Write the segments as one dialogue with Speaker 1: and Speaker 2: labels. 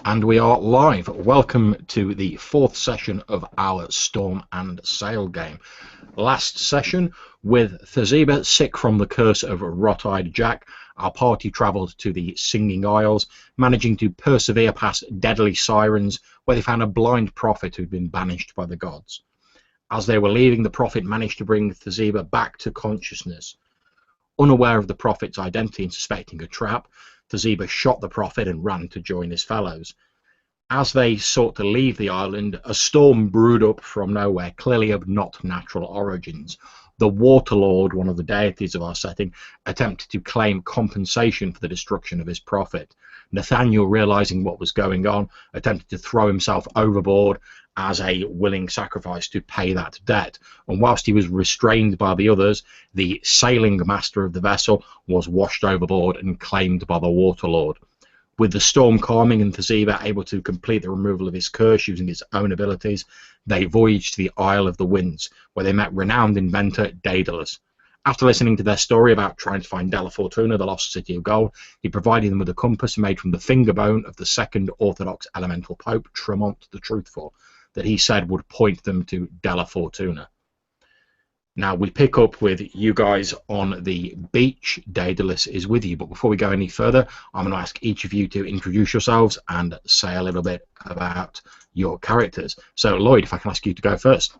Speaker 1: And we are live. Welcome to the fourth session of our Storm and Sail game. Last session, with Thezeba sick from the curse of Rot-eyed Jack, our party travelled to the Singing Isles, managing to persevere past deadly sirens, where they found a blind prophet who'd been banished by the gods. As they were leaving, the prophet managed to bring Thezeba back to consciousness. Unaware of the prophet's identity and suspecting a trap, Thezeba shot the prophet and ran to join his fellows. As they sought to leave the island, a storm brewed up from nowhere, clearly of not natural origins. The Waterlord, one of the deities of our setting, attempted to claim compensation for the destruction of his prophet. Nathaniel, realizing what was going on, attempted to throw himself overboard as a willing sacrifice to pay that debt. And whilst he was restrained by the others, the sailing master of the vessel was washed overboard and claimed by the Waterlord. With the storm calming and Thezeba able to complete the removal of his curse using his own abilities, they voyaged to the Isle of the Winds, where they met renowned inventor Daedalus. After listening to their story about trying to find Della Fortuna, the lost city of gold, he provided them with a compass made from the finger bone of the second Orthodox elemental pope, Tremont the Truthful, that he said would point them to Della Fortuna. Now we pick up with you guys on the beach. Daedalus is with you, but before we go any further, I'm going to ask each of you to introduce yourselves and say a little bit about your characters. So Lloyd, if I can ask you to go first.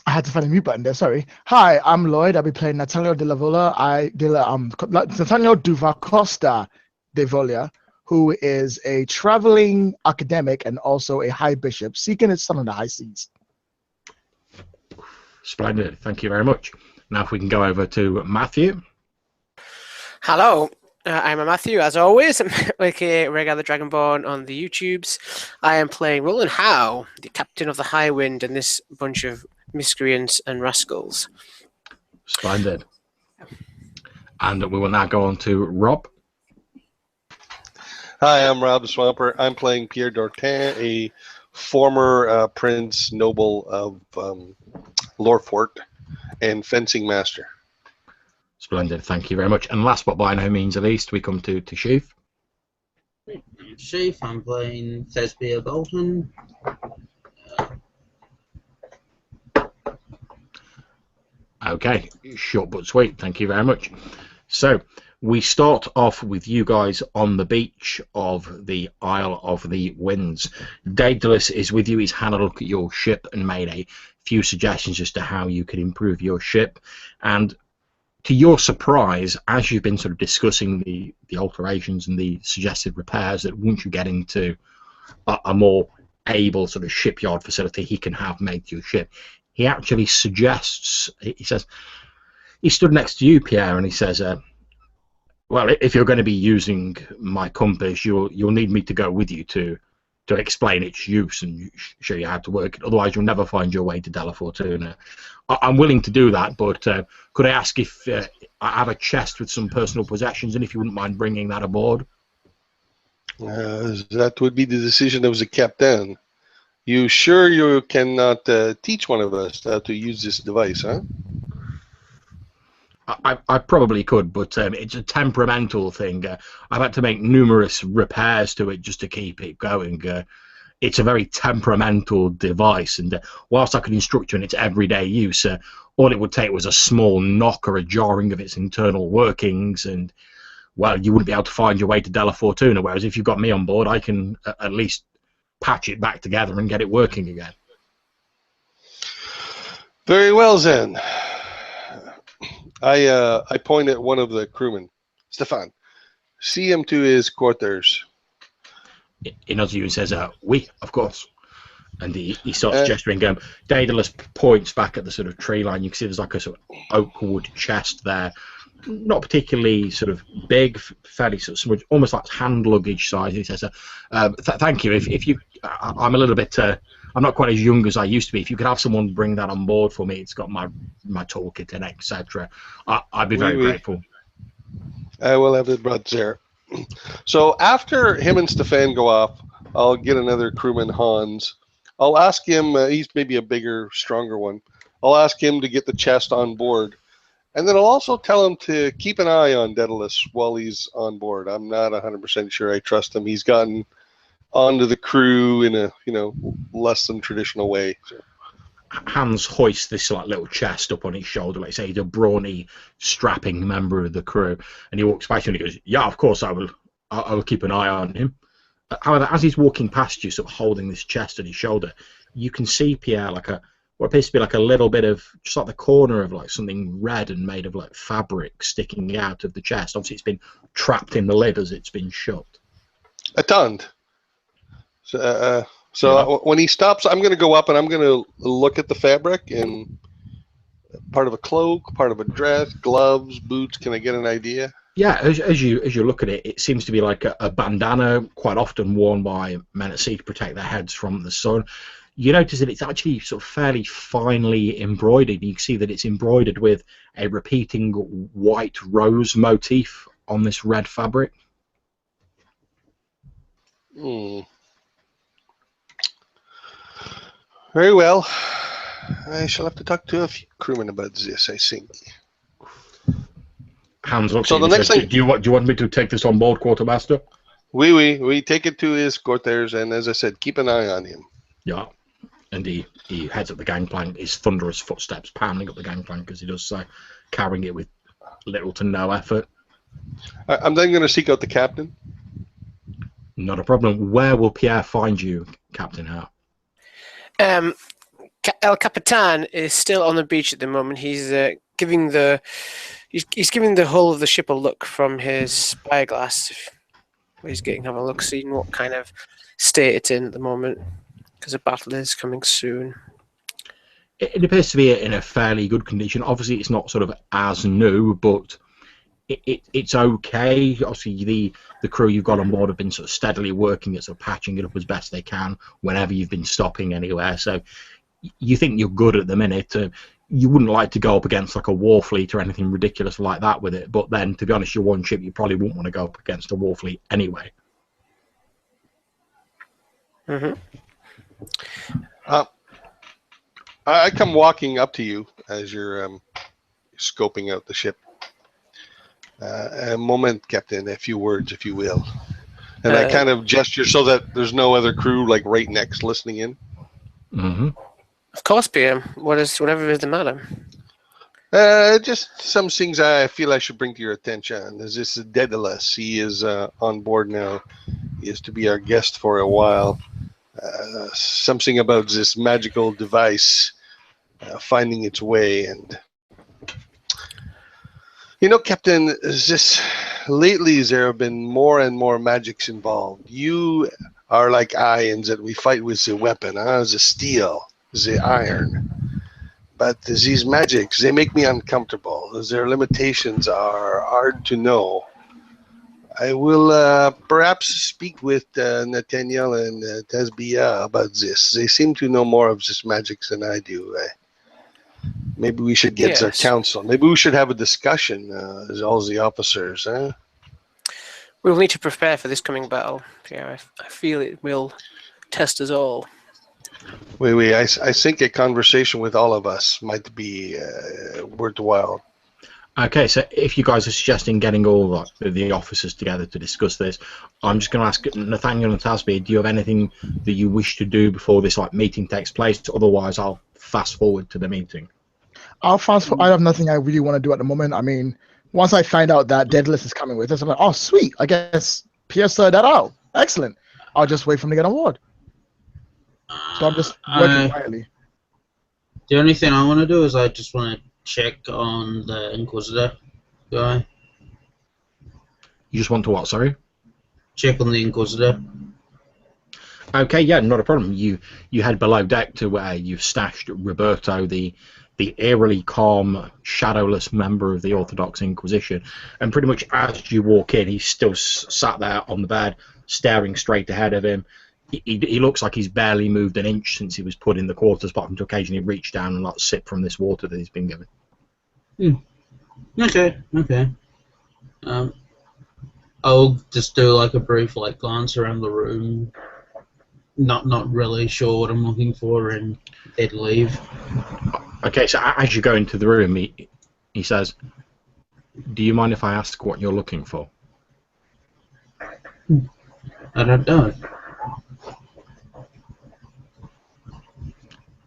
Speaker 2: I had to find a mute button there, sorry. Hi, I'm Lloyd. I'll be playing Nathaniel de la Vola. Nathaniel Duvacosta de Volia, who is a traveling academic and also a high bishop seeking his son on the high seas.
Speaker 1: Splendid, thank you very much. Now if we can go over to Matthew.
Speaker 3: Hello, I'm Matthew, as always, aka Rhaegar the Dragonborn on the YouTubes. I am playing Roland Howe, the captain of the High Wind, and this bunch of miscreants and rascals.
Speaker 1: Splendid. And we will now go on to Rob.
Speaker 4: Hi, I'm Rob the Swamper. I'm playing Pierre Dortin, a former prince noble of Lorfort and fencing master.
Speaker 1: Splendid, thank you very much. And last but by no means least, we come to Sheaf.
Speaker 5: Sheaf, I'm playing Thesbia Bolton.
Speaker 1: Okay, short but sweet, thank you very much. So we start off with you guys on the beach of the Isle of the Winds. Daedalus is with you. He's had a look at your ship and made a few suggestions as to how you could improve your ship. And to your surprise, as you've been sort of discussing the alterations and the suggested repairs, that once you get into a more able sort of shipyard facility he can have made to your ship, he actually suggests, he says, he stood next to you, Pierre, and he says, well, if you're going to be using my compass, you'll need me to go with you to explain its use and show you how to work it. Otherwise, you'll never find your way to Della Fortuna. I'm willing to do that, but could I ask if I have a chest with some personal possessions, and if you wouldn't mind bringing that aboard?
Speaker 4: That would be the decision of the captain. You sure you cannot teach one of us how to use this device, huh?
Speaker 1: I probably could, but it's a temperamental thing. I've had to make numerous repairs to it just to keep it going. It's a very temperamental device, and whilst I could instruct you in its everyday use, all it would take was a small knock or a jarring of its internal workings, and, well, you wouldn't be able to find your way to Della Fortuna, whereas if you've got me on board, I can at least patch it back together and get it working again.
Speaker 4: Very well, then. I point at one of the crewmen. Stefan, see him to his quarters.
Speaker 1: He nods at you and says, oui, of course. And he starts gesturing. Daedalus points back at the sort of tree line. You can see there's like a sort of oak wood chest there. Not particularly sort of big, fairly sort of small, almost like hand luggage size. He says, thank you. If you, I'm a little bit, I'm not quite as young as I used to be. If you could have someone bring that on board for me, it's got my toolkit and etc. I'd be very grateful.
Speaker 4: I will have it brought there. So after him and Stefan go off, I'll get another crewman, Hans. I'll ask him, he's maybe a bigger, stronger one. I'll ask him to get the chest on board. And then I'll also tell him to keep an eye on Daedalus while he's on board. I'm not 100% sure I trust him. He's gotten onto the crew in a less than traditional way. So.
Speaker 1: Hans hoists this like little chest up on his shoulder, like say he's a brawny, strapping member of the crew, and he walks past you and he goes, "Yeah, of course I will. I will keep an eye on him." However, as he's walking past you, sort of holding this chest on his shoulder, you can see Pierre like what appears to be like a little bit of just like the corner of like something red and made of like fabric sticking out of the chest. Obviously, it's been trapped in the lid as it's been shut.
Speaker 4: A tund. So when he stops, I'm going to go up and I'm going to look at the fabric and part of a cloak, part of a dress, gloves, boots. Can I get an idea?
Speaker 1: Yeah, as you look at it, it seems to be like a bandana, quite often worn by men at sea to protect their heads from the sun. You notice that it's actually sort of fairly finely embroidered. You can see that it's embroidered with a repeating white rose motif on this red fabric.
Speaker 4: Very well. I shall have to talk to a few crewmen about this, I think.
Speaker 1: Hans looks at you and says, do you want me to take this on board, Quartermaster?
Speaker 4: We take it to his quarters, and as I said, keep an eye on him.
Speaker 1: Yeah. And he heads up the gangplank, his thunderous footsteps pounding up the gangplank as he does so, carrying it with little to no effort.
Speaker 4: I'm then going to seek out the captain.
Speaker 1: Not a problem. Where will Pierre find you, Captain Hart?
Speaker 3: El Capitan is still on the beach at the moment. He's giving the hull of the ship a look from his spyglass. He's having a look, seeing what kind of state it's in at the moment, because a battle is coming soon.
Speaker 1: It appears to be in a fairly good condition. Obviously, it's not sort of as new, but it's okay. Obviously, the crew you've got on board have been sort of steadily working at sort of patching it up as best they can whenever you've been stopping anywhere. So you think you're good at the minute. You wouldn't like to go up against like a war fleet or anything ridiculous like that with it. But then, to be honest, you're one ship. You probably wouldn't want to go up against a war fleet anyway.
Speaker 3: Mm-hmm.
Speaker 4: I come walking up to you as you're scoping out the ship. A moment, Captain, a few words, if you will. And I kind of gesture so that there's no other crew like right next listening in.
Speaker 1: Mm-hmm.
Speaker 3: Of course, PM. Whatever is the matter?
Speaker 4: Just some things I feel I should bring to your attention. There's this Daedalus. He is on board now. He is to be our guest for a while. Something about this magical device finding its way, and Captain, lately there have been more and more magics involved. You are like ions that we fight with the weapon, the steel, the iron. But these magics, they make me uncomfortable. Their limitations are hard to know. I will perhaps speak with Nathaniel and Tasbia about this. They seem to know more of this magic than I do. Maybe we should get their counsel. Maybe we should have a discussion as all the officers.
Speaker 3: We'll need to prepare for this coming battle. Yeah, I feel it will test us all.
Speaker 4: I think a conversation with all of us might be worthwhile.
Speaker 1: Okay, so if you guys are suggesting getting all the officers together to discuss this, I'm just going to ask Nathaniel and Tasby, do you have anything that you wish to do before this meeting takes place? Otherwise, I'll fast forward to the meeting.
Speaker 2: I have nothing I really want to do at the moment. I mean, once I find out that Daedalus is coming with us, I'm like, oh, sweet. I guess Pierre sorted that out. Excellent. I'll just wait for him to get on board. So I'm just working quietly.
Speaker 5: The only thing I want to do is I just want to check on the Inquisitor guy.
Speaker 1: You just want to what, sorry?
Speaker 5: Check on the Inquisitor.
Speaker 1: Okay, yeah, not a problem. You head below deck to where you've stashed Roberto, the eerily calm, shadowless member of the Orthodox Inquisition. And pretty much as you walk in, he's still sat there on the bed, staring straight ahead of him. He looks like he's barely moved an inch since he was put in the quarters, apart from to occasionally reach down and sip from this water that he's been given.
Speaker 5: Okay. I'll just do a brief glance around the room, not really sure what I'm looking for, and then leave.
Speaker 1: Okay, so as you go into the room, He says, "Do you mind if I ask what you're looking for?"
Speaker 5: I don't know.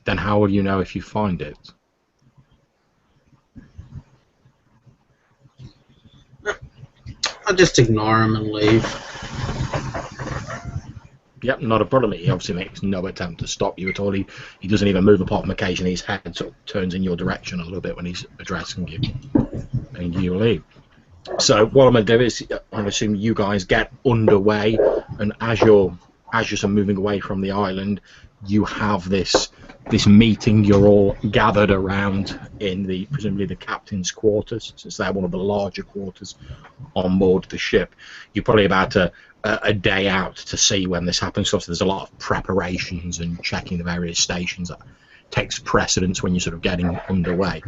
Speaker 1: Then how will you know if you find it?
Speaker 5: I'll just ignore him and leave.
Speaker 1: Yep, not a problem. He obviously makes no attempt to stop you at all. He doesn't even move apart from occasionally his head sort of turns in your direction a little bit when he's addressing you. And you leave. So what I'm going to do is, I'm assuming you guys get underway, and as you're sort of moving away from the island, you have this meeting. You're all gathered around in presumably the captain's quarters, since they're one of the larger quarters on board the ship. You're probably about a day out to see when this happens. So there's a lot of preparations and checking the various stations that takes precedence when you're sort of getting underway.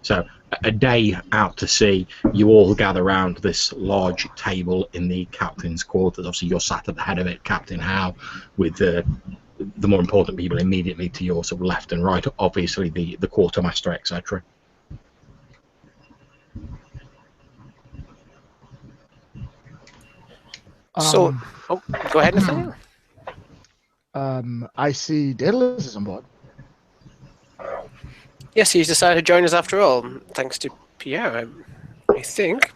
Speaker 1: So a day out to sea, you all gather around this large table in the captain's quarters. Obviously you're sat at the head of it, Captain Howe, with the more important people immediately to your sort of left and right, obviously the quartermaster, etc.
Speaker 3: So, go ahead, Nathaniel.
Speaker 2: I see Daedalus is on board.
Speaker 3: Yes, he's decided to join us after all, thanks to Pierre, I think.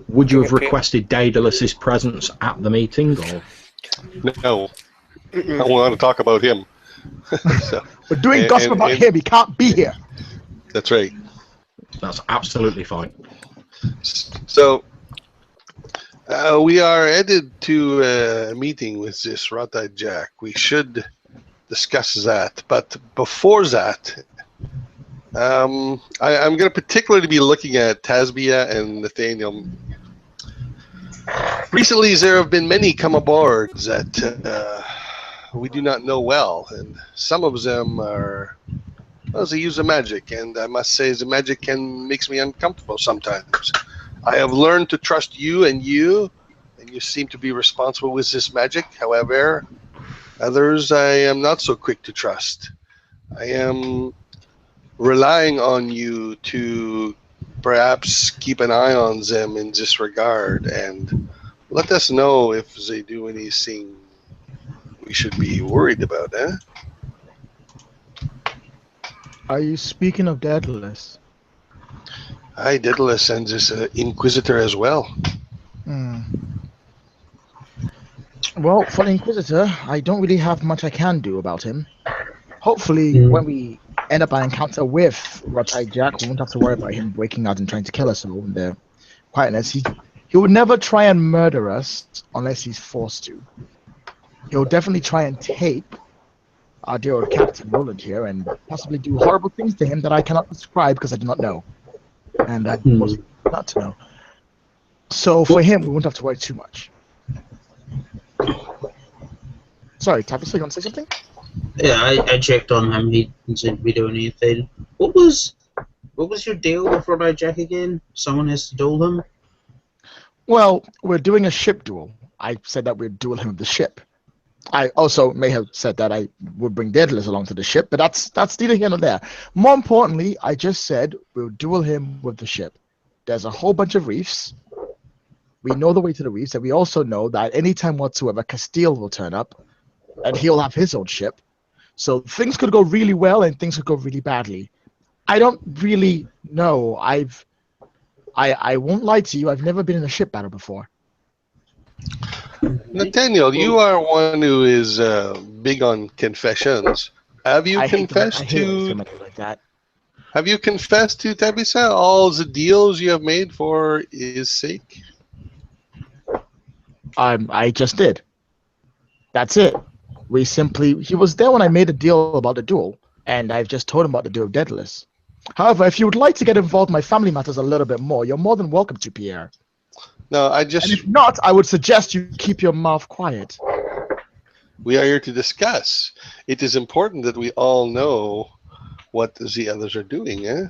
Speaker 1: Would you have requested Daedalus's presence at the meeting, or?
Speaker 4: No. I want to talk about him. So,
Speaker 2: We're doing gossip about him. He can't be here.
Speaker 4: That's right.
Speaker 1: That's absolutely fine.
Speaker 4: So, we are headed to a meeting with this rat-eyed Jack. We should discuss that. But before that, I'm going to particularly be looking at Tasbia and Nathaniel. Recently, there have been many come aboard that we do not know well, and some of them are, well, they use the magic, and I must say the magic makes me uncomfortable sometimes. I have learned to trust you, and you seem to be responsible with this magic. However, others I am not so quick to trust. I am relying on you to perhaps keep an eye on them in this regard and let us know if they do anything we should be worried about, eh?
Speaker 2: Are you speaking of Daedalus?
Speaker 4: Aye, Daedalus and this Inquisitor as well.
Speaker 2: Well, for the Inquisitor, I don't really have much I can do about him. Hopefully, when we end up an encounter with rat-eyed Jack, we won't have to worry about him breaking out and trying to kill us all in the quietness. He would never try and murder us unless he's forced to. He'll definitely try and tape our dear old Captain Roland here and possibly do horrible things to him that I cannot describe because I do not know. And I was not to know. So for him, we won't have to worry too much. Sorry, Tabitha, you want to say something?
Speaker 5: Yeah, I checked on him. He didn't seem to be doing anything. What was your deal with rat-eyed Jack again? Someone has to duel him?
Speaker 2: Well, we're doing a ship duel. I said that we'd duel him with the ship. I also may have said that I would bring Daedalus along to the ship, but that's neither here nor there. More importantly, I just said we'll duel him with the ship. There's a whole bunch of reefs. We know the way to the reefs, and we also know that anytime whatsoever, Castile will turn up, and he'll have his own ship. So things could go really well, and things could go really badly. I don't really know. I won't lie to you. I've never been in a ship battle before.
Speaker 4: Nathaniel, you are one who is big on confessions. Have you confessed to?
Speaker 2: Like that.
Speaker 4: Have you confessed to Tabitha all the deals you have made for his sake?
Speaker 2: I just did. That's it. He was there when I made a deal about the duel, and I've just told him about the duel of Daedalus. However, if you would like to get involved in my family matters a little bit more, you're more than welcome to, Pierre.
Speaker 4: No,
Speaker 2: And if not, I would suggest you keep your mouth quiet.
Speaker 4: We are here to discuss. It is important that we all know what the others are doing, eh?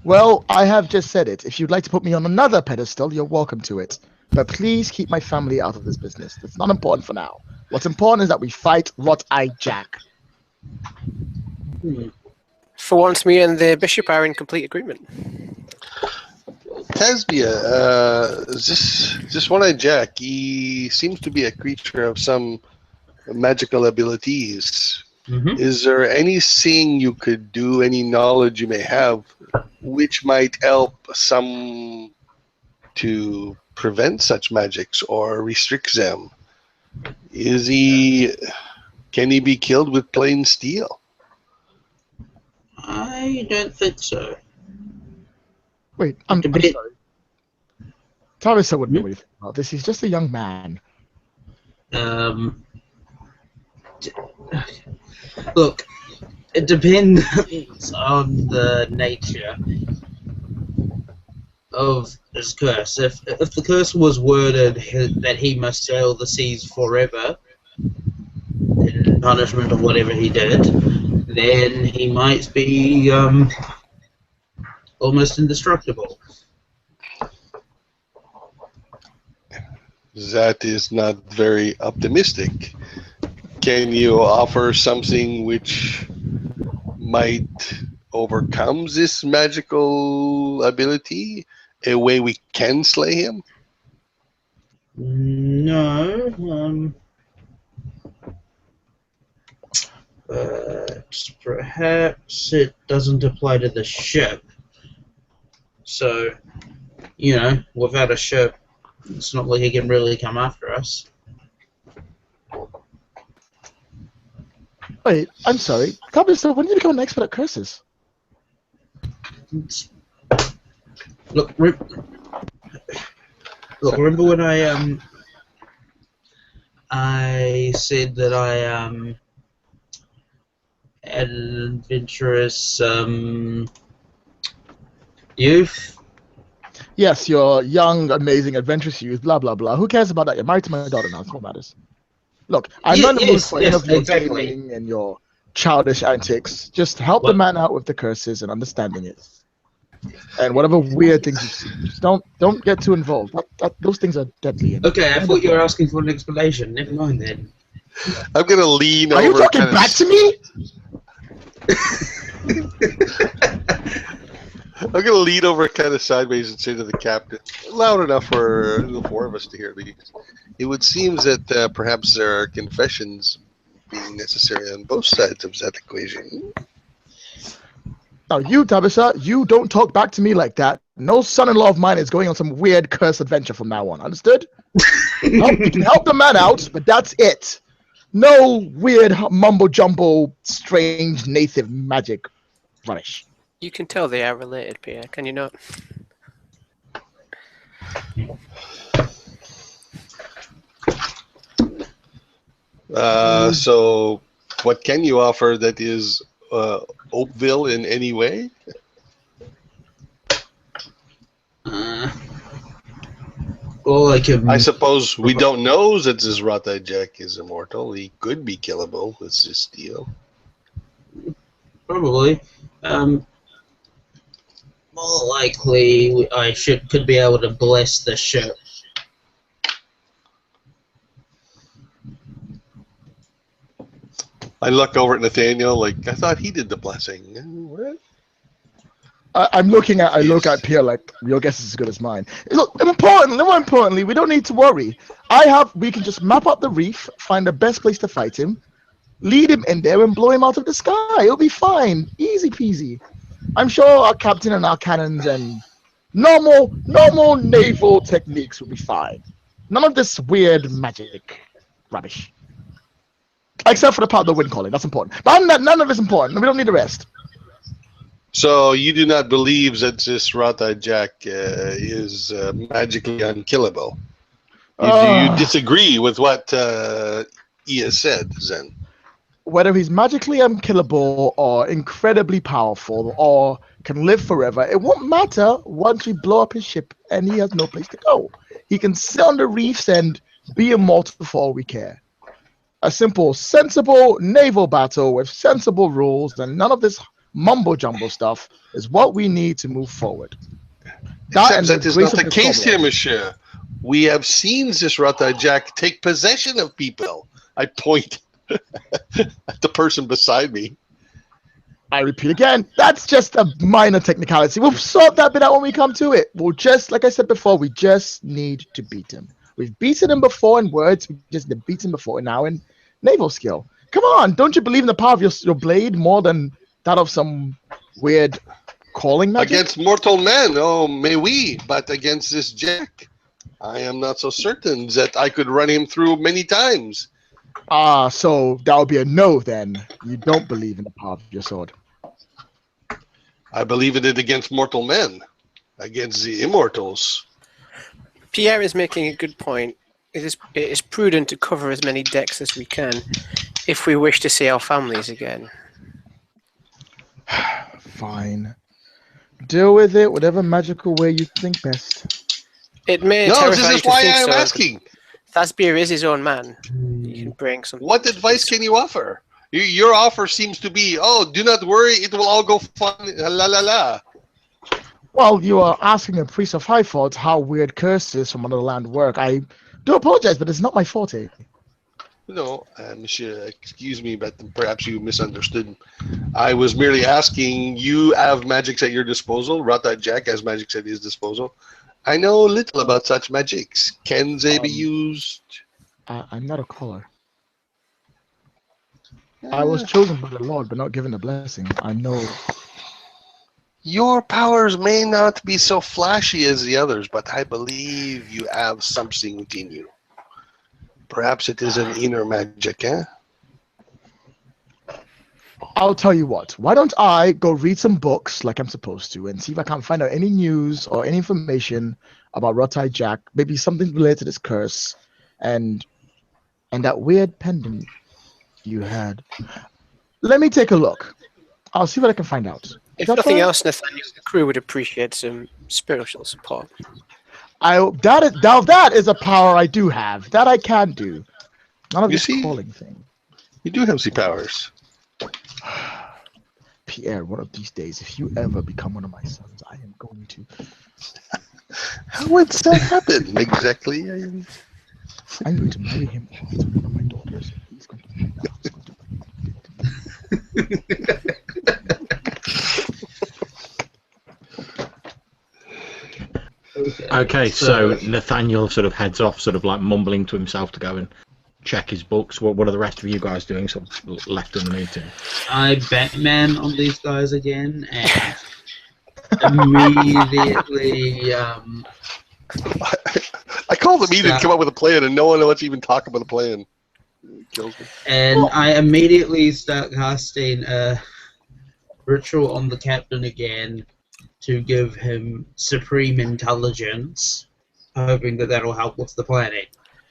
Speaker 2: Well, I have just said it. If you'd like to put me on another pedestal, you're welcome to it. But please keep my family out of this business. That's not important for now. What's important is that we fight rat-eyed Jack.
Speaker 3: For once, me and the bishop are in complete agreement.
Speaker 4: Tasbia, this one-eyed Jack, he seems to be a creature of some magical abilities.
Speaker 5: Mm-hmm.
Speaker 4: Is there anything you could do, any knowledge you may have, which might help some to prevent such magics or restrict them? Can he be killed with plain steel?
Speaker 5: I don't think so.
Speaker 2: Wait, I'm
Speaker 5: Debate-
Speaker 2: sorry. Tavis wouldn't know anything about this. He's just a young man.
Speaker 5: Look, it depends on the nature of his curse. If the curse was worded that he must sail the seas forever in punishment of whatever he did, then he might be almost indestructible.
Speaker 4: That is not very optimistic. Can you offer something which might overcome this magical ability? A way we can slay him?
Speaker 5: No. But perhaps it doesn't apply to the ship. So, without a ship, it's not like he can really come after us.
Speaker 2: Wait, I'm sorry. Tavis, so when did you become an expert at curses?
Speaker 5: Look, remember when I said that I had an adventurous youth?
Speaker 2: Yes, you're young, amazing, adventurous youth, blah, blah, blah. Who cares about that? You're married to my daughter now. That's what matters. Look, I'm not in the mood for any of your
Speaker 5: exactly.
Speaker 2: gaming and your childish antics. Just help the man out with the curses and understanding it. And whatever weird things you see, just don't get too involved. Those things are deadly.
Speaker 5: Okay, I thought you were asking for an explanation. Never mind then.
Speaker 4: I'm gonna lean
Speaker 2: Are
Speaker 4: over.
Speaker 2: you talking back to me?
Speaker 4: I'm gonna lean over kind of sideways and say to the captain, loud enough for the four of us to hear at least. It would seem that perhaps there are confessions being necessary on both sides of that equation.
Speaker 2: Now, you, Tabitha, you don't talk back to me like that. No son-in-law of mine is going on some weird curse adventure from now on. Understood? You can help the man out, but that's it. No weird mumbo-jumbo, strange native magic rubbish.
Speaker 3: You can tell they are related, Pierre, can you not?
Speaker 4: So, what can you offer that is Oakville in any way? I suppose we don't know that this Rata Jack is immortal. He could be killable with this steel.
Speaker 5: Probably. More likely, I could be able to bless the ship.
Speaker 4: I look over at Nathaniel like, I thought he did the blessing. What?
Speaker 2: I look at Pierre like, your guess is as good as mine. Look, more importantly, we don't need to worry. We can just map out the reef, find the best place to fight him, lead him in there, and blow him out of the sky. It'll be fine. Easy peasy. I'm sure our captain and our cannons and normal naval techniques will be fine. None of this weird magic rubbish. Except for the part of the wind calling. That's important. But none of it's important. We don't need the rest.
Speaker 4: So you do not believe that this Rata Jack is magically unkillable? Do you disagree with what he has said, then?
Speaker 2: Whether he's magically unkillable or incredibly powerful or can live forever, it won't matter once we blow up his ship and he has no place to go. He can sit on the reefs and be immortal for all we care. A simple, sensible naval battle with sensible rules and none of this mumbo-jumbo stuff is what we need to move forward.
Speaker 4: That is not the case here, monsieur. We have seen this Rata Jack take possession of people. I point at the person beside me.
Speaker 2: I repeat again, that's just a minor technicality. We'll sort that bit out when we come to it. We'll just, like I said before, we just need to beat him. We've beaten him before in words. We just need to beat him before now in naval skill. Come on, don't you believe in the power of your blade more than that of some weird calling magic?
Speaker 4: Against mortal men, oh, may we, but against this Jack, I am not so certain that I could run him through many times.
Speaker 2: Ah, so that would be a no then. You don't believe in the power of your sword.
Speaker 4: I believe in it against mortal men, against the immortals.
Speaker 3: Pierre is making a good point. It is prudent to cover as many decks as we can if we wish to see our families again.
Speaker 2: Fine. Deal with it whatever magical way you think best.
Speaker 3: It may
Speaker 4: No,
Speaker 3: terrify
Speaker 4: this
Speaker 3: you
Speaker 4: is
Speaker 3: to
Speaker 4: why
Speaker 3: think
Speaker 4: I am
Speaker 3: so,
Speaker 4: asking.
Speaker 3: Thasbeer is his own man. He can bring something.
Speaker 4: What advice can you offer? Your offer seems to be, oh, do not worry, it will all go fine, la la la.
Speaker 2: Well, you are asking a priest of high fault how weird curses from another land work. I do apologize, but it's not my forte.
Speaker 4: No, monsieur, excuse me, but perhaps you misunderstood. I was merely asking, you have magics at your disposal. Rata Jack has magics at his disposal. I know little about such magics. Can they be used?
Speaker 2: I'm not a caller. I was chosen by the Lord, but not given a blessing. I know.
Speaker 4: Your powers may not be so flashy as the others, but I believe you have something within you. Perhaps it is an inner magic, eh?
Speaker 2: I'll tell you what. Why don't I go read some books like I'm supposed to and see if I can find out any news or any information about Rotai Jack, maybe something related to this curse and that weird pendant you had. Let me take a look. I'll see what I can find out.
Speaker 3: If nothing else, Nathaniel, the crew would appreciate some spiritual support.
Speaker 2: That is a power I do have. That I can do. None of this calling thing.
Speaker 4: You do have the powers.
Speaker 2: Pierre, one of these days, if you ever become one of my sons, I am going to...
Speaker 4: How would that happen exactly?
Speaker 2: I'm going to marry him off to one of my daughters. He's going to find out.
Speaker 1: Okay, so Nathaniel sort of heads off, sort of like mumbling to himself to go and check his books. What are the rest of you guys doing? Sort of left in the meeting.
Speaker 5: I Batman on these guys again, and immediately.
Speaker 4: I call the meeting, come up with a plan, and no one wants to even talk about the plan. It kills me.
Speaker 5: And I immediately start casting a ritual on the captain again to give him supreme intelligence, hoping that that'll help with the planning.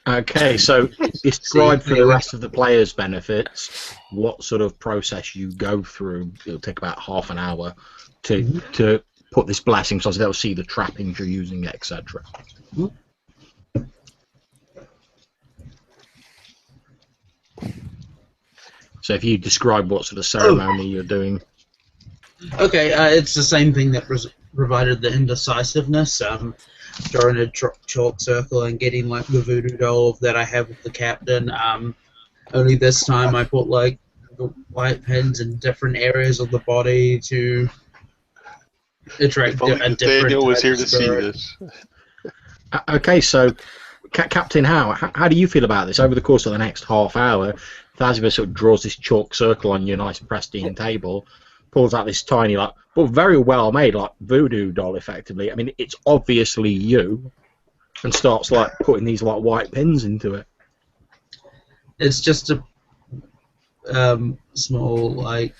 Speaker 1: Okay, so describe for the rest of the players' benefits what sort of process you go through. It'll take about half an hour to put this blessing, so they'll see the trappings you're using, etc. So if you describe what sort of ceremony you're doing.
Speaker 5: Okay, it's the same thing that provided the indecisiveness. Drawing a chalk circle and getting like the voodoo doll that I have with the captain. Only this time I put like the white pins in different areas of the body to attract a different.
Speaker 4: Daniel was here to
Speaker 5: spirit.
Speaker 4: see this.
Speaker 1: Okay, so Captain Howe, how do you feel about this? Over the course of the next half hour, Thazibur sort of draws this chalk circle on your nice pristine table, pulls out this tiny, like, but very well made, like voodoo doll, effectively. I mean, it's obviously you, and starts like putting these like white pins into it.
Speaker 5: It's just a small like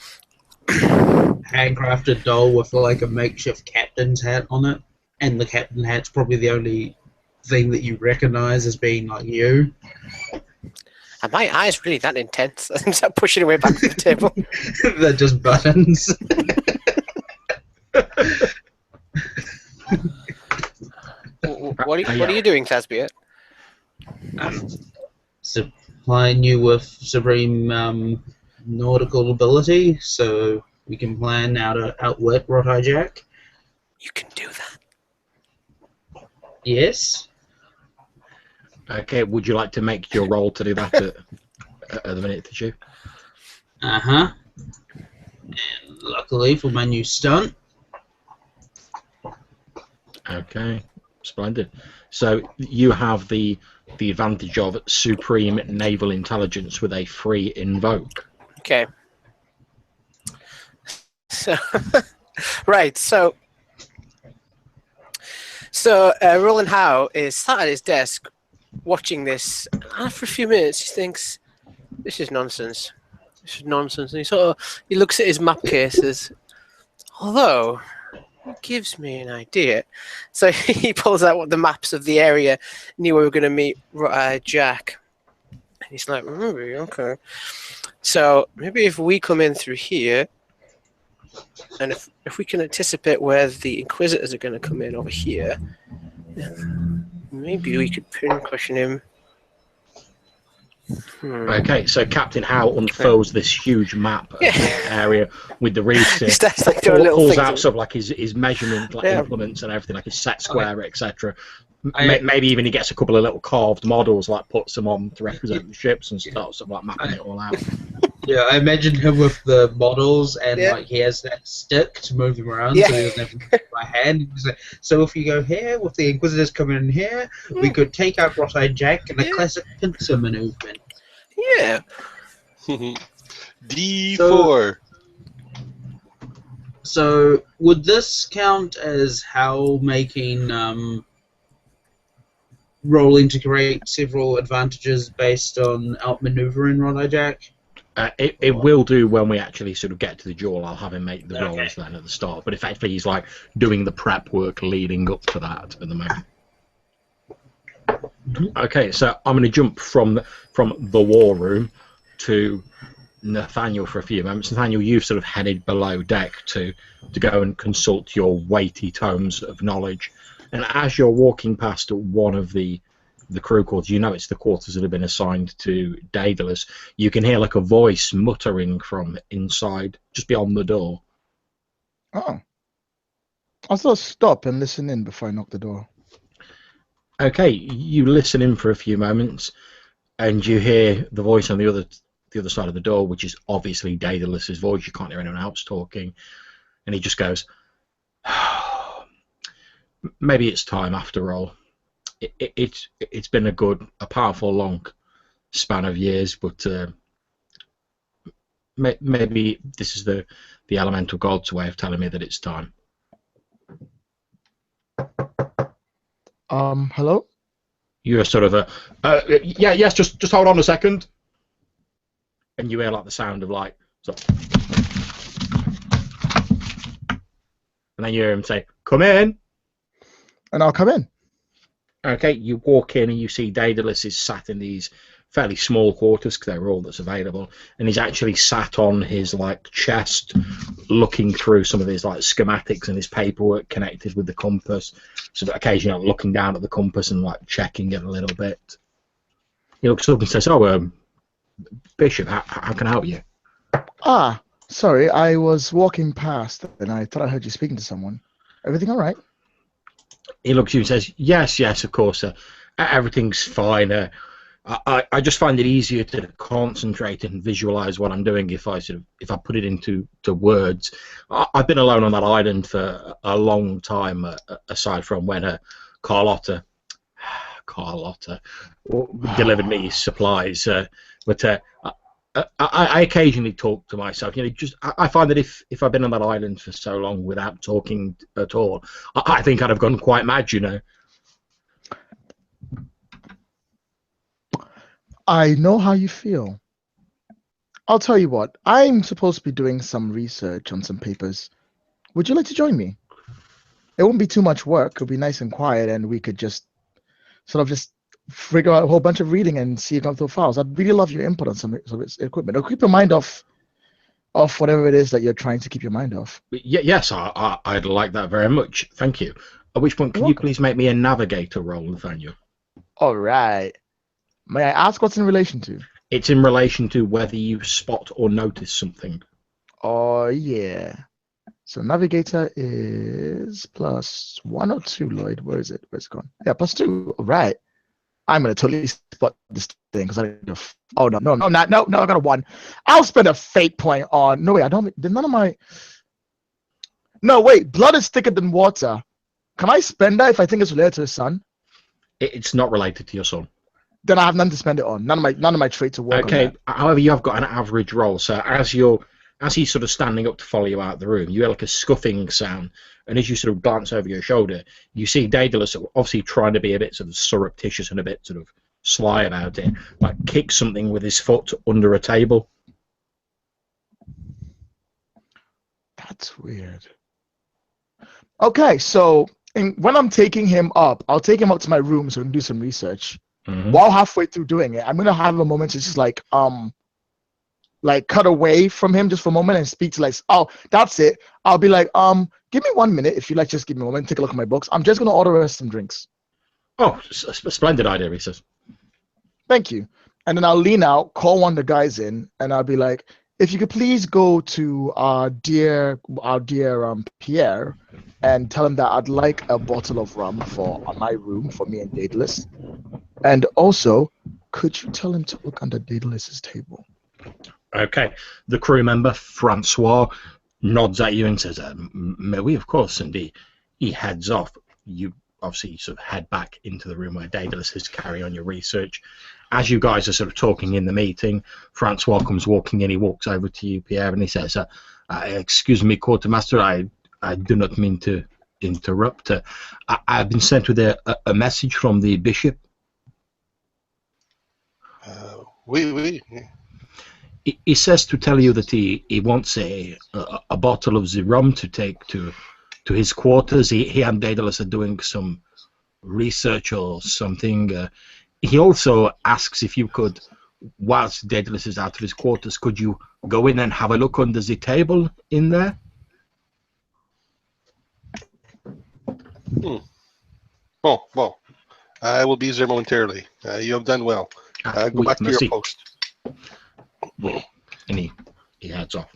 Speaker 5: handcrafted doll with like a makeshift captain's hat on it, and the captain hat's probably the only thing that you recognize as being like you.
Speaker 3: Are my eyes really that intense? I start pushing away back to the table.
Speaker 5: They're just buttons.
Speaker 3: What are you doing, Thasbeer?
Speaker 5: Supplying you with supreme nautical ability, so we can plan how to outwit Rotai Jack.
Speaker 3: You can do that.
Speaker 5: Yes.
Speaker 1: Okay, would you like to make your roll to do that at the minute, did you?
Speaker 5: Uh-huh. And luckily for my new stunt.
Speaker 1: Okay, splendid. So you have the advantage of supreme naval intelligence with a free invoke.
Speaker 3: Okay. So, right. So Roland Howe is sat at his desk watching this, and after a few minutes, he thinks, "This is nonsense. This is nonsense." And he looks at his map cases. Although it gives me an idea, so he pulls out the maps of the area near where we're going to meet Jack. And he's like, okay. So maybe if we come in through here, and if we can anticipate where the Inquisitors are going to come in over here, then maybe we could question him.
Speaker 1: Okay, so Captain Howe unfurls this huge map of the area with the reefs in. Pulls out sort of like his measurement implements and everything, like his set square, etc. Maybe even he gets a couple of little carved models, like puts them on to represent the ships and starts sort of like mapping it all out.
Speaker 5: Yeah, I imagine him with the models and like he has that stick to move them around, so he doesn't have to move by hand. So if you go here with the Inquisitors coming in here, we could take out Rot-eyed Jack in a classic pincer maneuver.
Speaker 3: Yeah.
Speaker 4: D4.
Speaker 5: So would this count as Howe making rolling to create several advantages based on outmaneuvering Rot-eyed Jack?
Speaker 1: It will do when we actually sort of get to the duel. I'll have him make the rolls then at the start. But effectively, he's like doing the prep work leading up to that at the moment. Okay, so I'm going to jump from the war room to Nathaniel for a few moments. Nathaniel, you've sort of headed below deck to go and consult your weighty tomes of knowledge. And as you're walking past one of the crew quarters, you know it's the quarters that have been assigned to Daedalus. You can hear like a voice muttering from inside, just beyond the door.
Speaker 2: Oh. I'll sort of stop and listen in before I knock the door.
Speaker 1: Okay, you listen in for a few moments, and you hear the voice on the other side of the door, which is obviously Daedalus's voice. You can't hear anyone else talking, and he just goes, "Maybe it's time after all. It's been a powerful, long span of years, but maybe this is the elemental god's way of telling me that it's time."
Speaker 2: Hello?
Speaker 1: You're sort of yes, just hold on a second. And you hear like the sound of like, and then you hear him say, "Come in."
Speaker 2: And I'll come in.
Speaker 1: Okay, you walk in and you see Daedalus is sat in these fairly small quarters because they're all that's available, and he's actually sat on his like chest, looking through some of his like schematics and his paperwork connected with the compass. So that occasionally looking down at the compass and like checking it a little bit. He looks up and says, "Oh, Bishop, how can I help you?"
Speaker 2: Ah, sorry, I was walking past and I thought I heard you speaking to someone. Everything all right?
Speaker 1: He looks at you and says, yes, of course, everything's fine. I just find it easier to concentrate and visualize what I'm doing if I put it into words. I've been alone on that island for a long time, aside from when Carlotta delivered me supplies. But I occasionally talk to myself. You know, I find that if I've been on that island for so long without talking at all, I think I'd have gone quite mad. You know.
Speaker 2: I know how you feel. I'll tell you what. I'm supposed to be doing some research on some papers. Would you like to join me? It won't be too much work. It'll be nice and quiet, and we could just figure out a whole bunch of reading and see it come through files. I'd really love your input on some of its equipment. It'll keep your mind off whatever it is that you're trying to keep your mind off.
Speaker 1: Yes, I'd like that very much. Thank you. At which point, can you please make me a navigator roll, Nathaniel?
Speaker 2: All right. May I ask what's in relation to?
Speaker 1: It's in relation to whether you spot or notice something.
Speaker 2: Oh, yeah. So navigator is +1 or 2, Lloyd. Where is it? Where's it gone? Yeah, +2. All right. I'm gonna totally spot this thing because I didn't. Oh no, not no. I got a 1. I'll spend a fate point on. No wait, I don't. Did none of my. No wait, blood is thicker than water. Can I spend that if I think it's related to the sun?
Speaker 1: It's not related to your son.
Speaker 2: Then I have none to spend it on. None of my traits will work.
Speaker 1: Okay.
Speaker 2: On that.
Speaker 1: However, you have got an average roll. So as he's sort of standing up to follow you out of the room, you hear like a scuffing sound, and as you sort of glance over your shoulder, you see Daedalus obviously trying to be a bit sort of surreptitious and a bit sort of sly about it, like kick something with his foot under a table.
Speaker 2: That's weird. Okay, so when I'm taking him up, I'll take him up to my room so we can do some research.
Speaker 1: Mm-hmm.
Speaker 2: While halfway through doing it, I'm gonna have a moment to just like cut away from him just for a moment and speak to oh, that's it. I'll be like, give me 1 minute if you like. Just give me a moment. Take a look at my books. I'm just gonna order us some drinks.
Speaker 1: Oh, splendid idea, he says.
Speaker 2: Thank you. And then I'll lean out, call one of the guys in, and I'll be like, if you could please go to our dear Pierre and tell him that I'd like a bottle of rum for my room for me and Daedalus. And also, could you tell him to look under Daedalus's table?
Speaker 1: Okay. The crew member, Francois, nods at you and says, may we, of course, and he heads off. You obviously sort of head back into the room where Daedalus is to carry on your research. As you guys are sort of talking in the meeting, Francois comes walking in. He walks over to you, Pierre, and he says, excuse me, quartermaster, I do not mean to interrupt. I've been sent with a message from the bishop.
Speaker 4: Oui.
Speaker 1: He says to tell you that he wants a bottle of the rum to take to his quarters. He and Daedalus are doing some research or something. He also asks if you could, whilst Daedalus is out of his quarters, could you go in and have a look under the table in there?
Speaker 4: Oh, well, I will be there momentarily. You have done well. Go back to your post.
Speaker 1: Well, and he heads off.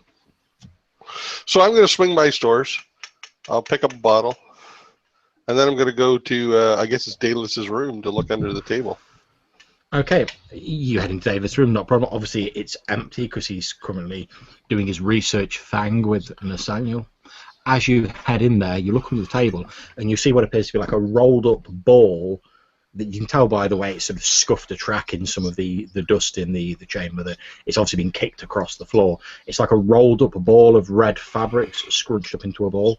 Speaker 4: So I'm going to swing by stores. I'll pick up a bottle. And then I'm going to go to, I guess it's Daedalus's room to look under the table.
Speaker 1: Okay, you head into David's room, not a problem. Obviously, it's empty because he's currently doing his research fang with Nathaniel. As you head in there, you look under the table and you see what appears to be like a rolled-up ball that you can tell by the way it's sort of scuffed a track in some of the dust in the chamber. That it's obviously been kicked across the floor. It's like a rolled-up ball of red fabric scrunched up into a ball.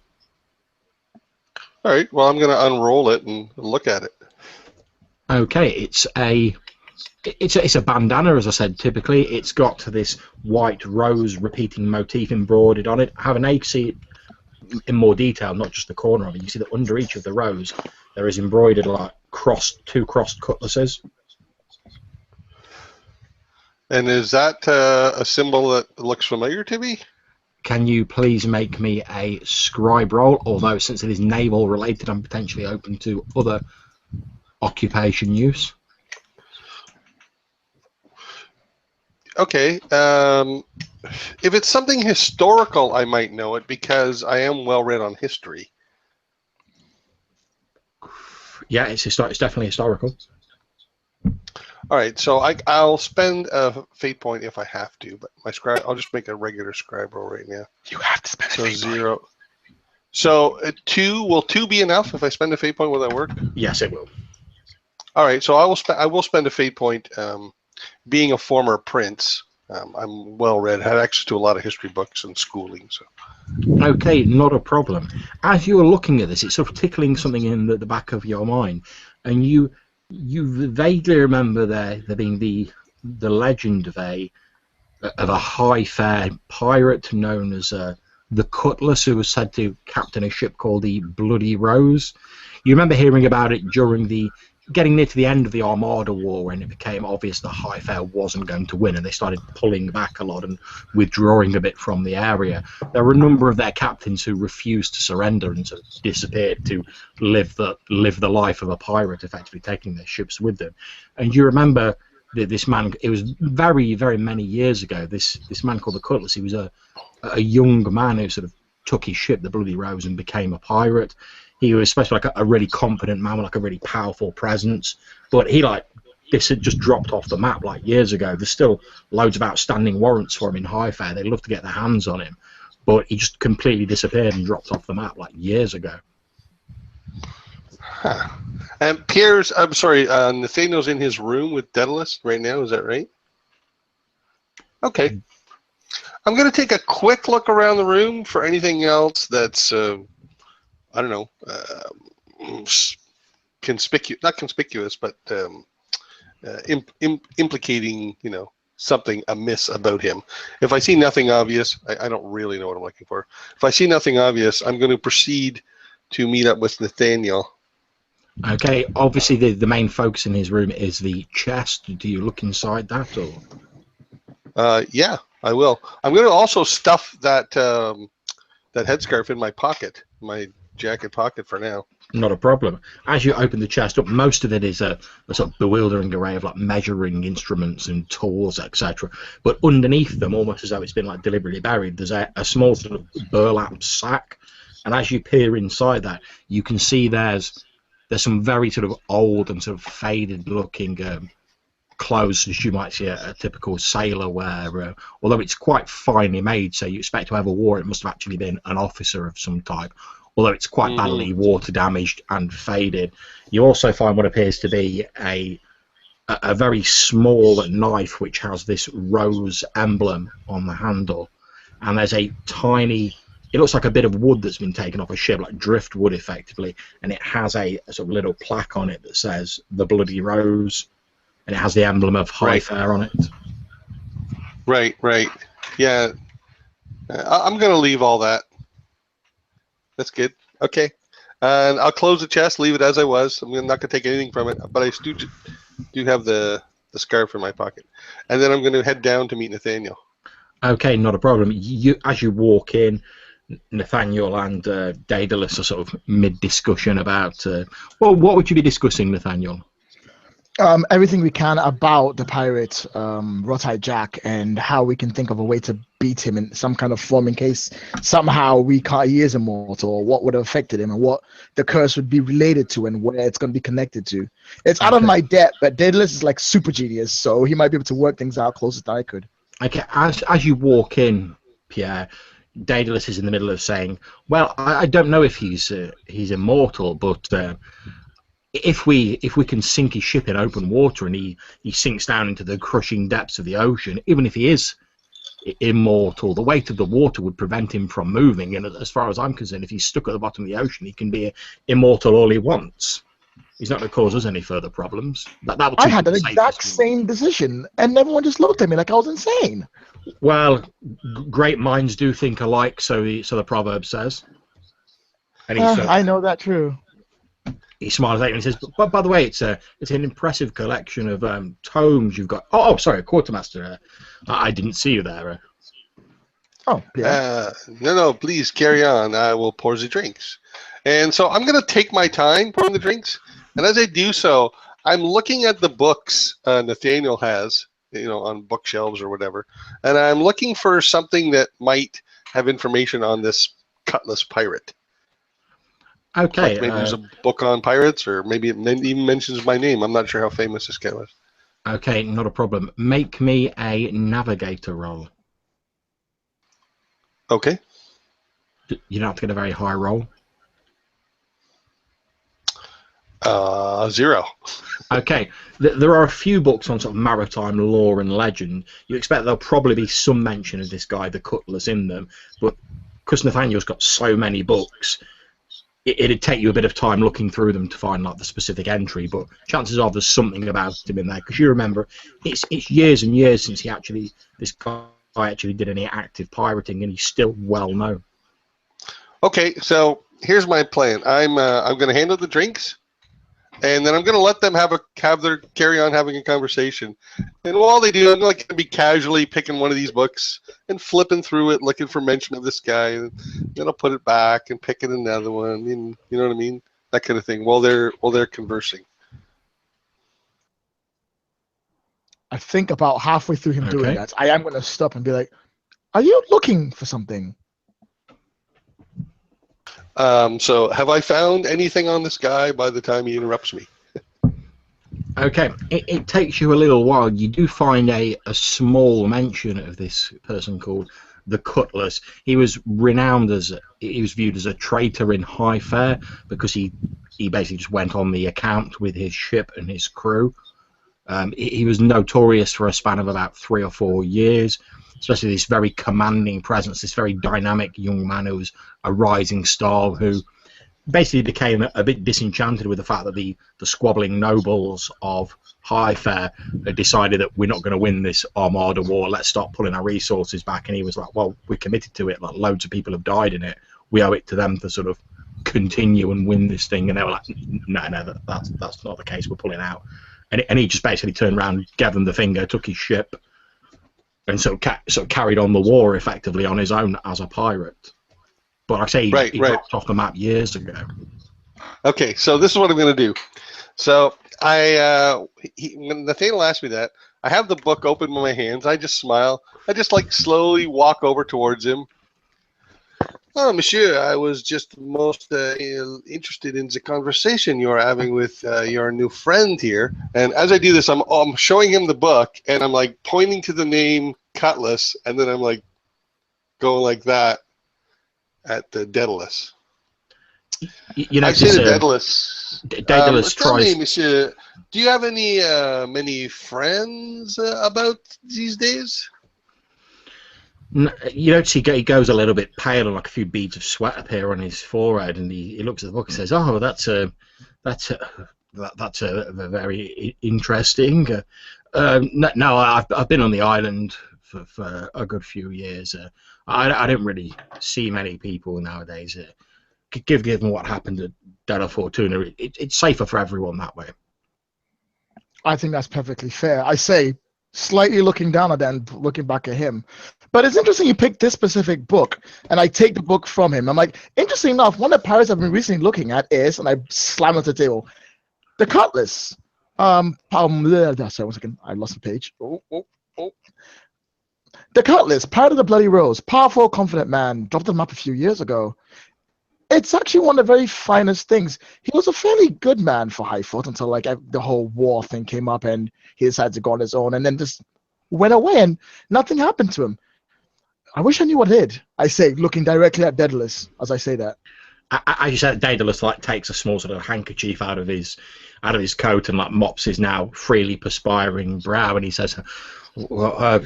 Speaker 4: All right, well, I'm going to unroll it and look at it. Okay,
Speaker 1: it's a bandana, as I said. Typically, it's got this white rose repeating motif embroidered on it. Have an egg, see it in more detail, not just the corner of it. You see that under each of the rows there is embroidered like two crossed cutlasses.
Speaker 4: And is that a symbol that looks familiar to me?
Speaker 1: Can you please make me a scribe roll? Although since it is naval related, I'm potentially open to other occupation use.
Speaker 4: Okay. If it's something historical, I might know it because I am well read on history.
Speaker 1: Yeah, it's definitely historical.
Speaker 4: All right, so I'll spend a fate point if I have to, but my scribe, I'll just make a regular scribe roll right now.
Speaker 2: You have to spend a fate
Speaker 4: 0. Point. So 2, will 2 be enough if I spend a fate point? Will that work?
Speaker 1: Yes, it will.
Speaker 4: All right, so I will spend a fate point. Being a former prince, I'm well read, had access to a lot of history books and schooling. So.
Speaker 1: Okay, not a problem. As you're looking at this, it's sort of tickling something in the back of your mind, and you vaguely remember there being the legend of a high-fared pirate known as the Cutlass, who was said to captain a ship called the Bloody Rose. You remember hearing about it during getting near to the end of the Armada War, when it became obvious that Highfair wasn't going to win, and they started pulling back a lot and withdrawing a bit from the area. There were a number of their captains who refused to surrender and sort of disappeared to live the life of a pirate, effectively taking their ships with them. And you remember this man, it was very, very many years ago, this man called the Cutlass. He was a young man who sort of took his ship, the Bloody Rose, and became a pirate. he was supposed to be like a really confident man with like a really powerful presence, but he like this had just dropped off the map like years ago. There's still loads of outstanding warrants for him in High Fair. They'd love to get their hands on him, but he just completely disappeared and dropped off the map like years ago.
Speaker 4: Huh. And Nathaniel's in his room with Daedalus right now, is that right? Okay. I'm going to take a quick look around the room for anything else that's, I don't know, not conspicuous, but implicating, something amiss about him. If I see nothing obvious, I don't really know what I'm looking for. If I see nothing obvious, I'm going to proceed to meet up with Nathaniel.
Speaker 1: Okay, obviously the main focus in his room is the chest. Do you look inside that, or?
Speaker 4: Yeah, I will. I'm going to also stuff that that headscarf in my pocket, my jacket pocket for now.
Speaker 1: Not a problem. As you open the chest up, most of it is a sort of bewildering array of like measuring instruments and tools, etc. But underneath them, almost as though it's been like deliberately buried, there's a small sort of burlap sack. And as you peer inside that, you can see there's some very sort of old and sort of faded looking clothes, as you might see a typical sailor wear, although it's quite finely made, so you expect whoever wore it must have actually been an officer of some type, although it's quite badly water damaged and faded. You also find what appears to be a very small knife which has this rose emblem on the handle, and there's a tiny, it looks like a bit of wood that's been taken off a ship, like driftwood effectively, and it has a sort of little plaque on it that says the Bloody Rose, and it has the emblem of High Fair on it.
Speaker 4: Right. Yeah. I'm going to leave all that. That's good. Okay. And I'll close the chest, leave it as I was. I'm not going to take anything from it, but I do have the scarf in my pocket. And then I'm going to head down to meet Nathaniel. Okay,
Speaker 1: not a problem. As you walk in, Nathaniel and Daedalus are sort of mid-discussion about... well, what would you be discussing, Nathaniel?
Speaker 2: Everything we can about the pirate, Wrought-Eyed Jack, and how we can think of a way to beat him in some kind of form in case somehow he is immortal, or what would have affected him, and what the curse would be related to, and where it's going to be connected to. It's out of my depth, but Daedalus is like super genius, so he might be able to work things out closer than I could. Okay,
Speaker 1: as you walk in, Pierre, Daedalus is in the middle of saying, well, I don't know if he's immortal, but... If we can sink his ship in open water and he sinks down into the crushing depths of the ocean, even if he is immortal, the weight of the water would prevent him from moving. And as far as I'm concerned, if he's stuck at the bottom of the ocean, he can be immortal all he wants. He's not going to cause us any further problems.
Speaker 2: I had the exact same decision, and everyone just looked at me like I was insane.
Speaker 1: Well, great minds do think alike, so the proverb says. And
Speaker 2: I know that true.
Speaker 1: He smiles at you and he says, but by the way, it's an impressive collection of tomes you've got. Oh, sorry, Quartermaster. I didn't see you there.
Speaker 2: Oh, yeah.
Speaker 4: No, please carry on. I will pour the drinks. And so I'm going to take my time pouring the drinks. And as I do so, I'm looking at the books Nathaniel has, on bookshelves or whatever. And I'm looking for something that might have information on this cutlass pirate.
Speaker 1: Okay.
Speaker 4: Like maybe there's a book on pirates, or maybe it even mentions my name. I'm not sure how famous this guy was.
Speaker 1: Okay, not a problem. Make me a navigator roll.
Speaker 4: Okay.
Speaker 1: You don't have to get a very high roll.
Speaker 4: 0.
Speaker 1: Okay. There are a few books on sort of maritime lore and legend. You expect there'll probably be some mention of this guy, the Cutlass, in them, but because Nathaniel's got so many books, it'd take you a bit of time looking through them to find like the specific entry, but chances are there's something about him in there, because you remember it's years and years since this guy actually did any active pirating, and he's still well known. Okay, so here's my plan. I'm going to handle the drinks, and then I'm going to let them carry on having a conversation. And while they do, I'm going to be casually picking one of these books and flipping through it, looking for mention of this guy, and then I'll put it back and pick another one. You know what I mean? That kind of thing. While they're conversing.
Speaker 2: I think about halfway through him doing that, I am going to stop and be like, "Are you looking for something?"
Speaker 4: So have I found anything on this guy by the time he interrupts me?
Speaker 1: Okay, it takes you a little while. You do find a small mention of this person called the Cutlass. He was renowned as, he was viewed as a traitor in high fare because he basically just went on the account with his ship and his crew. He was notorious for a span of about 3 or 4 years, especially this very commanding presence, this very dynamic young man who was a rising star who basically became a bit disenchanted with the fact that the squabbling nobles of high fare had decided that we're not going to win this Armada war, let's start pulling our resources back. And he was like, well, we're committed to it, like loads of people have died in it, we owe it to them to sort of continue and win this thing. And they were like, no, that's not the case, we're pulling out. And he just basically turned around, gave them the finger, took his ship, and so carried on the war effectively on his own as a pirate. But like I say, he dropped off the map years ago.
Speaker 4: Okay, so this is what I'm going to do. So when Nathaniel asked me that, I have the book open in my hands. I just smile. I just like slowly walk over towards him. Oh, monsieur, I was just most interested in the conversation you are having with your new friend here. And as I do this, I'm showing him the book, and I'm like pointing to the name Cutlass, and then I'm like going like that at the Daedalus.
Speaker 1: You know,
Speaker 4: I say to Daedalus.
Speaker 1: Daedalus
Speaker 4: tell
Speaker 1: tries.
Speaker 4: me, monsieur, do you have any many friends about these days?
Speaker 1: You notice he goes a little bit pale and like a few beads of sweat appear on his forehead, and he looks at the book and says, "Oh, that's very interesting." No, I've been on the island for a good few years. I don't really see many people nowadays. Given what happened at Della Fortuna, it's safer for everyone that way.
Speaker 2: I think that's perfectly fair. I say, slightly looking down at them, looking back at him. But it's interesting you picked this specific book, and I take the book from him. I'm like, interesting enough, one of the pirates I've been recently looking at is, and I slam at the table, the Cutlass. Sorry, 1 second, I lost the page. The Cutlass, Pirate of the Bloody Rose, powerful, confident man, dropped the map a few years ago. It's actually one of the very finest things. He was a fairly good man for Highfoot until like the whole war thing came up and he decided to go on his own and then just went away and nothing happened to him. I wish I knew what did. I say, looking directly at Daedalus as I say that.
Speaker 1: As you said, Daedalus like takes a small sort of handkerchief out of his coat and like mops his now freely perspiring brow, and he says, well,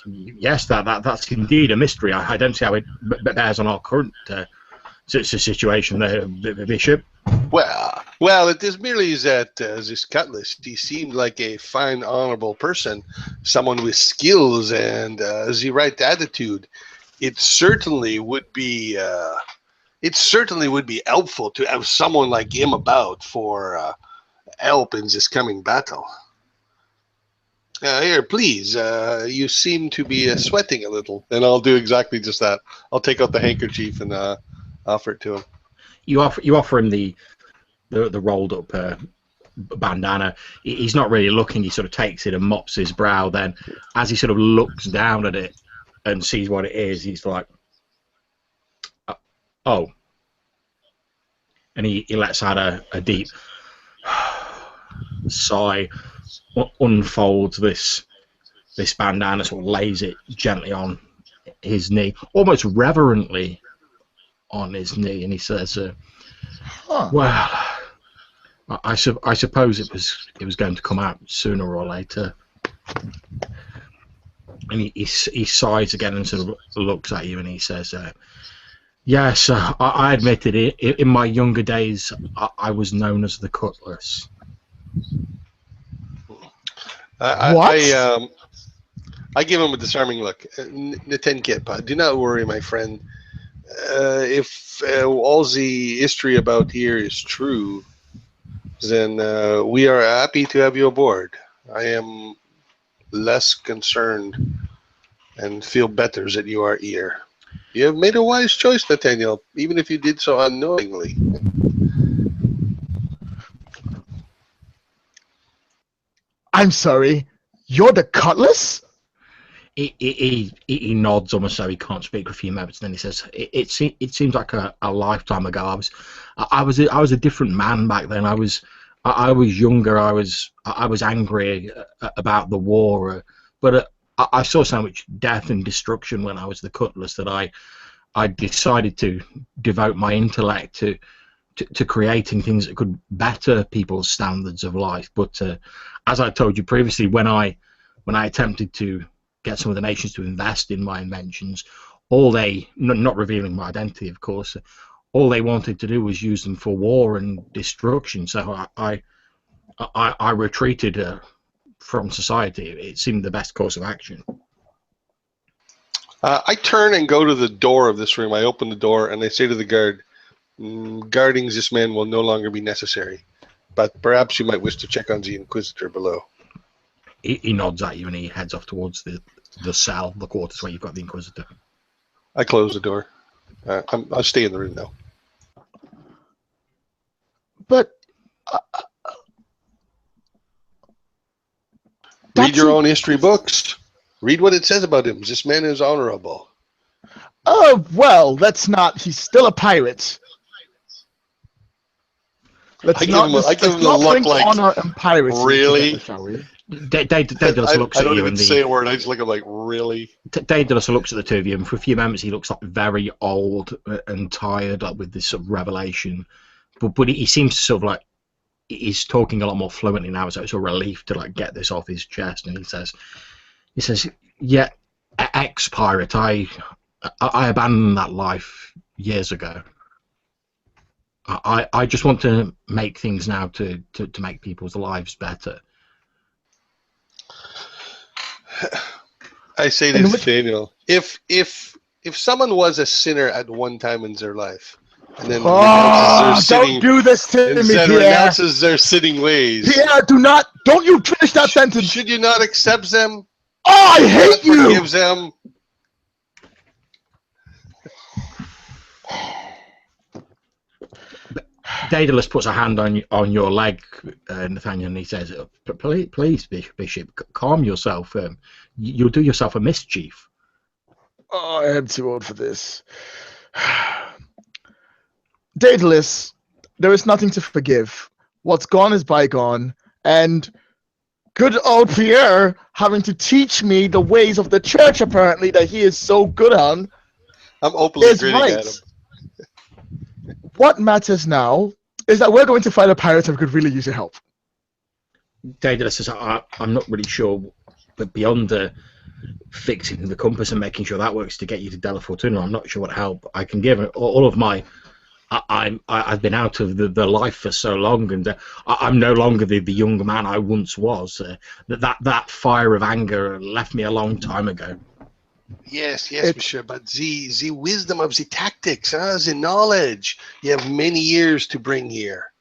Speaker 1: "Yes, that's indeed a mystery. I don't see how it bears on our current." It's a situation there, Bishop.
Speaker 4: Well, it is merely that this Cutlass, he seemed like a fine, honorable person, someone with skills and the right attitude. It certainly would be helpful to have someone like him about for help in this coming battle. Here, please. You seem to be sweating a little, and I'll do exactly just that. I'll take out the handkerchief and offer it to him.
Speaker 1: You offer him the rolled up bandana. He's not really looking. He sort of takes it and mops his brow. Then, as he sort of looks down at it and sees what it is, he's like, "Oh," and he lets out a deep sigh, unfolds this bandana, sort of lays it gently on his knee, almost reverently on his knee, and he says, "Well, I suppose it was going to come out sooner or later." And he sighs again and sort of looks at you, and he says, "Yes, I admit it. In my younger days, I was known as the Cutlass."
Speaker 2: What?
Speaker 4: I give him a disarming look. Netenkepa, do not worry, my friend. If all the history about here is true, then we are happy to have you aboard. I am less concerned and feel better that you are here. You have made a wise choice, Nathaniel, even if you did so unknowingly.
Speaker 2: I'm sorry, you're the Cutlass?
Speaker 1: He nods almost so he can't speak for a few moments, and then he says, "It seems like a lifetime ago. I was a different man back then. I was younger. I was angry about the war, but I saw so much death and destruction when I was the Cutlass that I decided to devote my intellect to creating things that could better people's standards of life. But as I told you previously, when I attempted to get some of the nations to invest in my inventions, all they, not revealing my identity, of course, all they wanted to do was use them for war and destruction. So I retreated from society. It seemed the best course of action.
Speaker 4: I turn and go to the door of this room. I open the door and I say to the guard, guarding this man will no longer be necessary, but perhaps you might wish to check on the Inquisitor below.
Speaker 1: He nods at you and he heads off towards the cell, the quarters where you've got the Inquisitor.
Speaker 4: I close the door. I'll stay in the room now.
Speaker 2: But
Speaker 4: read your own history books. Read what it says about him. This man is honorable.
Speaker 2: Oh, well, let's not. He's still a pirate.
Speaker 4: I give him a look like,
Speaker 2: honor and piracy
Speaker 4: really?
Speaker 2: Together, shall we?
Speaker 1: Daedalus looks
Speaker 4: I
Speaker 1: at
Speaker 4: don't
Speaker 1: you
Speaker 4: even
Speaker 1: and
Speaker 4: say a word. I just look at him like, really?
Speaker 1: Daedalus looks at the two of you, and for a few moments he looks like very old and tired, like with this sort of revelation. But he seems to sort of like he's talking a lot more fluently now, so it's a relief to like get this off his chest. And he says, "Yeah, ex-pirate. I abandoned that life years ago. I just want to make things now to make people's lives better."
Speaker 4: I say this, Daniel. If someone was a sinner at one time in their life, and then renounces their
Speaker 2: don't do this to me,
Speaker 4: then
Speaker 2: Pierre.
Speaker 4: renounces their sinning ways,
Speaker 2: Pierre, don't you finish that sentence.
Speaker 4: should you not accept them?
Speaker 2: Oh, I hate you.
Speaker 4: Forgive them.
Speaker 1: Daedalus puts a hand on your leg, Nathaniel, and he says, "Please, Bishop, calm yourself. You'll do yourself a mischief."
Speaker 2: Oh, I am too old for this. Daedalus, there is nothing to forgive. What's gone is bygone, and good old Pierre having to teach me the ways of the church, apparently, that he is so good on,
Speaker 4: I'm openly
Speaker 2: is
Speaker 4: grinning
Speaker 2: right.
Speaker 4: at him.
Speaker 2: What matters now is that we're going to fight a pirate and could really use your help.
Speaker 1: Daedalus says, "I'm not really sure, but beyond fixing the compass and making sure that works to get you to Della Fortuna, I'm not sure what help I can give. All of my, I've been out of the life for so long, and I'm no longer the young man I once was. That fire of anger left me a long time ago."
Speaker 4: Yes, monsieur, but the wisdom of the tactics, the knowledge, you have many years to bring here.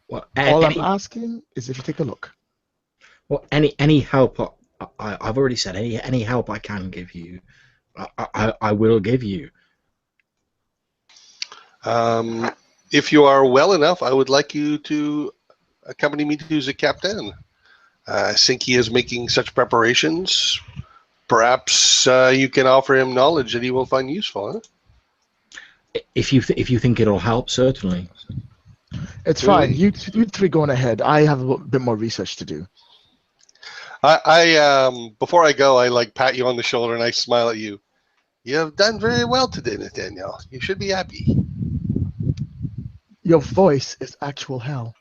Speaker 1: Well,
Speaker 2: All I'm asking is if you take a look.
Speaker 1: Well, any help I've already said, any help I can give you, I will give you.
Speaker 4: If you are well enough, I would like you to accompany me to the captain. I think he is making such preparations. Perhaps you can offer him knowledge that he will find useful. Huh?
Speaker 1: If you think it'll help, certainly.
Speaker 2: It's fine. You three going ahead. I have a bit more research to do.
Speaker 4: I before I go, I like pat you on the shoulder and I smile at you. You have done very well today, Nathaniel. You should be happy.
Speaker 2: Your voice is actual hell.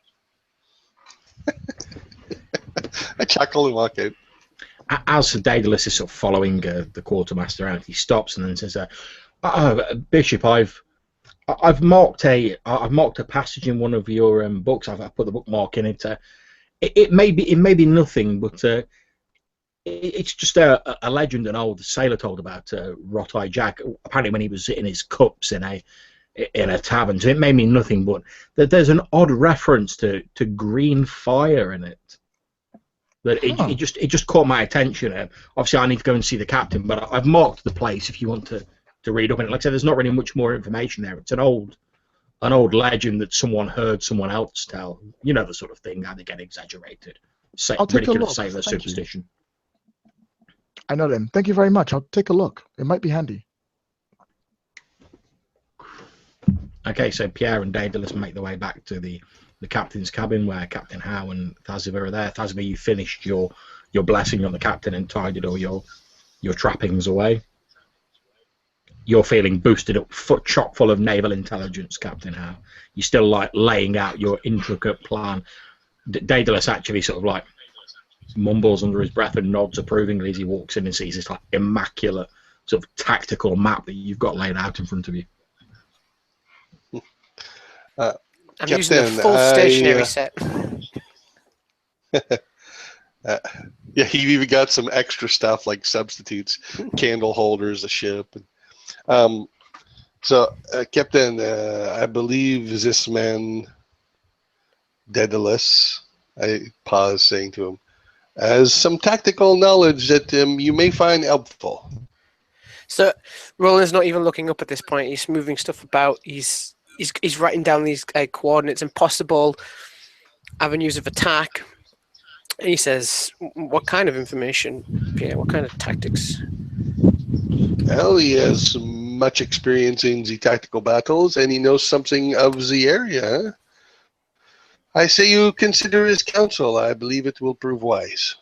Speaker 4: I chuckle and walk out.
Speaker 1: As Daedalus is sort of following the quartermaster out, he stops and then says, "Bishop, I've marked a passage in one of your books. I've put the bookmark in it. It may be nothing, but it's just a legend an old sailor told about Rot-Eye Jack. Apparently, when he was in his cups in a tavern, so it may mean nothing, but there's an odd reference to green fire in it. That it just caught my attention. Obviously, I need to go and see the captain, but I've marked the place if you want to read up on it. Like I said, there's not really much more information there. It's an old legend that someone heard someone else tell. You know the sort of thing, how they get exaggerated.
Speaker 2: I'll take a look.
Speaker 1: Ridiculous sailor
Speaker 2: Thank you.
Speaker 1: superstition.
Speaker 2: I know them. Thank you very much. I'll take a look. It might be handy.
Speaker 1: Okay, so Pierre and Daedalus make their way back to the captain's cabin where Captain Howe and Thasiva are there. Thasiva, you finished your blessing on the captain and tidied all your trappings away. You're feeling boosted up, chock full of naval intelligence, Captain Howe. You're still like laying out your intricate plan. Daedalus actually sort of like mumbles under his breath and nods approvingly as he walks in and sees this like immaculate sort of tactical map that you've got laid out in front of you.
Speaker 3: I'm using a full stationary set.
Speaker 4: Yeah, you even got some extra stuff like substitutes, candle holders, a ship. Captain, I believe is this man Daedalus, I pause saying to him, has some tactical knowledge that you may find helpful.
Speaker 3: So Roland's not even looking up at this point. He's moving stuff about. He's writing down these coordinates and possible avenues of attack. And he says, what kind of information? Yeah, what kind of tactics?
Speaker 4: Well, he has much experience in the tactical battles, and he knows something of the area. I say you consider his counsel. I believe it will prove wise.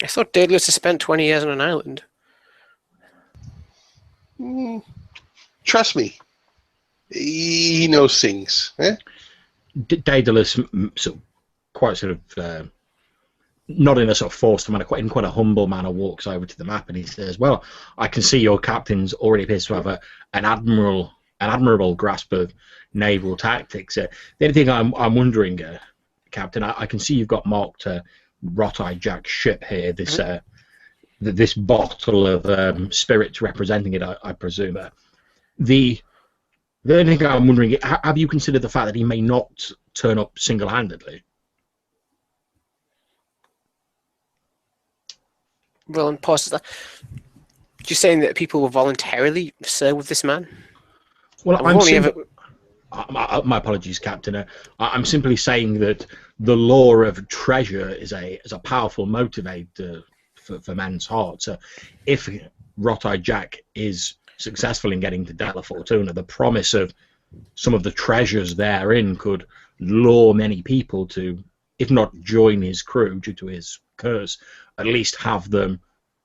Speaker 3: I thought Daedalus has spent 20 years on an island.
Speaker 4: Trust me. He knows things. Eh?
Speaker 1: Daedalus, quite not in a sort of forced manner, in quite a humble manner, walks over to the map and he says, "Well, I can see your captain's already appears to have an admirable grasp of naval tactics. The only thing I'm wondering, Captain, I can see you've got marked Rot-Eye Jack's ship here. This bottle of spirits representing it, I presume. The only thing I'm wondering, have you considered the fact that he may not turn up single-handedly?"
Speaker 3: Roland pauses that. You're saying that people will voluntarily serve with this man?
Speaker 1: Well, my apologies, Captain. I'm simply saying that the law of treasure is a powerful motivator for men's hearts. If Rot-Eye Jack is successful in getting to Della Fortuna, the promise of some of the treasures therein could lure many people to, if not join his crew due to his curse, at least have them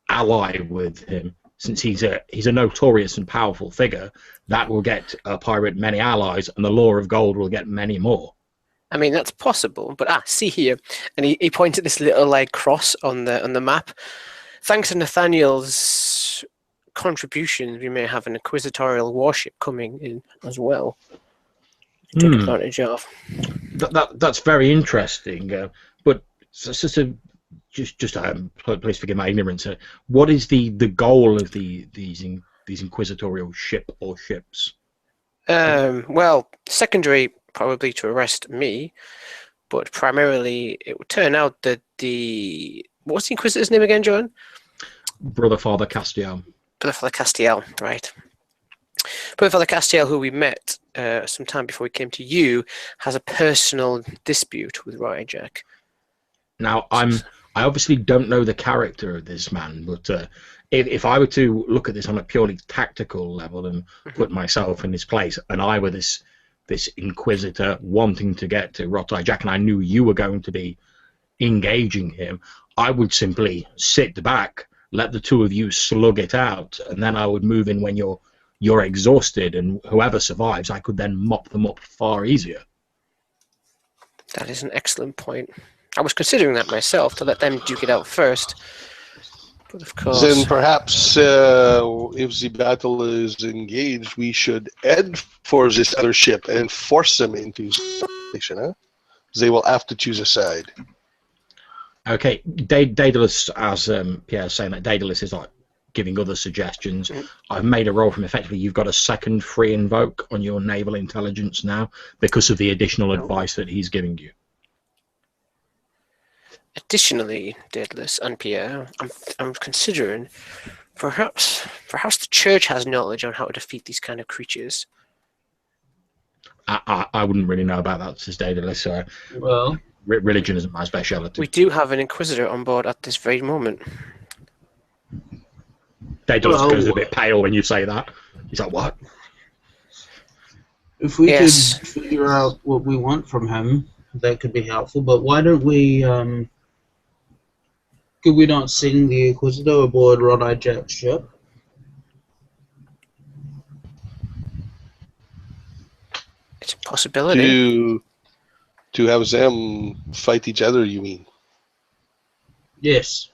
Speaker 1: ally with him. Since he's a notorious and powerful figure, that will get a pirate many allies, and the Law of Gold will get many more.
Speaker 3: I mean, that's possible, but see here, and he pointed this little cross on the map. Thanks to Nathaniel's contributions, we may have an inquisitorial warship coming in as well. Take advantage of.
Speaker 1: That's very interesting, but please forgive my ignorance. What is the goal of these inquisitorial ship or ships?
Speaker 3: Well, secondary probably to arrest me, but primarily it would turn out that what's the Inquisitor's name again, John?
Speaker 1: Brother Father Castiel.
Speaker 3: Brother Father Castiel, right. Brother Father Castiel, who we met some time before we came to you, has a personal dispute with Rot-Eye Jack.
Speaker 1: Now, I obviously don't know the character of this man, but if I were to look at this on a purely tactical level and put myself in his place, and I were this inquisitor wanting to get to Rot-Eye Jack, and I knew you were going to be engaging him, I would simply sit back, let the two of you slug it out, and then I would move in when you're exhausted, and whoever survives, I could then mop them up far easier.
Speaker 3: That is an excellent point. I was considering that myself, to let them duke it out first. But of course...
Speaker 4: Then perhaps if the battle is engaged, we should head for this other ship and force them into station, huh? They will have to choose a side.
Speaker 1: Okay, Daedalus, as Pierre's saying, that Daedalus is like giving other suggestions. I've made a roll from effectively you've got a second free invoke on your naval intelligence now because of the additional advice that he's giving you.
Speaker 3: Additionally, Daedalus and Pierre, I'm considering perhaps the church has knowledge on how to defeat these kind of creatures.
Speaker 1: I wouldn't really know about that, says Daedalus.
Speaker 5: Well,
Speaker 1: religion isn't my speciality.
Speaker 3: We do have an inquisitor on board at this very moment.
Speaker 1: Daedalus
Speaker 5: Well,
Speaker 1: goes a bit pale when you say that. He's like, what?
Speaker 5: if we
Speaker 3: Yes.
Speaker 5: could figure out what we want from him, that could be helpful. But why don't we? Could we not send the Inquisitor aboard Rod-Eye Jack's ship?
Speaker 3: It's a possibility.
Speaker 4: To have them fight each other, you mean?
Speaker 5: Yes.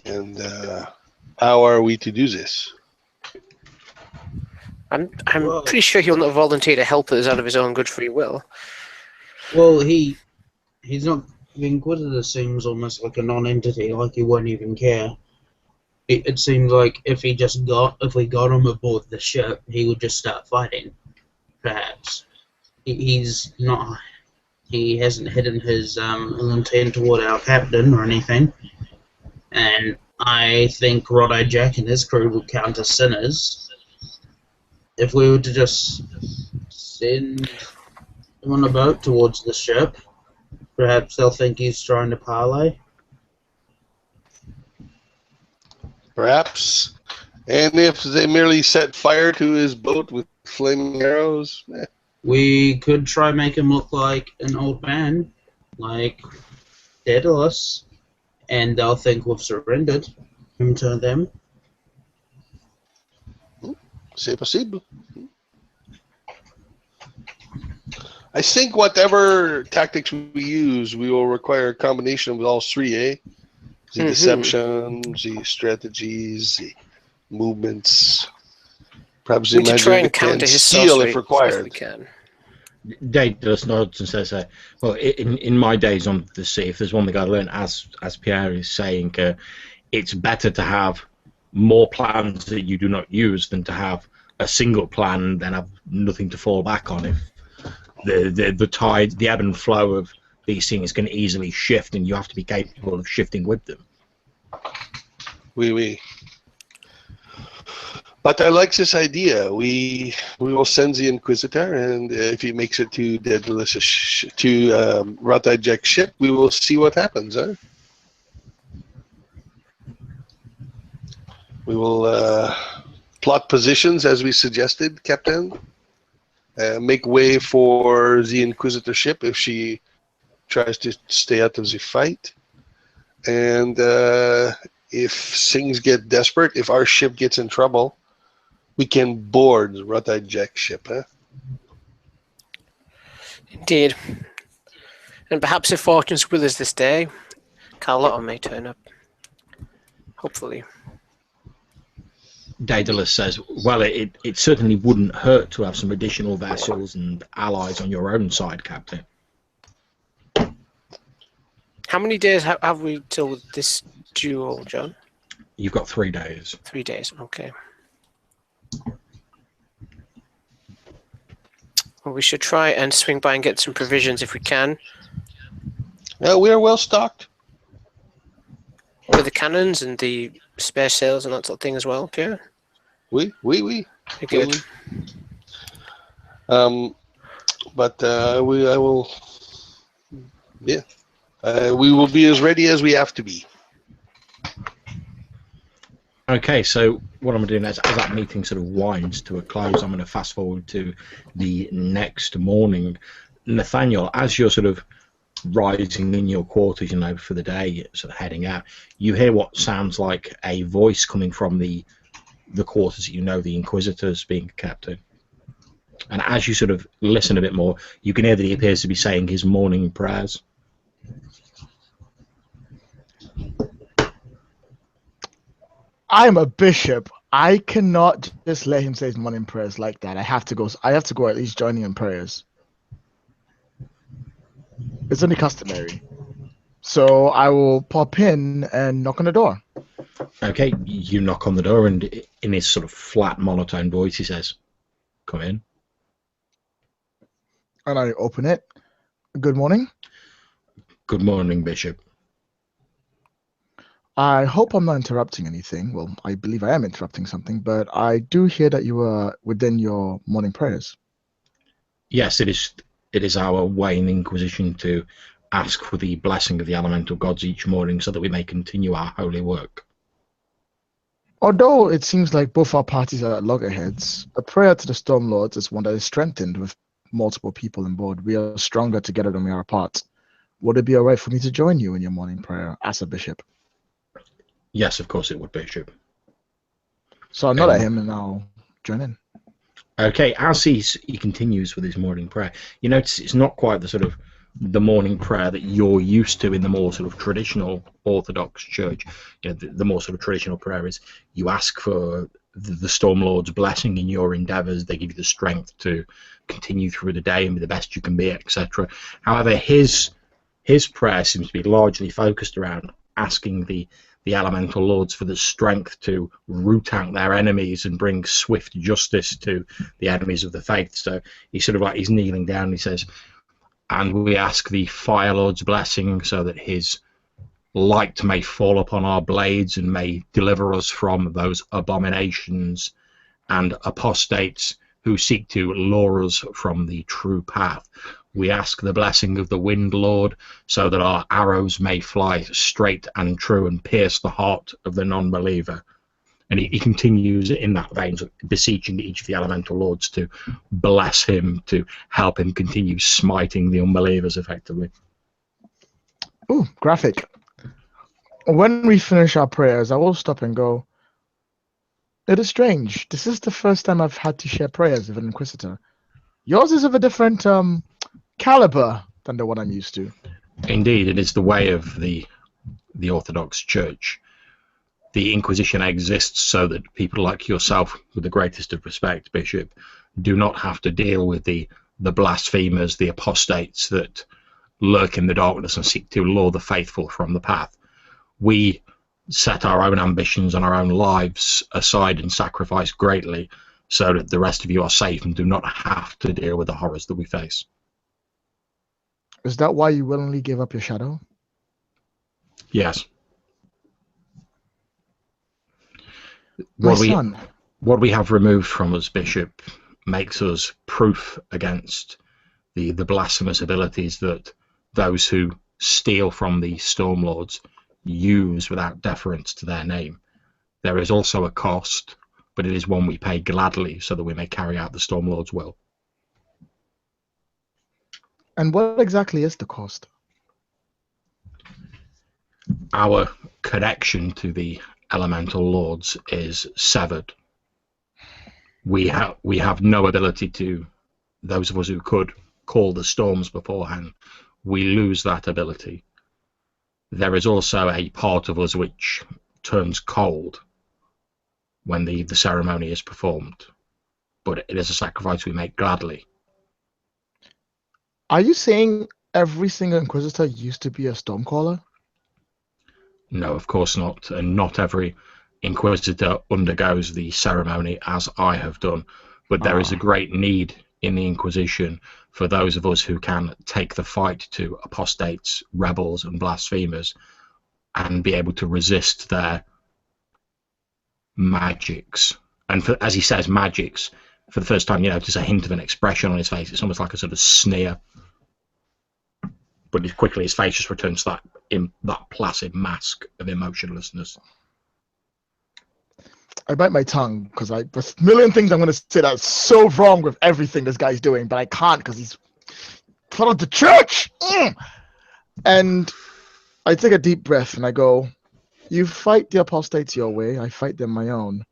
Speaker 4: And how are we to do this?
Speaker 3: I'm
Speaker 5: Well-
Speaker 3: pretty sure he'll not volunteer to help us out of his own good free will.
Speaker 5: Well, he's not. The Inquisitor seems almost like a non-entity, like he won't even care. It seems like if we got him aboard the ship, he would just start fighting. Perhaps he's not. He hasn't hidden his ill intent toward our captain or anything, and I think Rod-Eye Jack and his crew will count as sinners. If we were to just send him on a boat towards the ship, perhaps they'll think he's trying to parlay.
Speaker 4: Perhaps. And if they merely set fire to his boat with flaming arrows,
Speaker 5: We could try make him look like an old man, like Daedalus, and they'll think we've surrendered him to them.
Speaker 4: c'est possible. I think whatever tactics we use, we will require a combination of all three, eh? The deception, the strategies, the movements. Perhaps the
Speaker 3: We need to try and
Speaker 4: magic
Speaker 3: counter his
Speaker 4: steal
Speaker 3: sorcery
Speaker 4: if
Speaker 3: as
Speaker 4: required.
Speaker 3: we can.
Speaker 1: Daedalus nods and says, well, in my days on the sea, if there's one thing I learned, as Pierre is saying, it's better to have more plans that you do not use than to have a single plan and then have nothing to fall back on. If the tide, the ebb and flow of these things can easily shift, and you have to be capable of shifting with them.
Speaker 4: Oui. But I like this idea. We will send the Inquisitor, and if he makes it to Daedalus to Rod-Eye Jack's ship, we will see what happens. Huh? We will plot positions as we suggested, Captain. Make way for the Inquisitor ship if she tries to stay out of the fight, and if things get desperate, if our ship gets in trouble, we can board Rod-Eye Jack's ship, huh?
Speaker 3: Indeed. And perhaps if fortune's with us this day, Carlotta may turn up. Hopefully.
Speaker 1: Daedalus says, well, it certainly wouldn't hurt to have some additional vessels and allies on your own side, Captain.
Speaker 3: How many days have we till this duel, John?
Speaker 1: You've got 3 days.
Speaker 3: 3 days, okay. Well, we should try and swing by and get some provisions if we can.
Speaker 4: We are well stocked.
Speaker 3: With the cannons and the spare sails and that sort of thing as well, Pierre?
Speaker 4: Oui.
Speaker 3: Very good.
Speaker 4: We will be as ready as we have to be.
Speaker 1: Okay, so what I'm doing as that meeting sort of winds to a close, I'm going to fast forward to the next morning. Nathaniel, as you're sort of rising in your quarters, for the day, sort of heading out, you hear what sounds like a voice coming from the quarters that the Inquisitor's being kept in. And as you sort of listen a bit more, you can hear that he appears to be saying his morning prayers.
Speaker 2: I'm a bishop. I cannot just let him say his morning prayers like that. I have to go at least join him in prayers. It's only customary. So I will pop in and knock on the door.
Speaker 1: Okay, you knock on the door, and in his sort of flat, monotone voice, he says, "Come in."
Speaker 2: And I open it. Good morning.
Speaker 1: Good morning, Bishop.
Speaker 2: I hope I'm not interrupting anything. Well, I believe I am interrupting something, but I do hear that you are within your morning prayers.
Speaker 1: Yes, it is. It is our way in the Inquisition to ask for the blessing of the elemental gods each morning so that we may continue our holy work.
Speaker 2: Although it seems like both our parties are at loggerheads, a prayer to the Stormlords is one that is strengthened with multiple people on board. We are stronger together than we are apart. Would it be alright for me to join you in your morning prayer as a bishop?
Speaker 1: Yes, of course it would, Bishop.
Speaker 2: So I'll nod at him and I'll join in.
Speaker 1: Okay, as he continues with his morning prayer, you notice it's not quite the sort of the morning prayer that you're used to in the more sort of traditional Orthodox Church. You know, the more sort of traditional prayer is you ask for the Stormlord's blessing in your endeavours. They give you the strength to continue through the day and be the best you can be, etc. However, his prayer seems to be largely focused around asking the elemental lords for the strength to root out their enemies and bring swift justice to the enemies of the faith. So he's sort of like, he's kneeling down and he says, and we ask the Fire Lord's blessing so that his light may fall upon our blades and may deliver us from those abominations and apostates who seek to lure us from the true path. We ask the blessing of the Wind Lord so that our arrows may fly straight and true and pierce the heart of the non-believer. And he continues in that vein, beseeching each of the elemental lords to bless him, to help him continue smiting the unbelievers effectively.
Speaker 2: Ooh, graphic. When we finish our prayers, I will stop and go, it is strange. This is the first time I've had to share prayers with an Inquisitor. Yours is of a different caliber than the one I'm used to.
Speaker 1: Indeed, it is the way of the Orthodox Church. The Inquisition exists so that people like yourself, with the greatest of respect, Bishop, do not have to deal with the blasphemers, the apostates that lurk in the darkness and seek to lure the faithful from the path. We set our own ambitions and our own lives aside and sacrifice greatly so that the rest of you are safe and do not have to deal with the horrors that we face.
Speaker 2: Is that why you willingly gave up your shadow?
Speaker 1: Yes.
Speaker 2: My son.
Speaker 1: What we have removed from us, Bishop, makes us proof against the blasphemous abilities that those who steal from the Stormlords use without deference to their name. There is also a cost, but it is one we pay gladly so that we may carry out the Stormlord's will.
Speaker 2: And what exactly is the cost?
Speaker 1: Our connection to the elemental lords is severed. We have no ability to, those of us who could call the storms beforehand, we lose that ability. There is also a part of us which turns cold when the ceremony is performed, but it is a sacrifice we make gladly.
Speaker 2: Are you saying every single Inquisitor used to be a Stormcaller?
Speaker 1: No, of course not, and not every Inquisitor undergoes the ceremony as I have done, but there is a great need in the Inquisition for those of us who can take the fight to apostates, rebels, and blasphemers and be able to resist their magics. And as he says magics, for the first time you notice a hint of an expression on his face. It's almost like a sort of sneer. But quickly his face just returns to that placid mask of emotionlessness.
Speaker 2: I bite my tongue because there's a million things I'm going to say that's so wrong with everything this guy's doing, but I can't because he's part of the church. And I take a deep breath and I go, you fight the apostates your way, I fight them my own.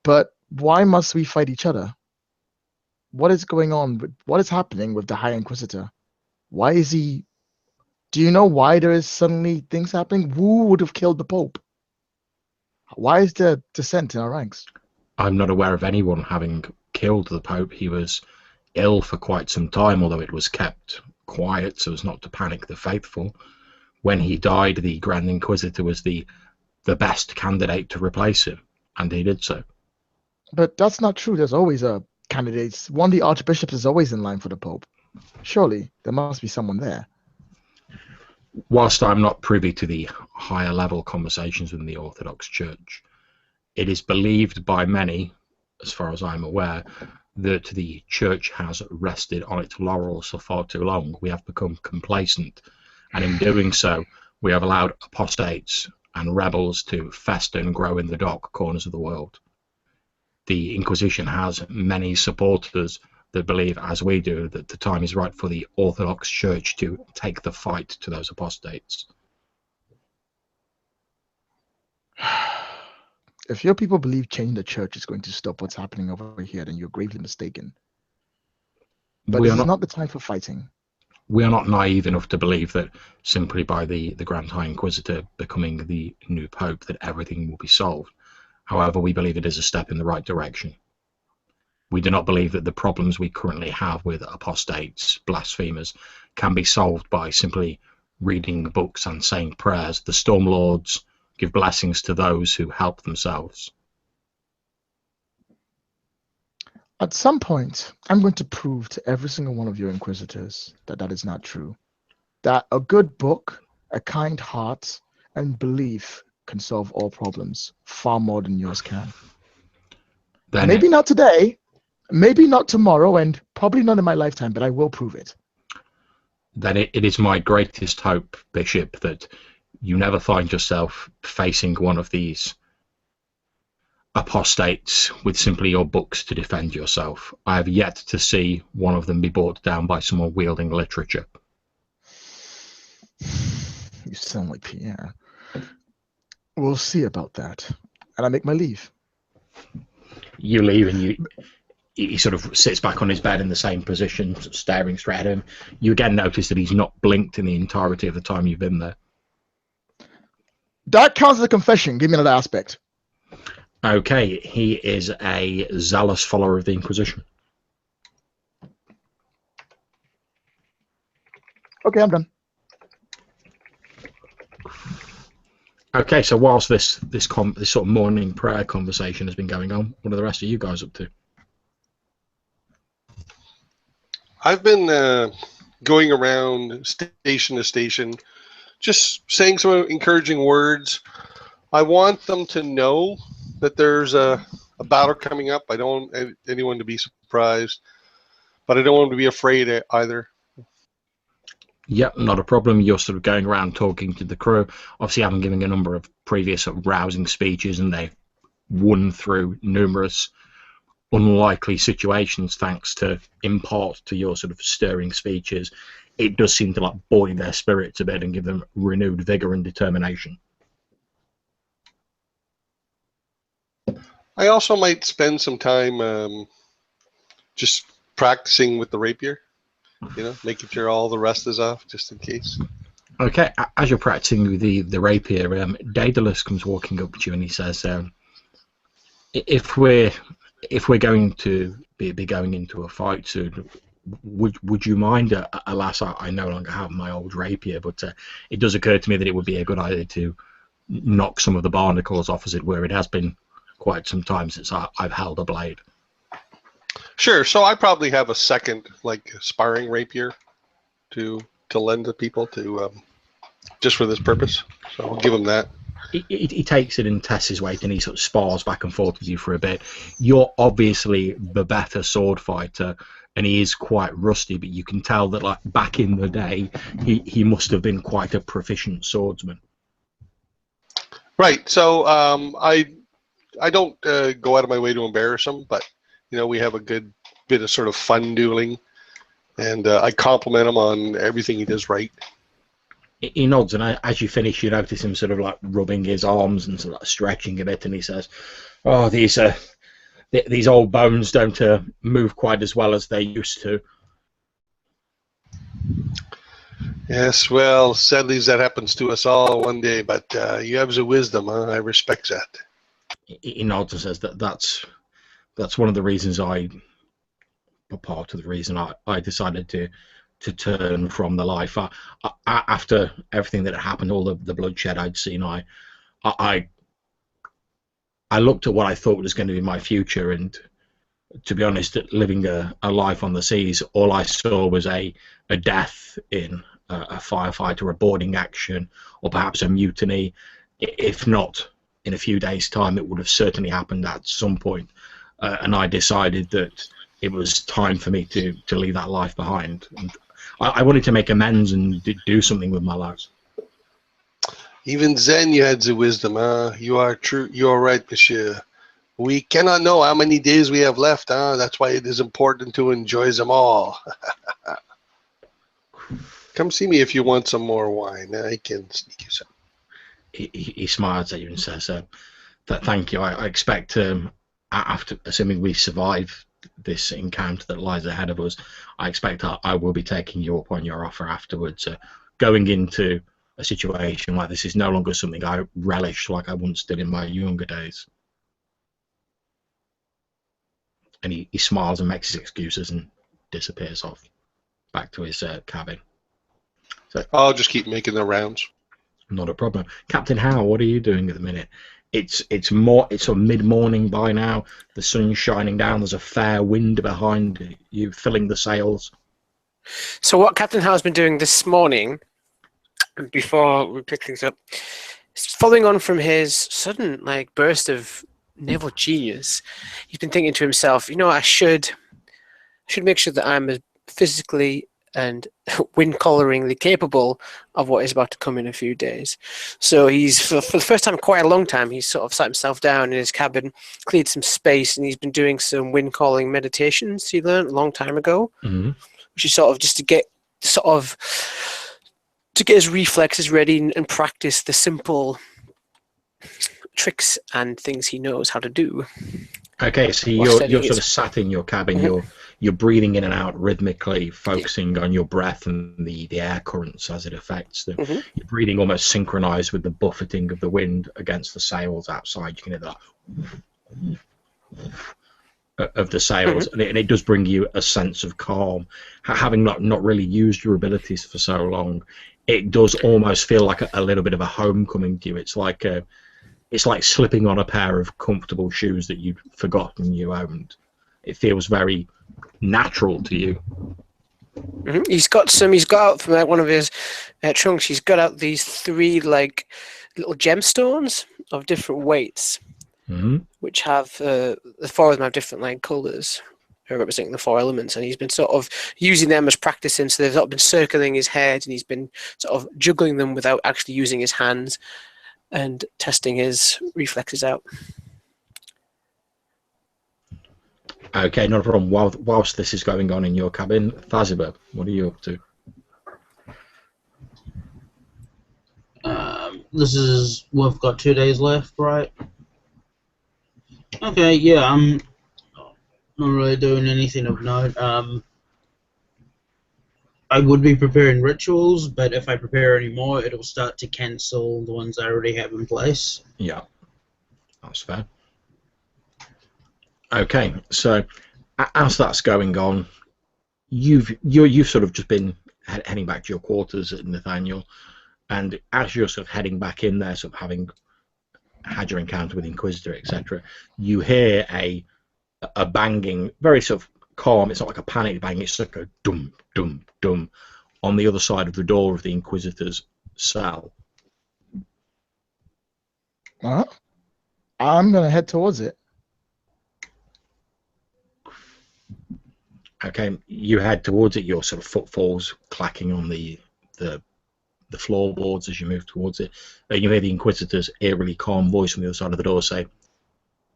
Speaker 2: But why must we fight each other? What is going on? What is happening with the High Inquisitor? Why is he... Do you know why there is suddenly things happening? Who would have killed the Pope? Why is there dissent in our ranks?
Speaker 1: I'm not aware of anyone having killed the Pope. He was ill for quite some time, although it was kept quiet so as not to panic the faithful. When he died, the Grand Inquisitor was the best candidate to replace him, and he did so.
Speaker 2: But that's not true. There's always a candidate. One of the archbishops is always in line for the Pope. Surely there must be someone there.
Speaker 1: Whilst I'm not privy to the higher level conversations within the Orthodox Church, it is believed by many, as far as I'm aware, that the Church has rested on its laurels for far too long. We have become complacent, and in doing so, we have allowed apostates and rebels to fester and grow in the dark corners of the world. The Inquisition has many supporters that believe, as we do, that the time is right for the Orthodox Church to take the fight to those apostates.
Speaker 2: If your people believe changing the church is going to stop what's happening over here, then you're gravely mistaken. But this is not the time for fighting.
Speaker 1: We are not naive enough to believe that simply by the Grand High Inquisitor becoming the new Pope that everything will be solved. However, we believe it is a step in the right direction. We do not believe that the problems we currently have with apostates, blasphemers, can be solved by simply reading books and saying prayers. The Stormlords give blessings to those who help themselves.
Speaker 2: At some point, I'm going to prove to every single one of your Inquisitors that that is not true. That a good book, a kind heart, and belief can solve all problems far more than yours can.
Speaker 1: Then
Speaker 2: maybe not today, maybe not tomorrow, and probably not in my lifetime, but I will prove it.
Speaker 1: Then it is my greatest hope, Bishop, that you never find yourself facing one of these apostates with simply your books to defend yourself. I have yet to see one of them be brought down by someone wielding literature.
Speaker 2: You sound like Pierre. We'll see about that. And I make my leave.
Speaker 1: You leave and he sort of sits back on his bed in the same position, staring straight at him. You again notice that he's not blinked in the entirety of the time you've been there.
Speaker 2: That counts as a confession. Give me another aspect.
Speaker 1: Okay, he is a zealous follower of the Inquisition.
Speaker 2: Okay, I'm done.
Speaker 1: Okay, so whilst this sort of morning prayer conversation has been going on, what are the rest of you guys up to?
Speaker 4: I've been going around station to station, just saying some encouraging words. I want them to know that there's a battle coming up. I don't want anyone to be surprised, but I don't want them to be afraid either.
Speaker 1: Yep, not a problem. You're sort of going around talking to the crew. Obviously, having given a number of previous sort of rousing speeches, and they've won through numerous unlikely situations thanks to impart to your sort of stirring speeches. It does seem to like buoy their spirits a bit and give them renewed vigor and determination.
Speaker 4: I also might spend some time just practicing with the rapier, making sure all the rust is off just in case.
Speaker 1: Okay, as you're practicing with the rapier, Daedalus comes walking up to you and he says, if we're going to be going into a fight soon, would you mind, alas, I no longer have my old rapier, but it does occur to me that it would be a good idea to knock some of the barnacles off, as it were. It has been quite some time since I've held a blade.
Speaker 4: Sure. So I probably have a second, sparring rapier to lend to people to just for this purpose. So I'll give him that.
Speaker 1: He takes it and tests his weight, and he sort of spars back and forth with you for a bit. You're obviously the better sword fighter, and he is quite rusty, but you can tell that like back in the day, he must have been quite a proficient swordsman.
Speaker 4: Right. So I don't go out of my way to embarrass him, but we have a good bit of sort of fun dueling, and I compliment him on everything he does right.
Speaker 1: He nods, and as you finish, you notice him sort of like rubbing his arms and sort of like stretching a bit, and he says, "Oh, these old bones don't move quite as well as they used to."
Speaker 4: Yes, well, sadly that happens to us all one day, but you have the wisdom, huh? I respect that.
Speaker 1: He nods and says that's one of the reasons part of the reason I decided to turn from the life. After everything that had happened, all the bloodshed I'd seen, I looked at what I thought was going to be my future, and to be honest, living a life on the seas, all I saw was a death in a firefight or a boarding action, or perhaps a mutiny. If not in a few days' time, it would have certainly happened at some point. And I decided that it was time for me to leave that life behind. And I wanted to make amends and do something with my life.
Speaker 4: Even then you had the wisdom, huh? You are true. You are right, monsieur. We cannot know how many days we have left, huh? That's why it is important to enjoy them all. Come see me if you want some more wine. I can sneak you some.
Speaker 1: He smiles at you and says, thank you. I expect, after, assuming we survive this encounter that lies ahead of us, I expect I will be taking you up on your offer afterwards. Going into a situation like this is no longer something I relish like I once did in my younger days. And he smiles and makes his excuses and disappears off back to his cabin. So
Speaker 4: I'll just keep making the rounds.
Speaker 1: not a problem. Captain Howe, what are you doing at the minute? It's a mid-morning by now. The sun's shining down. There's a fair wind behind you, filling the sails.
Speaker 3: So what Captain Howe's been doing this morning, before we pick things up, is following on from his sudden burst of naval genius. He's been thinking to himself, I should make sure that I'm as physically and wind-coloringly capable of what is about to come in a few days. So he's, for the first time in quite a long time, he's sort of sat himself down in his cabin, cleared some space, and he's been doing some wind-calling meditations he learned a long time ago, which is sort of just to get his reflexes ready and practice the simple tricks and things he knows how to do.
Speaker 1: Okay, so you're sort of sat in your cabin. You're breathing in and out rhythmically, focusing on your breath and the air currents as it affects them. You're breathing almost synchronized with the buffeting of the wind against the sails outside. You can hear that of the sails, and it does bring you a sense of calm. Having not really used your abilities for so long, it does almost feel like a little bit of a homecoming to you. It's like slipping on a pair of comfortable shoes that you'd forgotten you owned. It feels very natural to you.
Speaker 3: He's got out from one of his trunks. He's got out these 3 little gemstones of different weights, which have the 4 of them have different colors representing the 4 elements, and he's been sort of using them as practicing. So they've sort of been circling his head, and he's been sort of juggling them without actually using his hands and testing his reflexes out.
Speaker 1: Okay, not a problem. Whilst this is going on in your cabin, Thaziba, what are you up to?
Speaker 5: We've got 2 days left, right? Okay, yeah, I'm not really doing anything of note. I would be preparing rituals, but if I prepare any more, it'll start to cancel the ones I already have in place.
Speaker 1: Yeah, that's fair. Okay, so as that's going on, you've sort of just been heading back to your quarters at Nathaniel, and as you're sort of heading back in there, sort of having had your encounter with the Inquisitor, etc., you hear a banging, very sort of calm. It's not like a panic bang. It's like a dum dum dum on the other side of the door of the Inquisitor's cell.
Speaker 2: I'm gonna head towards it.
Speaker 1: Okay, you head towards it. Your sort of footfalls clacking on the floorboards as you move towards it. You hear the Inquisitor's eerily calm voice from the other side of the door say,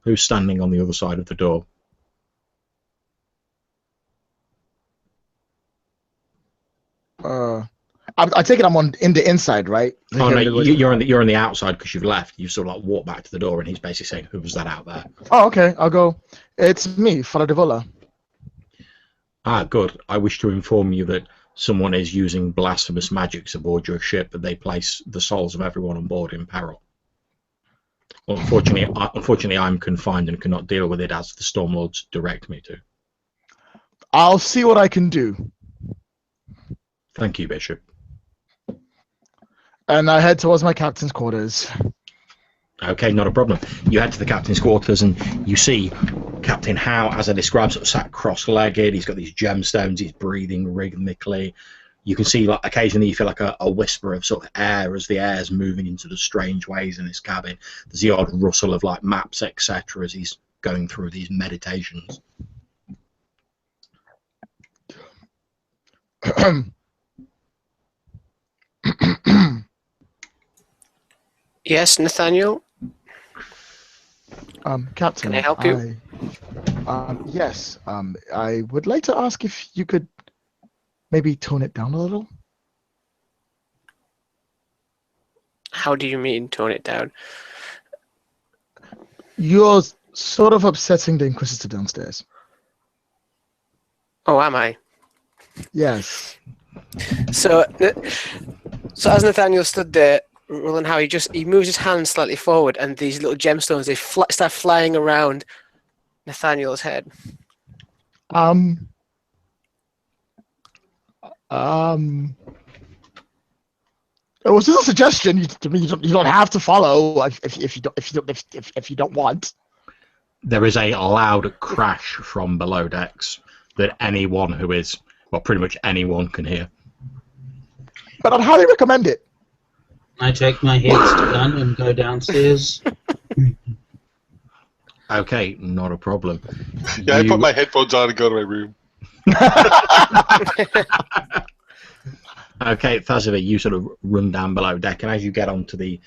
Speaker 1: "Who's standing on the other side of the door?"
Speaker 2: I take it I'm in the inside, right?
Speaker 1: Oh no, you're on the outside because you've left. You sort of walk back to the door, and he's basically saying, "Who was that out there?"
Speaker 2: Oh, okay. I'll go. It's me, Father Devola.
Speaker 1: Ah, good. I wish to inform you that someone is using blasphemous magics aboard your ship, that they place the souls of everyone on board in peril. Unfortunately, I'm confined and cannot deal with it as the Stormlords direct me to.
Speaker 2: I'll see what I can do.
Speaker 1: Thank you, Bishop.
Speaker 2: And I head towards my captain's quarters.
Speaker 1: Okay, not a problem. You head to the captain's quarters and you see Captain Howe, as I described, sort of sat cross-legged. He's got these gemstones. He's breathing rhythmically. You can see, like, occasionally you feel like a whisper of sort of air as the air's moving into the strange ways in his cabin. There's the odd rustle of like maps, etc., as he's going through these meditations.
Speaker 3: Yes, Nathaniel.
Speaker 2: Captain,
Speaker 3: Can I help you?
Speaker 2: Yes. I would like to ask if you could maybe tone it down a little.
Speaker 3: How do you mean tone it down?
Speaker 2: You're sort of upsetting the Inquisitor downstairs.
Speaker 3: Oh, am I?
Speaker 2: Yes.
Speaker 3: So as Nathaniel stood there, rolling how he moves his hand slightly forward, and these little gemstones start flying around Nathaniel's head.
Speaker 2: It was just a suggestion. You don't have to follow if you don't want.
Speaker 1: There is a loud crash from below decks that anyone who is, well, pretty much anyone can hear.
Speaker 2: But I'd highly recommend it.
Speaker 5: I take my headset gun and go downstairs.
Speaker 1: Okay, not a problem.
Speaker 4: Yeah, I put my headphones on and go to my room.
Speaker 1: Okay, Thazavir, you sort of run down below deck, and as you get onto the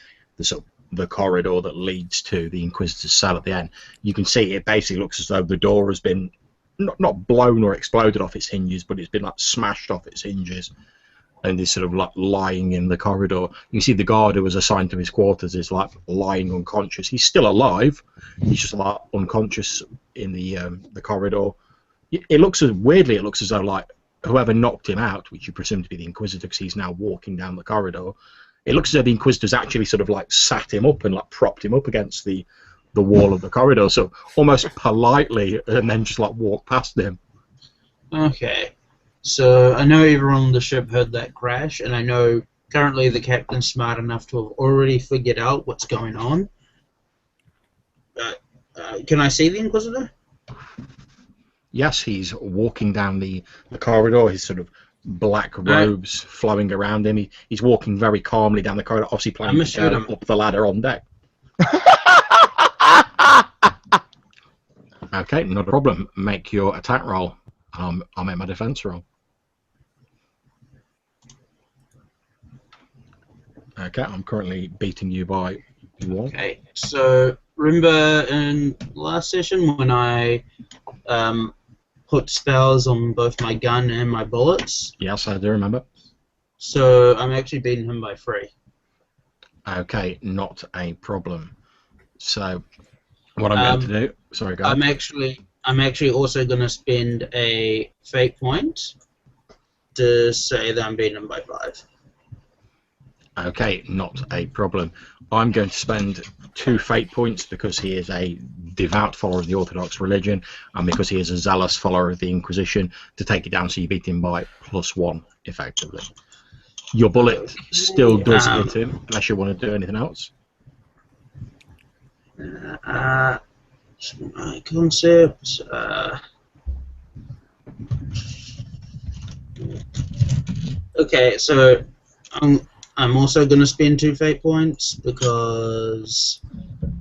Speaker 1: corridor that leads to the Inquisitor's cell at the end, you can see it basically looks as though the door has been not blown or exploded off its hinges, but it's been like smashed off its hinges, and is sort of like lying in the corridor. You see the guard who was assigned to his quarters is like lying unconscious. He's still alive. He's just like unconscious in the corridor. It looks weirdly. It looks as though like whoever knocked him out, which you presume to be the Inquisitor, because he's now walking down the corridor. It looks as though the Inquisitor's actually sort of like sat him up and like propped him up against the wall of the corridor, so almost politely, and then just like walked past him.
Speaker 5: Okay. So I know everyone on the ship heard that crash, and I know currently the captain's smart enough to have already figured out what's going on. Can I see the Inquisitor?
Speaker 1: Yes, he's walking down the corridor. His sort of black robes flowing around him. He's walking very calmly down the corridor, obviously planning to go up the ladder on deck. Okay, not a problem. Make your attack roll. I'll make my defense roll. Okay, I'm currently beating you by 1.
Speaker 5: Okay, so remember in last session when I put spells on both my gun and my bullets?
Speaker 1: Yes, I do remember.
Speaker 5: So I'm actually beating him by 3.
Speaker 1: Okay, not a problem. So what I'm going to do... Sorry, go ahead.
Speaker 5: I'm actually also going to spend a fate point to say that I'm beating him by 5.
Speaker 1: Okay, not a problem. I'm going to spend 2 fate points because he is a devout follower of the Orthodox religion and because he is a zealous follower of the Inquisition to take it down so you beat him by +1, effectively. Your bullet still does hit him, unless you want to do anything else.
Speaker 5: My concept. Okay, so I'm also going to spend 2 fate points because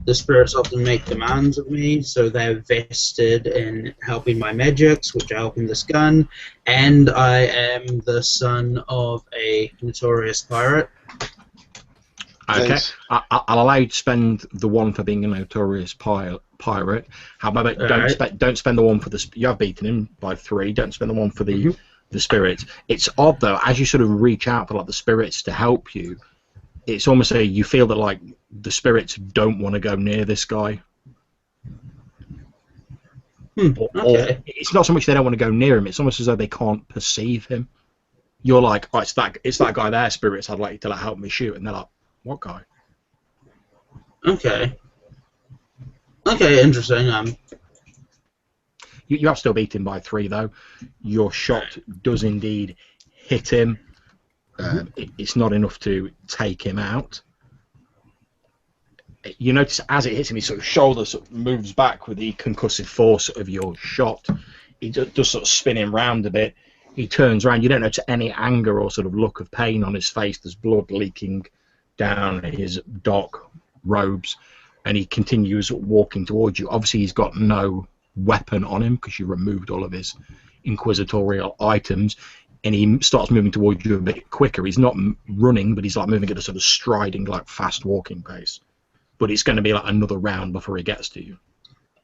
Speaker 5: the spirits often make demands of me, so they're vested in helping my magics, which are helping this gun, and I am the son of a notorious pirate.
Speaker 1: Okay,
Speaker 4: Nice.
Speaker 1: I'll allow you to spend the 1 for being a notorious pirate. However, don't spend the 1 for the... You have beaten him by 3. Don't spend the 1 for the spirits. It's odd though, as you sort of reach out for like the spirits to help you, it's almost like you feel that like the spirits don't want to go near this guy. Or it's not so much they don't want to go near him, it's almost as though they can't perceive him. You're like, oh, it's that guy there, spirits, I'd like you to like, help me shoot, and they're like, what guy?
Speaker 5: Okay, interesting.
Speaker 1: You have still beat him by 3 though. Your shot does indeed hit him. It's not enough to take him out. You notice as it hits him, his sort of shoulder sort of moves back with the concussive force of your shot. He does sort of spin him round a bit. He turns around. You don't notice any anger or sort of look of pain on his face. There's blood leaking down his dark robes, and he continues walking towards you. Obviously, he's got no weapon on him because you removed all of his inquisitorial items. and he starts moving towards you a bit quicker. He's not running, but he's like moving at a sort of striding, like fast walking pace. But it's going to be like another round before he gets to you.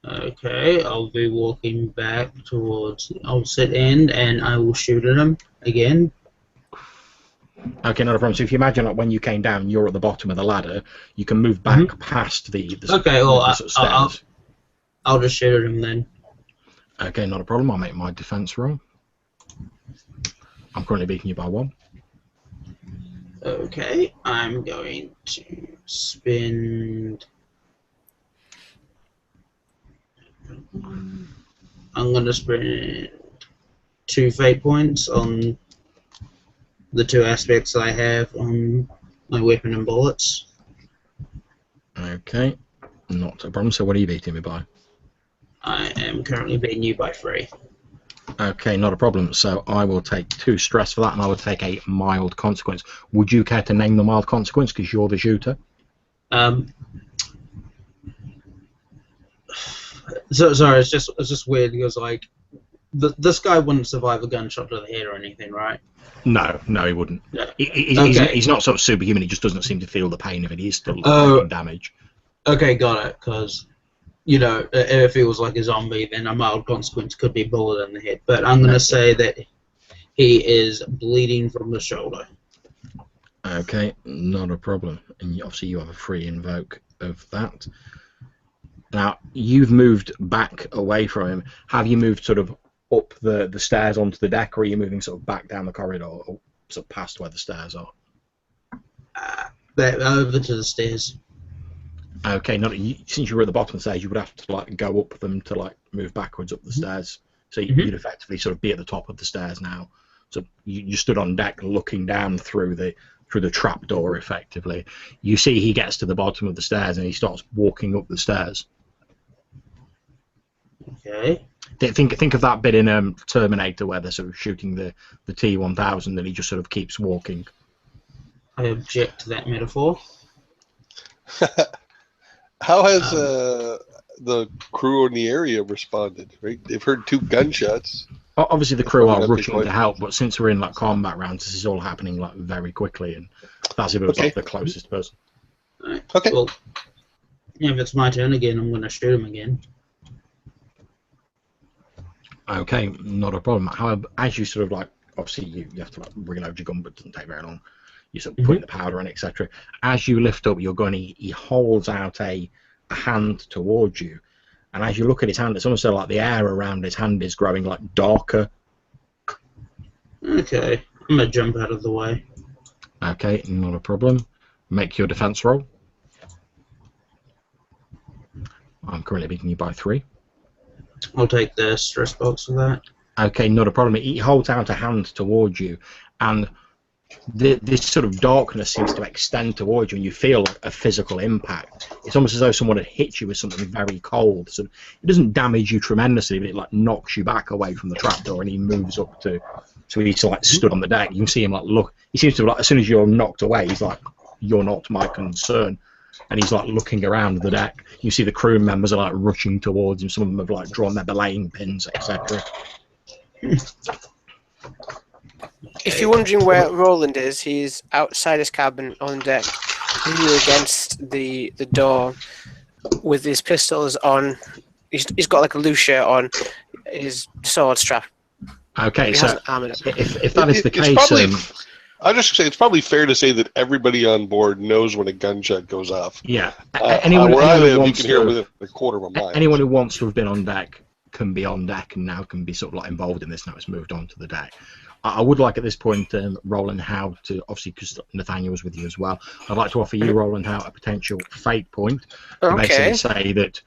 Speaker 5: Okay, I'll be walking back towards the opposite end, and I will shoot at him again.
Speaker 1: Okay, not a problem. So if you imagine like when you came down, you're at the bottom of the ladder. You can move back past the
Speaker 5: Okay, well,
Speaker 1: the sort of stairs.
Speaker 5: I'll just shoot at him then.
Speaker 1: Okay, not a problem. I'll make my defense roll. I'm currently beating you by 1.
Speaker 5: Okay, I'm going to spend... I'm going to spend 2 fate points on the 2 aspects I have on my weapon and bullets.
Speaker 1: Okay, not a problem. So what are you beating me by?
Speaker 5: I am currently beating you by 3.
Speaker 1: Okay, not a problem. So I will take 2 stress for that, and I will take a mild consequence. Would you care to name the mild consequence, because you're the shooter?
Speaker 5: So sorry, it's just weird because like this guy wouldn't survive a gunshot to the head or anything, right?
Speaker 1: No, he wouldn't.
Speaker 5: Yeah.
Speaker 1: He's not sort of superhuman. He just doesn't seem to feel the pain of it. He's still taking damage.
Speaker 5: Okay, got it. Because you know, if he was like a zombie, then a mild consequence could be a bullet in the head. But I'm going to say that he is bleeding from the shoulder.
Speaker 1: Okay, not a problem. And obviously you have a free invoke of that. Now, you've moved back away from him. Have you moved sort of up the stairs onto the deck, or are you moving sort of back down the corridor, or sort of past where the stairs are?
Speaker 5: Back over to the stairs.
Speaker 1: Okay, since you were at the bottom of the stairs, you would have to like go up them to like move backwards up the stairs. So you'd effectively sort of be at the top of the stairs now. So you stood on deck looking down through the trap door effectively. You see he gets to the bottom of the stairs and he starts walking up the stairs.
Speaker 5: Okay.
Speaker 1: Think of that bit in Terminator where they're sort of shooting the T-1000 and he just sort of keeps walking.
Speaker 5: I object to that metaphor.
Speaker 4: How has the crew in the area responded? Right, they've heard 2 gunshots.
Speaker 1: Obviously, the crew are rushing to help, but since we're in like combat rounds, this is all happening like very quickly, and that's if it was like the closest person.
Speaker 5: Right.
Speaker 4: Okay.
Speaker 5: Well, if it's my turn again, I'm going to shoot him again.
Speaker 1: Okay, not a problem. However, as you sort of like, obviously you have to like reload your gun, but it doesn't take very long. You sort of put in the powder in, etc. As you lift up your gun, he holds out a hand towards you, and as you look at his hand, it's almost like the air around his hand is growing like darker.
Speaker 5: Okay, I'm gonna jump out of the way.
Speaker 1: Okay, not a problem. Make your defense roll. I'm currently beating you by 3.
Speaker 5: I'll take the stress box for that.
Speaker 1: Okay, not a problem. He holds out a hand towards you, and this sort of darkness seems to extend towards you, and you feel like a physical impact. It's almost as though someone had hit you with something very cold. So it doesn't damage you tremendously, but it like knocks you back away from the trapdoor, and he moves up to. So he's like stood on the deck. You can see him like look. He seems to like as soon as you're knocked away, he's like, "You're not my concern," and he's like looking around the deck. You see the crew members are like rushing towards him. Some of them have like drawn their belaying pins, etc.
Speaker 3: If you're wondering where Roland is, he's outside his cabin on deck, leaning against the door with his pistols on. He's got like a loose shirt on, his sword strap.
Speaker 1: Okay,
Speaker 3: He
Speaker 1: so
Speaker 3: hasn't armored up.
Speaker 1: if that is the
Speaker 4: It's
Speaker 1: case,
Speaker 4: probably, I'll just say it's probably fair to say that everybody on board knows when a gunshot goes off.
Speaker 1: yeah,
Speaker 4: Where
Speaker 1: anyone
Speaker 4: I
Speaker 1: who
Speaker 4: live, you
Speaker 1: wants
Speaker 4: can hear it
Speaker 1: to,
Speaker 4: within a quarter of a mile.
Speaker 1: anyone who wants to have been on deck can be on deck and now can be sort of like involved in this. Now it's moved on to the deck. I would like at this point, Roland Howe, to obviously because Nathaniel was with you as well. I'd like to offer you, Roland Howe, a potential fate point to
Speaker 3: Okay.
Speaker 1: basically say that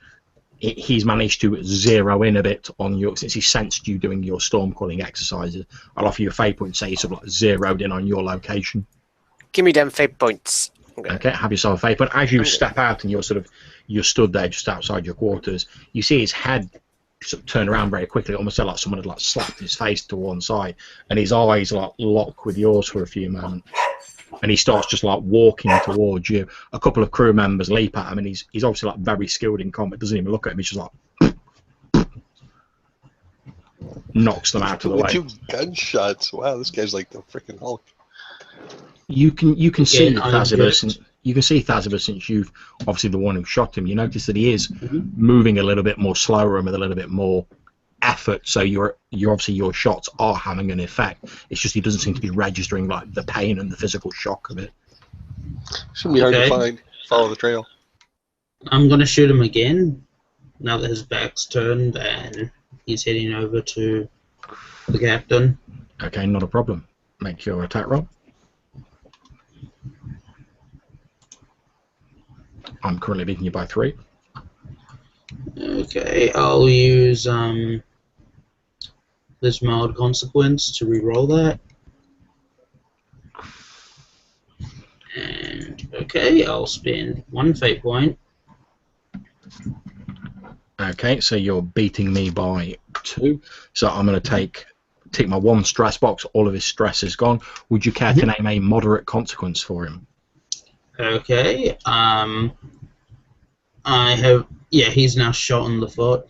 Speaker 1: he's managed to zero in a bit on your, since he sensed you doing your storm calling exercises. I'll offer you a fate point, say he's sort of like zeroed in on your location.
Speaker 3: Give me them fate points.
Speaker 1: Okay, have yourself a fate point. As you step out and you're stood there just outside your quarters, you see his head sort of turn around very quickly, almost like someone had like slapped his face to one side, and his eyes like lock with yours for a few moments, and he starts just like walking towards you. A couple of crew members leap at him, and he's obviously like very skilled in combat. Doesn't even look at him. He's just like knocks them out of the
Speaker 4: With
Speaker 1: way.
Speaker 4: 2 gunshots. Wow, this guy's like the freaking Hulk.
Speaker 1: You can see
Speaker 5: Again, I'm
Speaker 1: Thasibus,
Speaker 5: hurt.
Speaker 1: and you can see Thasibus since you've obviously the one who shot him. You notice that he is moving a little bit more slower and with a little bit more effort. So you obviously your shots are having an effect. It's just he doesn't seem to be registering like the pain and the physical shock of it.
Speaker 4: Shouldn't be hard to
Speaker 5: Okay.
Speaker 4: find. Follow the trail.
Speaker 5: I'm going to shoot him again, now that his back's turned and he's heading over to the captain.
Speaker 1: Okay, not a problem. Make your attack roll. I'm currently beating you by 3.
Speaker 5: Okay, I'll use this mild consequence to re-roll that. And okay, I'll spend 1 fate point.
Speaker 1: Okay, so you're beating me by 2. So I'm going to take my 1 stress box. All of his stress is gone. Would you care to name a moderate consequence for him?
Speaker 5: Okay, I have, yeah, he's now shot in the foot.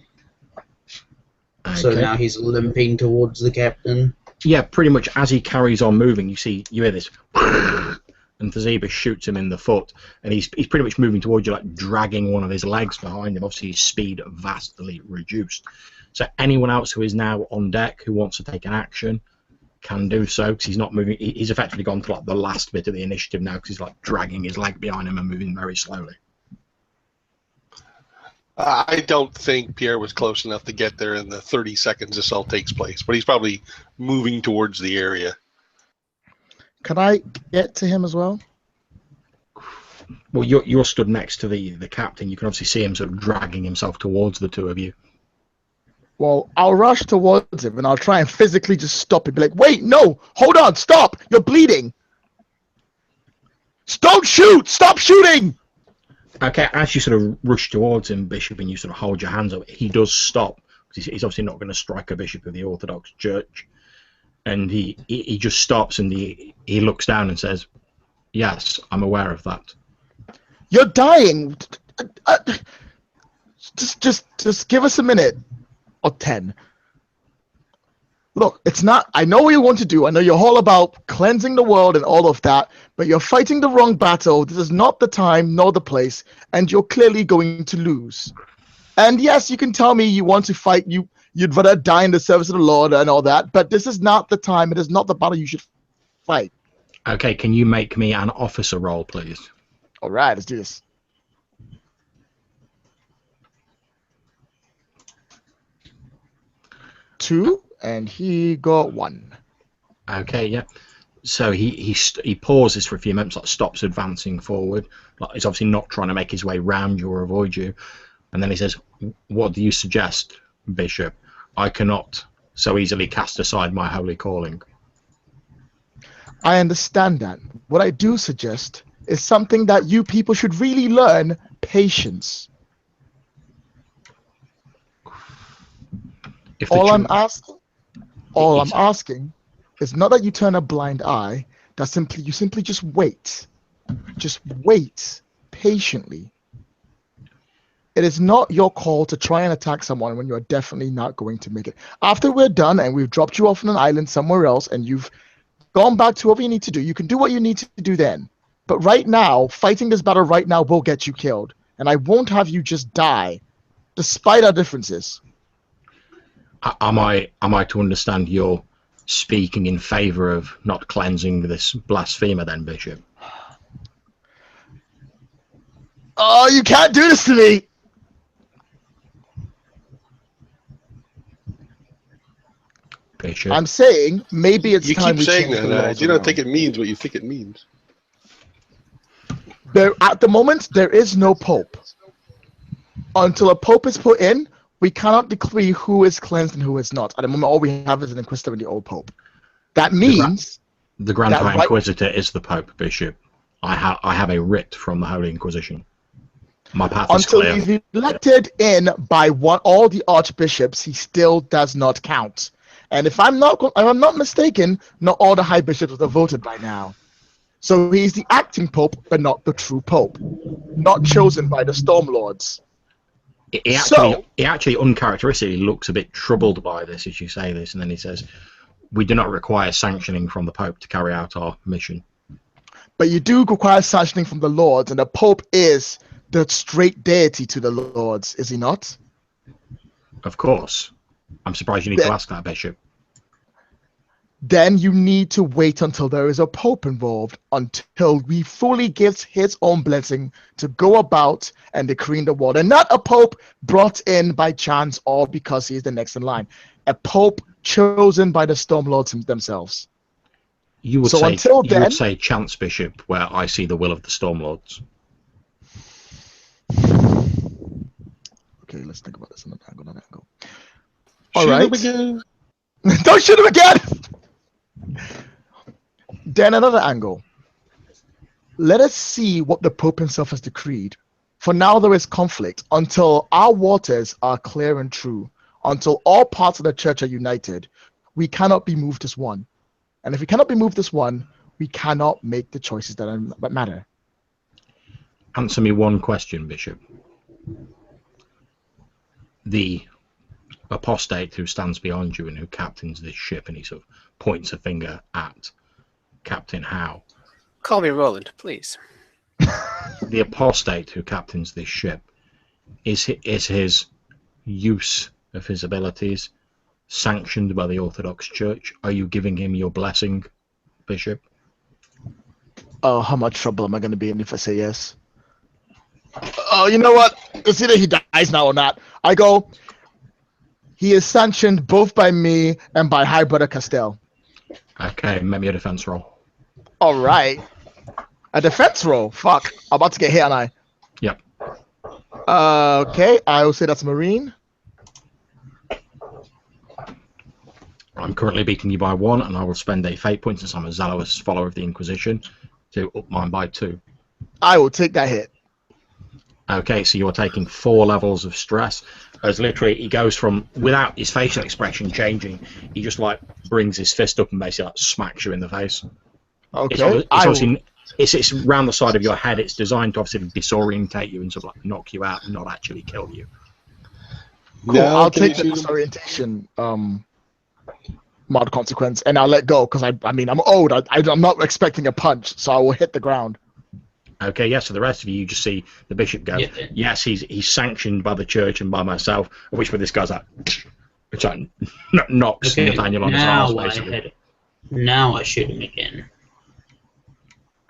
Speaker 5: So
Speaker 1: Okay.
Speaker 5: now he's limping towards the captain.
Speaker 1: Yeah, pretty much as he carries on moving, you hear this, and Thasibus shoots him in the foot, and he's pretty much moving towards you, like dragging one of his legs behind him. Obviously, his speed vastly reduced. So anyone else who is now on deck who wants to take an action can do so, because he's not moving. He's effectively gone to like the last bit of the initiative now, because he's like dragging his leg behind him and moving very slowly.
Speaker 4: I don't think Pierre was close enough to get there in the 30 seconds this all takes place, but he's probably moving towards the area.
Speaker 2: Can I get to him as well?
Speaker 1: Well, you're stood next to the captain. You can obviously see him sort of dragging himself towards the 2 of you.
Speaker 2: Well, I'll rush towards him and I'll try and physically just stop him. Be like, wait, no, hold on, stop, you're bleeding. Don't shoot, stop shooting.
Speaker 1: Okay, as you sort of rush towards him, Bishop, and you sort of hold your hands up, he does stop, because he's obviously not going to strike a bishop of the Orthodox Church. And he just stops, and he looks down and says, "Yes, I'm aware of that."
Speaker 2: You're dying. Just give us a minute or 10. Look, it's not. I know what you want to do. I know you're all about cleansing the world and all of that, but you're fighting the wrong battle. This is not the time nor the place, and you're clearly going to lose. And yes, you can tell me you want to fight. You'd rather die in the service of the Lord and all that, but this is not the time. It is not the battle you should fight.
Speaker 1: Okay, can you make me an officer roll, please?
Speaker 2: All right, let's do this. Two, and he got 1.
Speaker 1: Okay, yeah. So he pauses for a few moments, like stops advancing forward. Like he's obviously not trying to make his way round you or avoid you. And then he says, "What do you suggest, Bishop? I cannot so easily cast aside my holy calling."
Speaker 2: I understand that. What I do suggest is something that you people should really learn: patience.
Speaker 1: If the
Speaker 2: All I'm
Speaker 1: church-
Speaker 2: asking is not that you turn a blind eye. That you simply just wait. Just wait patiently. It is not your call to try and attack someone when you're definitely not going to make it. After we're done and we've dropped you off on an island somewhere else and you've gone back to whatever you need to do, you can do what you need to do then. But right now, fighting this battle right now will get you killed. And I won't have you just die, despite our differences.
Speaker 1: Am I to understand you're speaking in favour of not cleansing this blasphemer then, Bishop?
Speaker 2: Oh, you can't do this to me!
Speaker 1: Bishop.
Speaker 2: I'm saying maybe it's
Speaker 4: You
Speaker 2: time
Speaker 4: keep
Speaker 2: we
Speaker 4: saying
Speaker 2: change
Speaker 4: that.
Speaker 2: the
Speaker 4: I
Speaker 2: laws
Speaker 4: do not
Speaker 2: around.
Speaker 4: think it means what you think it means.
Speaker 2: At the moment, there is no pope. Until a pope is put in, we cannot decree who is cleansed and who is not. At the moment, all we have is an inquisitor and the old pope. That means
Speaker 1: The Grand
Speaker 2: that
Speaker 1: High
Speaker 2: right-
Speaker 1: Inquisitor is the Pope, Bishop. I have a writ from the Holy Inquisition. My path is
Speaker 2: until
Speaker 1: clear.
Speaker 2: he's elected in by all the archbishops, he still does not count. And if I'm not mistaken, not all the high bishops are voted by now. So he's the acting pope, but not the true pope, not chosen by the Stormlords.
Speaker 1: He actually uncharacteristically looks a bit troubled by this as you say this, and then he says, "We do not require sanctioning from the Pope to carry out our mission."
Speaker 2: But you do require sanctioning from the Lords, and the Pope is the straight deity to the Lords, is he not?
Speaker 1: Of course. I'm surprised you need to ask that, Bishop.
Speaker 2: Then you need to wait until there is a Pope involved, until we fully gives his own blessing to go about and decreeing the world. And not a Pope brought in by chance or because he is the next in line. A Pope chosen by the Stormlords themselves.
Speaker 1: You would,
Speaker 2: so
Speaker 1: say,
Speaker 2: until then,
Speaker 1: you would say Chance Bishop, where I see the will of the Stormlords.
Speaker 2: Okay, let's think about this on an angle.
Speaker 4: Shoot
Speaker 2: All
Speaker 4: him
Speaker 2: right.
Speaker 4: again.
Speaker 2: Don't shoot him again! Then another angle. Let us see what the Pope himself has decreed. For now there is conflict until our waters are clear and true, until all parts of the church are united. We cannot be moved as one. And if we cannot be moved as one, we cannot make the choices that matter.
Speaker 1: Answer me one question, Bishop. The apostate who stands behind you and who captains this ship, and he sort of points a finger at Captain Howe.
Speaker 3: Call me Roland, please.
Speaker 1: The apostate who captains this ship, is his use of his abilities sanctioned by the Orthodox Church? Are you giving him your blessing, Bishop?
Speaker 2: Oh, how much trouble am I going to be in if I say yes? Oh, you know what? It's either he dies now or not. I go, he is sanctioned both by me and by High Brother Castell.
Speaker 1: Okay, make me a defense roll.
Speaker 2: All right. A defense roll? Fuck. I'm about to get hit, aren't I?
Speaker 1: Yep.
Speaker 2: Okay, I will say that's Marine.
Speaker 1: I'm currently beating you by 1, and I will spend a fate point since I'm a zealous follower of the Inquisition to up mine by 2.
Speaker 2: I will take that hit.
Speaker 1: Okay, so you're taking 4 levels of stress. As literally, he goes from, without his facial expression changing, he just like brings his fist up and basically like smacks you in the face.
Speaker 2: Okay.
Speaker 1: It's round the side of your head. It's designed to obviously disorientate you and sort of like knock you out and not actually kill you.
Speaker 2: Cool.
Speaker 4: Now
Speaker 2: I'll
Speaker 4: can you
Speaker 2: take the
Speaker 4: shoot him?
Speaker 2: disorientation mod consequence, and I'll let go because I mean I'm old. I'm not expecting a punch, so I will hit the ground.
Speaker 1: Okay, yeah, so the rest of you just see the bishop go, yes, he's sanctioned by the church and by myself, at which point this guy's like, which like, knocks Nathaniel on his arse, basically.
Speaker 5: Now I shoot him again.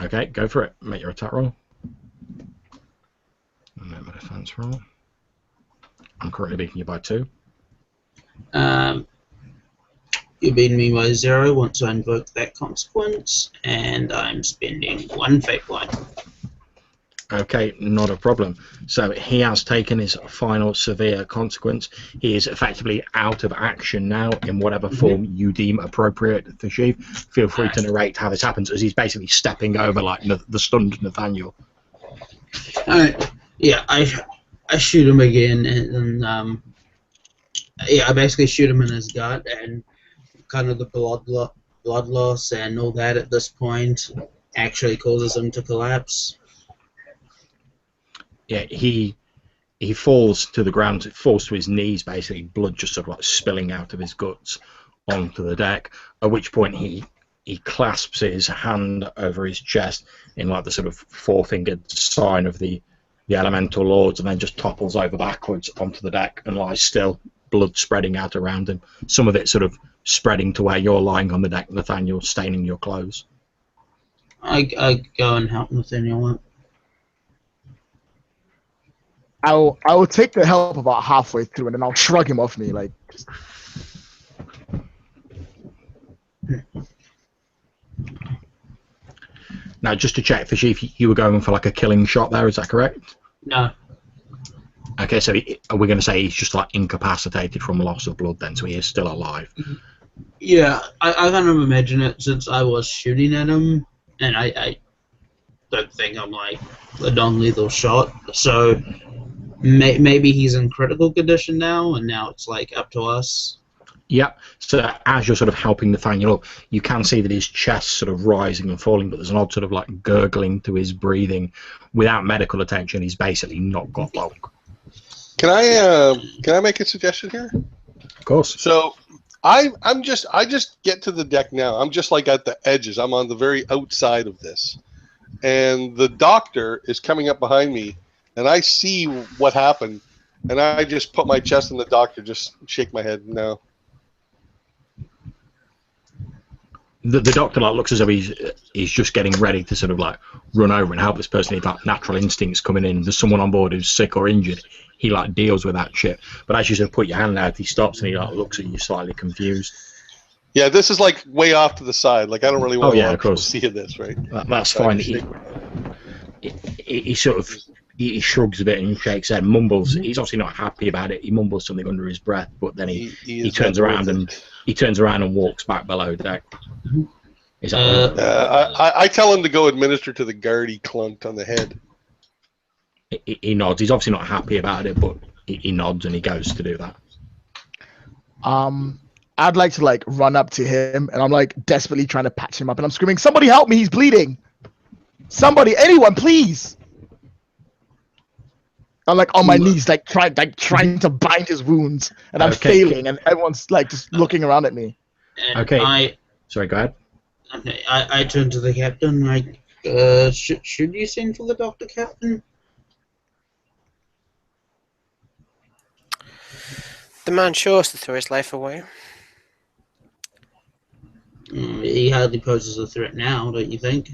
Speaker 1: Okay, go for it. Make your attack roll. And make my defense roll. I'm currently beating you by 2.
Speaker 5: You beat me by 0 once I invoke that consequence, and I'm spending 1 fate point.
Speaker 1: Okay, not a problem. So he has taken his final severe consequence. He is effectively out of action now in whatever form you deem appropriate, Thashiv. Feel free to narrate how this happens, as he's basically stepping over like the stunned Nathaniel.
Speaker 5: Yeah, I shoot him again, and I basically shoot him in his gut, and kind of the blood loss and all that at this point actually causes him to collapse.
Speaker 1: Yeah, he falls to the ground, falls to his knees, basically, blood just sort of like spilling out of his guts onto the deck, at which point he clasps his hand over his chest in like the sort of four-fingered sign of the elemental lords, and then just topples over backwards onto the deck and lies still, blood spreading out around him, some of it sort of spreading to where you're lying on the deck, Nathaniel, staining your clothes.
Speaker 5: I go and help Nathaniel out.
Speaker 2: I will take the help about halfway through, and then I'll shrug him off me like.
Speaker 1: Now, just to check, Thashiv, you were going for like a killing shot there, is that correct?
Speaker 5: No.
Speaker 1: Okay, so are we going to say he's just like incapacitated from loss of blood then, so he is still alive?
Speaker 5: Yeah, I kind of imagine it since I was shooting at him, and I don't think I'm like a non-lethal shot, so maybe he's in critical condition now, and now it's like up to us.
Speaker 1: Yep, so as you're sort of helping Nathaniel up, you can see that his chest sort of rising and falling, but there's an odd sort of like gurgling to his breathing. Without medical attention, he's basically not got long.
Speaker 4: Can I make a suggestion here?
Speaker 1: Of course.
Speaker 4: So I just get to the deck now. I'm just like at the edges. I'm on the very outside of this, and the doctor is coming up behind me, and I see what happened, and I just put my chest in the doctor, just shake my head no.
Speaker 1: The doctor like looks as though he's just getting ready to sort of like run over and help this person. If like natural instincts coming in, there's someone on board who's sick or injured, he like deals with that shit. But as you sort of put your hand out, he stops and he like looks at you slightly confused.
Speaker 4: Yeah, this is like way off to the side. Like I don't really want
Speaker 1: to
Speaker 4: see this, right?
Speaker 1: That's fine. He sort of he shrugs a bit and shakes his head, mumbles. He's obviously not happy about it. He mumbles something under his breath, but then he turns around and walks back below deck. Is that
Speaker 4: I tell him to go administer to the guard he clunked on the head.
Speaker 1: He nods. He's obviously not happy about it, but he nods and he goes to do that.
Speaker 2: I'd like to like run up to him, and I'm like desperately trying to patch him up, and I'm screaming, "Somebody help me! He's bleeding! Somebody, anyone, please!" I'm like on my knees, like trying to bind his wounds, and I'm failing, and everyone's like just looking around at me.
Speaker 5: And
Speaker 1: okay. Sorry, go ahead.
Speaker 5: Okay, I turn to the captain, like, should you send for the doctor, Captain?
Speaker 3: The man chose to throw his life away.
Speaker 5: He hardly poses a threat now, don't you think?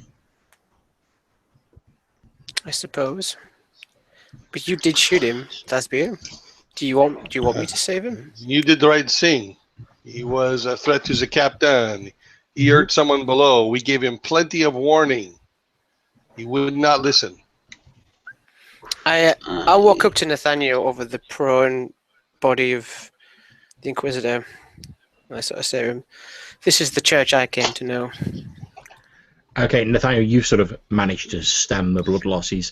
Speaker 3: I suppose. But you did shoot him, Thasbir. Do you want me to save him?
Speaker 4: You did the right thing. He was a threat to the captain. He hurt someone below. We gave him plenty of warning. He would not listen.
Speaker 3: I'll walk up to Nathaniel over the prone body of the Inquisitor. I sort of say to him, "This is the church I came to know."
Speaker 1: Okay, Nathaniel, you've sort of managed to stem the blood loss. He's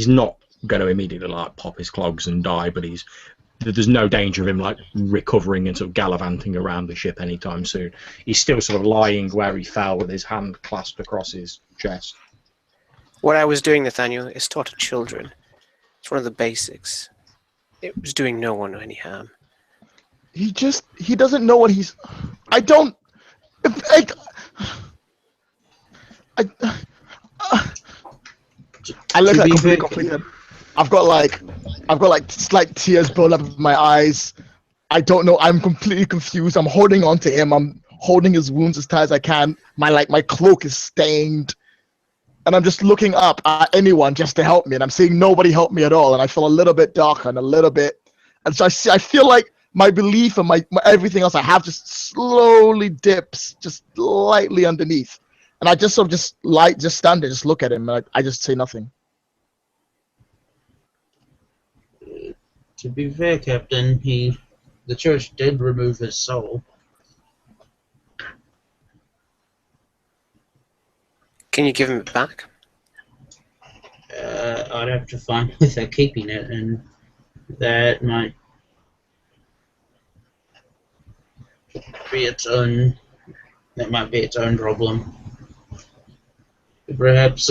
Speaker 1: not going to immediately like pop his clogs and die, but there's no danger of him like recovering and sort of gallivanting around the ship anytime soon. He's still sort of lying where he fell with his hand clasped across his chest.
Speaker 3: What I was doing, Nathaniel, is taught to children. It's one of the basics. It was doing no one any harm.
Speaker 2: He doesn't know what he's. I don't. I look at completely. I've got like slight tears build up in my eyes. I don't know. I'm completely confused. I'm holding on to him. I'm holding his wounds as tight as I can. My cloak is stained, and I'm just looking up at anyone just to help me. And I'm seeing nobody help me at all. And I feel a little bit darker and a little bit. And so I feel like my belief and my everything else I have just slowly dips just slightly underneath. And I just sort of just stand there, just look at him. And I just say nothing.
Speaker 5: To be fair, Captain, the church did remove his soul.
Speaker 3: Can you give him it back?
Speaker 5: I'd have to find if they're keeping it, and that might be its own. That might be its own problem. Perhaps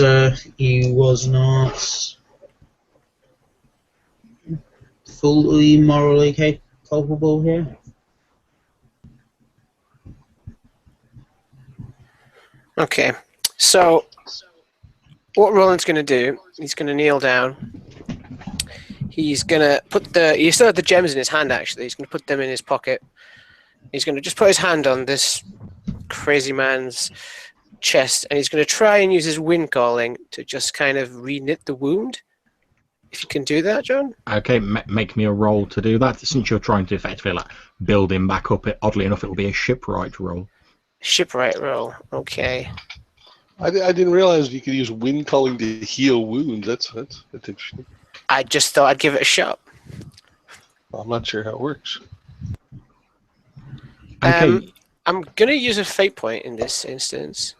Speaker 5: he was not fully morally culpable here.
Speaker 3: Okay, so what Roland's going to do, he's going to kneel down. He's going to he still had the gems in his hand, actually. He's going to put them in his pocket. He's going to just put his hand on this crazy man's chest, and he's going to try and use his wind calling to just kind of re-knit the wound. If you can do that, John.
Speaker 1: Okay, make me a roll to do that. Since you're trying to effectively like build him back up, oddly enough, it will be a shipwright roll.
Speaker 3: Shipwright roll. Okay.
Speaker 4: I didn't realize you could use wind calling to heal wounds. That's interesting.
Speaker 3: I just thought I'd give it a shot.
Speaker 4: I'm not sure how it works.
Speaker 1: Okay.
Speaker 3: I'm gonna use a fate point in this instance.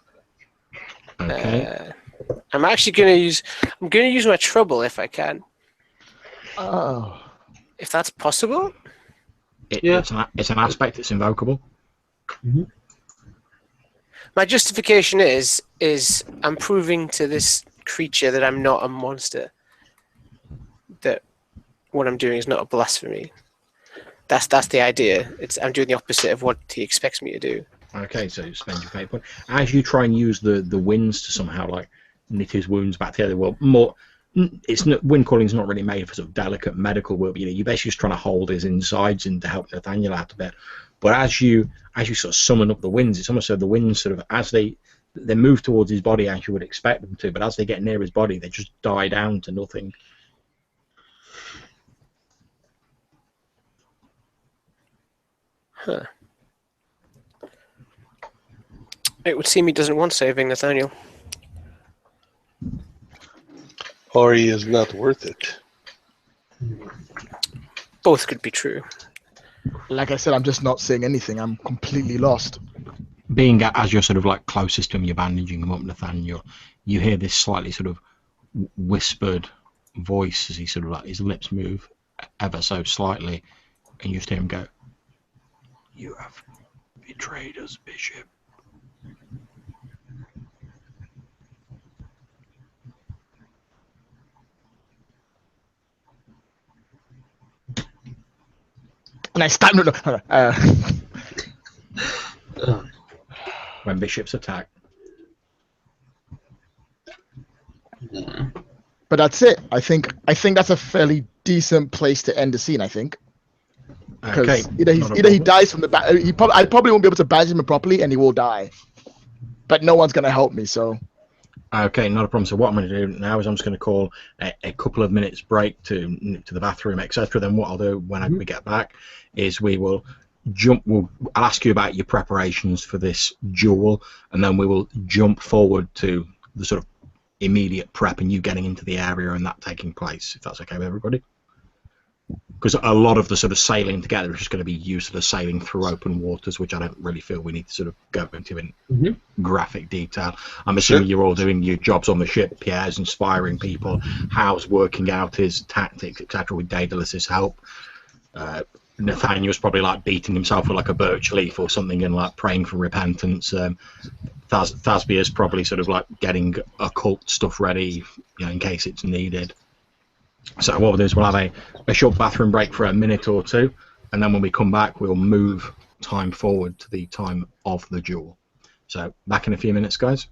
Speaker 1: Okay.
Speaker 3: I'm actually gonna use my trouble if I can.
Speaker 2: Oh.
Speaker 3: If that's possible.
Speaker 1: It's an aspect. It's invocable.
Speaker 5: Mm-hmm.
Speaker 3: My justification is I'm proving to this creature that I'm not a monster. That what I'm doing is not a blasphemy. That's the idea. I'm doing the opposite of what he expects me to do.
Speaker 1: Okay, so you spend your fate point. As you try and use the winds to somehow like knit his wounds back together, well, wind calling is not really made for sort of delicate medical work. You're basically just trying to hold his insides and to help Nathaniel out a bit. But as you sort of summon up the winds, it's almost so the winds sort of as they move towards his body as you would expect them to, but as they get near his body, they just die down to nothing.
Speaker 3: Huh. It would seem he doesn't want saving, Nathaniel.
Speaker 4: Or he is not worth it.
Speaker 3: Both could be true.
Speaker 2: Like I said, I'm just not saying anything. I'm completely lost.
Speaker 1: Being as you're sort of like closest to him, you're bandaging him up, Nathaniel. You hear this slightly sort of whispered voice as he sort of like his lips move ever so slightly, and you just hear him go, "You have betrayed us, Bishop."
Speaker 2: And I start.
Speaker 1: When bishops attack.
Speaker 5: Yeah.
Speaker 2: But that's it. I think that's a fairly decent place to end the scene. I think.
Speaker 1: Okay.
Speaker 2: Because either he dies from the back. I probably won't be able to bandage him properly, and he will die. But no one's gonna help me. So.
Speaker 1: Okay, not a problem. So what I'm going to do now is I'm just going to call a couple of minutes break to the bathroom, etc. Then what I'll do when we get back is we will jump. I'll ask you about your preparations for this duel, and then we will jump forward to the sort of immediate prep and you getting into the area and that taking place. If that's okay with everybody. Because a lot of the sort of sailing together is just going to be used for the sailing through open waters, which I don't really feel we need to sort of go into in graphic detail. I'm assuming you're all doing your jobs on the ship. Pierre's inspiring people. Hal's working out his tactics, etc. with Daedalus's help. Nathaniel's probably like beating himself with like a birch leaf or something and like praying for repentance. Thasbia's probably sort of like getting occult stuff ready, in case it's needed. So what we'll do is we'll have a short bathroom break for a minute or two, and then when we come back we'll move time forward to the time of the duel. So back in a few minutes, guys.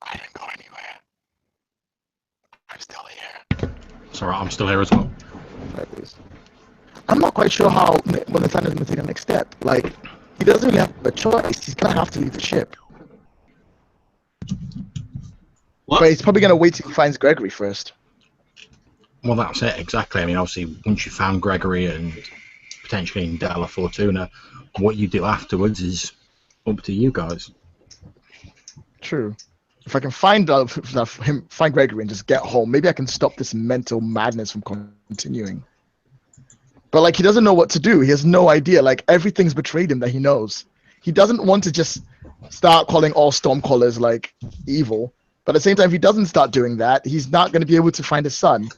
Speaker 2: I didn't go anywhere. I'm still here.
Speaker 1: Sorry, I'm still here as well.
Speaker 2: I'm not quite sure how when Nathaniel's going to take the next step. Like, he doesn't really have a choice. He's going to have to leave the ship.
Speaker 5: What?
Speaker 2: But he's probably going to wait till he finds Gregory first.
Speaker 1: Well, that's it, exactly. I mean, obviously, once you've found Gregory and potentially in Della Fortuna, what you do afterwards is up to you guys.
Speaker 2: True. If I can find Gregory and just get home, maybe I can stop this mental madness from continuing. But like, he doesn't know what to do. He has no idea. Like, everything's betrayed him that he knows. He doesn't want to just start calling all Stormcallers like evil. But at the same time, if he doesn't start doing that, he's not going to be able to find his son.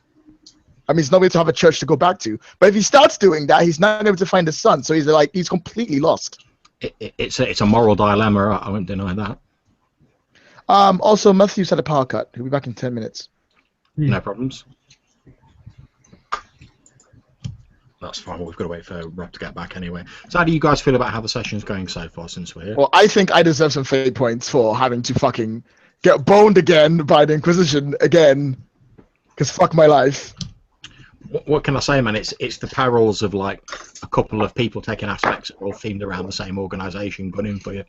Speaker 2: I mean, he's not able to have a church to go back to. But if he starts doing that, he's not able to find his son. So he's completely lost.
Speaker 1: It's a moral dilemma. I won't deny that.
Speaker 2: Also, Matthew's had a power cut. He'll be back in 10 minutes.
Speaker 1: No problems. That's fine. We've got to wait for Rob to get back anyway. So how do you guys feel about how the session's going so far since we're here?
Speaker 2: Well, I think I deserve some fate points for having to fucking get boned again by the Inquisition again, because fuck my life.
Speaker 1: What can I say, man? It's the perils of like a couple of people taking aspects that are all themed around the same organisation gunning for you.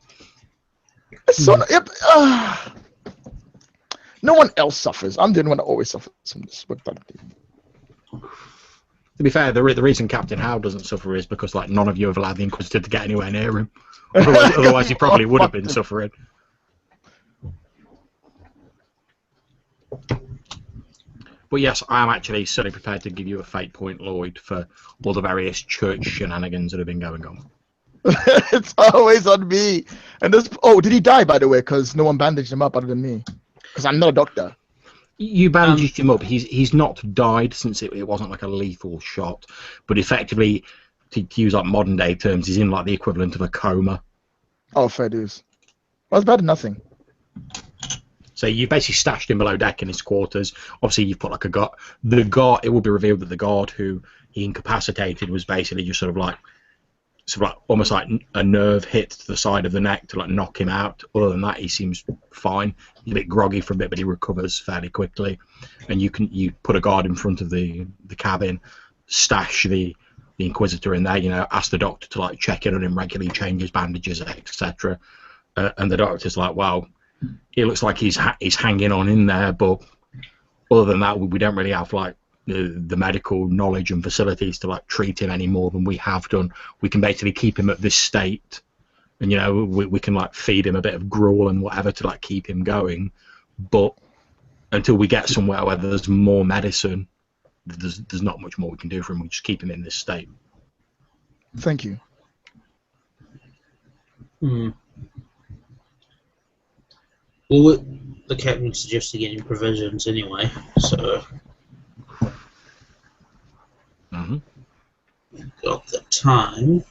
Speaker 2: So, no one else suffers. I'm the only one that always suffers from this.
Speaker 1: To be fair, the reason Captain Howe doesn't suffer is because like none of you have allowed the Inquisitor to get anywhere near him. Otherwise he probably would have been suffering. But yes, I am actually certainly prepared to give you a fate point, Lloyd, for all the various church shenanigans that have been going on.
Speaker 2: It's always on me. And this. Oh, did he die, by the way? Because no one bandaged him up other than me. Because I'm not a doctor.
Speaker 1: You bandaged him up. He's not died since it wasn't like a lethal shot, but effectively, to use like modern day terms, he's in like the equivalent of a coma.
Speaker 2: Oh, fair dues. Well, it's better than nothing.
Speaker 1: So you basically stashed him below deck in his quarters. Obviously, you've put like a guard. The guard. It will be revealed that the guard who he incapacitated was basically just sort of like almost like a nerve hit to the side of the neck to like knock him out. Other than that, he seems fine. He's a bit groggy for a bit, but he recovers fairly quickly. And you put a guard in front of the cabin, stash the Inquisitor in there. You know, ask the doctor to like check in on him regularly, change his bandages, etc. And the doctor's like, well, it looks like he's hanging on in there, but other than that, we don't really have like the medical knowledge and facilities to like treat him any more than we have done. We can basically keep him at this state, and you know we can like feed him a bit of gruel and whatever to like keep him going, but until we get somewhere where there's more medicine, there's not much more we can do for him. We just keep him in this state.
Speaker 2: Thank you.
Speaker 5: Well, the captain suggested getting provisions anyway, so got the time.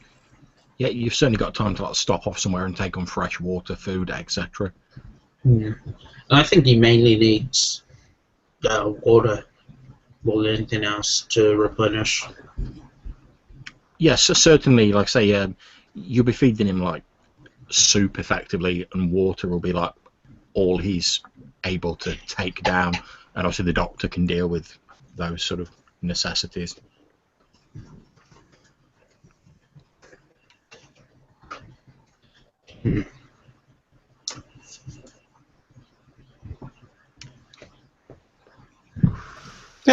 Speaker 1: Yeah, you've certainly got time to like stop off somewhere and take on fresh water, food, etc.
Speaker 5: And I think he mainly needs water more than anything else to replenish.
Speaker 1: Yes, certainly. Like say, you'll be feeding him like soup effectively, and water will be like all he's able to take down, and obviously the doctor can deal with those sort of necessities.
Speaker 4: Yeah,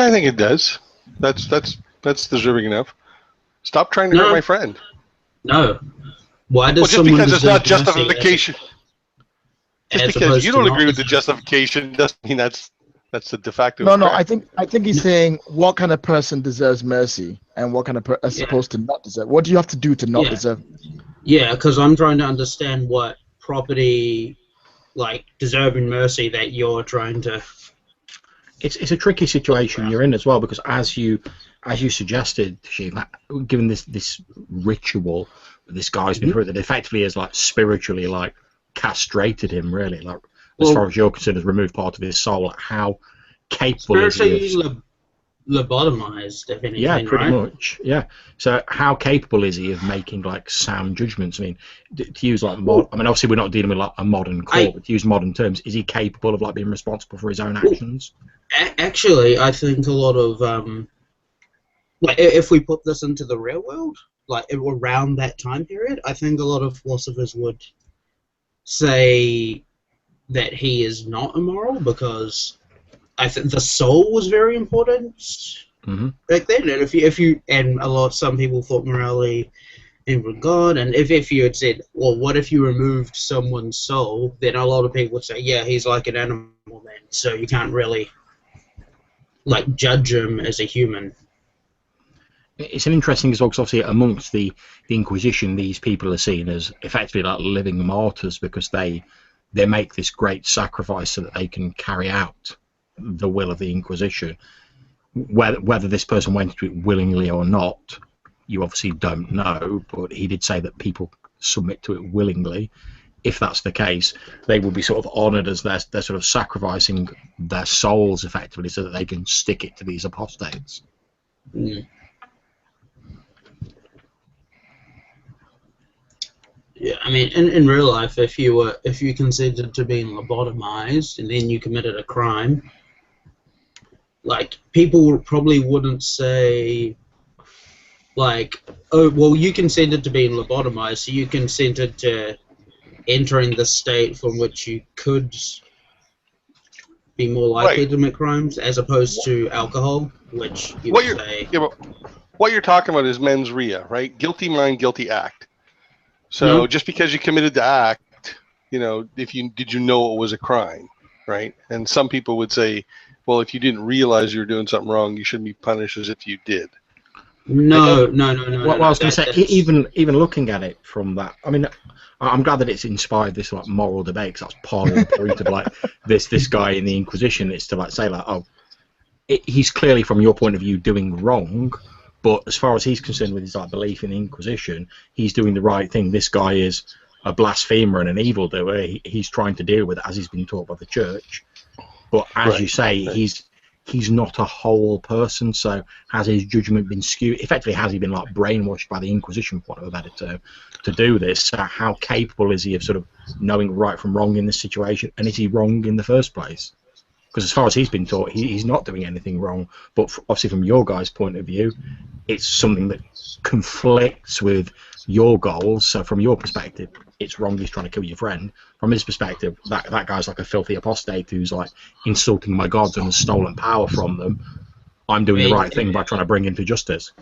Speaker 4: I think it does. That's deserving enough. Stop trying to hurt my friend.
Speaker 5: No. Why does
Speaker 4: just because it's not
Speaker 5: deserve mercy
Speaker 4: justification. Just because you don't agree with the justification doesn't mean that's the de facto.
Speaker 2: No, I think he's saying what kind of person deserves mercy and what kind of person is supposed to not deserve. What do you have to do to not deserve?
Speaker 5: Yeah, because I'm trying to understand what property, like deserving mercy, that you're trying to.
Speaker 1: It's a tricky situation you're in as well, because as you suggested, given this ritual that this guy's been through, that effectively is like spiritually like castrated him, really, like as far as you're concerned, has removed part of his soul. Like, how capable is he of
Speaker 5: lobotomized, if anything?
Speaker 1: Yeah, pretty
Speaker 5: right?
Speaker 1: much. Yeah. So how capable is he of making like sound judgments? I mean, to use like obviously we're not dealing with like a modern court, but to use modern terms, is he capable of like being responsible for his own actions?
Speaker 5: Actually, I think a lot of like if we put this into the real world, like around that time period, I think a lot of philosophers would say that he is not immoral, because I think the soul was very important back then. And some people thought morality in God, and if you had said, well, what if you removed someone's soul, then a lot of people would say, yeah, he's like an animal then, so you can't really like judge him as a human.
Speaker 1: It's an interesting as well, because obviously amongst the Inquisition, these people are seen as effectively like living martyrs, because they make this great sacrifice so that they can carry out the will of the Inquisition. Whether this person went into it willingly or not, you obviously don't know, but he did say that people submit to it willingly. If that's the case, they will be sort of honoured as they're sort of sacrificing their souls effectively so that they can stick it to these apostates.
Speaker 5: Yeah, I mean, in real life, if you consented to being lobotomized and then you committed a crime, like people probably wouldn't say, like, oh, well, you consented to being lobotomized, so you consented to entering the state from which you could be more likely
Speaker 4: Right.
Speaker 5: to commit crimes, as opposed to alcohol, which you
Speaker 4: What
Speaker 5: would
Speaker 4: you're
Speaker 5: say.
Speaker 4: yeah, but what you're talking about is mens rea, right? Guilty mind, guilty act. So
Speaker 5: No.
Speaker 4: just because you committed the act, if you did you know it was a crime, right? And some people would say, well, if you didn't realize you were doing something wrong, you shouldn't be punished as if you did.
Speaker 5: No.
Speaker 1: Well, I was going to say, even looking at it from that, I mean, I'm glad that it's inspired this like moral debate, because that's part of the point of like this guy in the Inquisition is to like say like, oh, he's clearly from your point of view doing wrong, but as far as he's concerned with his like belief in the Inquisition, he's doing the right thing. This guy is a blasphemer and an evildoer. He's trying to deal with it as he's been taught by the Church. But as you say, he's not a whole person. So has his judgment been skewed? Effectively, has he been like brainwashed by the Inquisition, for want of a better term, to do this? So how capable is he of sort of knowing right from wrong in this situation? And is he wrong in the first place? Because as far as he's been taught, he's not doing anything wrong. But obviously, from your guys' point of view, it's something that conflicts with your goals. So from your perspective, it's wrong. He's trying to kill your friend. From his perspective, that guy's like a filthy apostate who's like insulting my gods and has stolen power from them. I'm doing the right thing by trying to bring him to justice.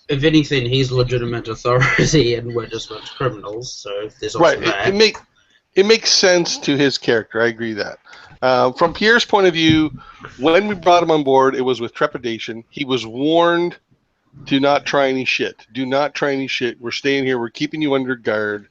Speaker 5: If anything, he's legitimate authority, and we're just a bunch of criminals. So there's also that.
Speaker 4: It makes sense to his character. I agree that. From Pierre's point of view, when we brought him on board, it was with trepidation. He was warned to not try any shit. Do not try any shit. We're staying here. We're keeping you under guard.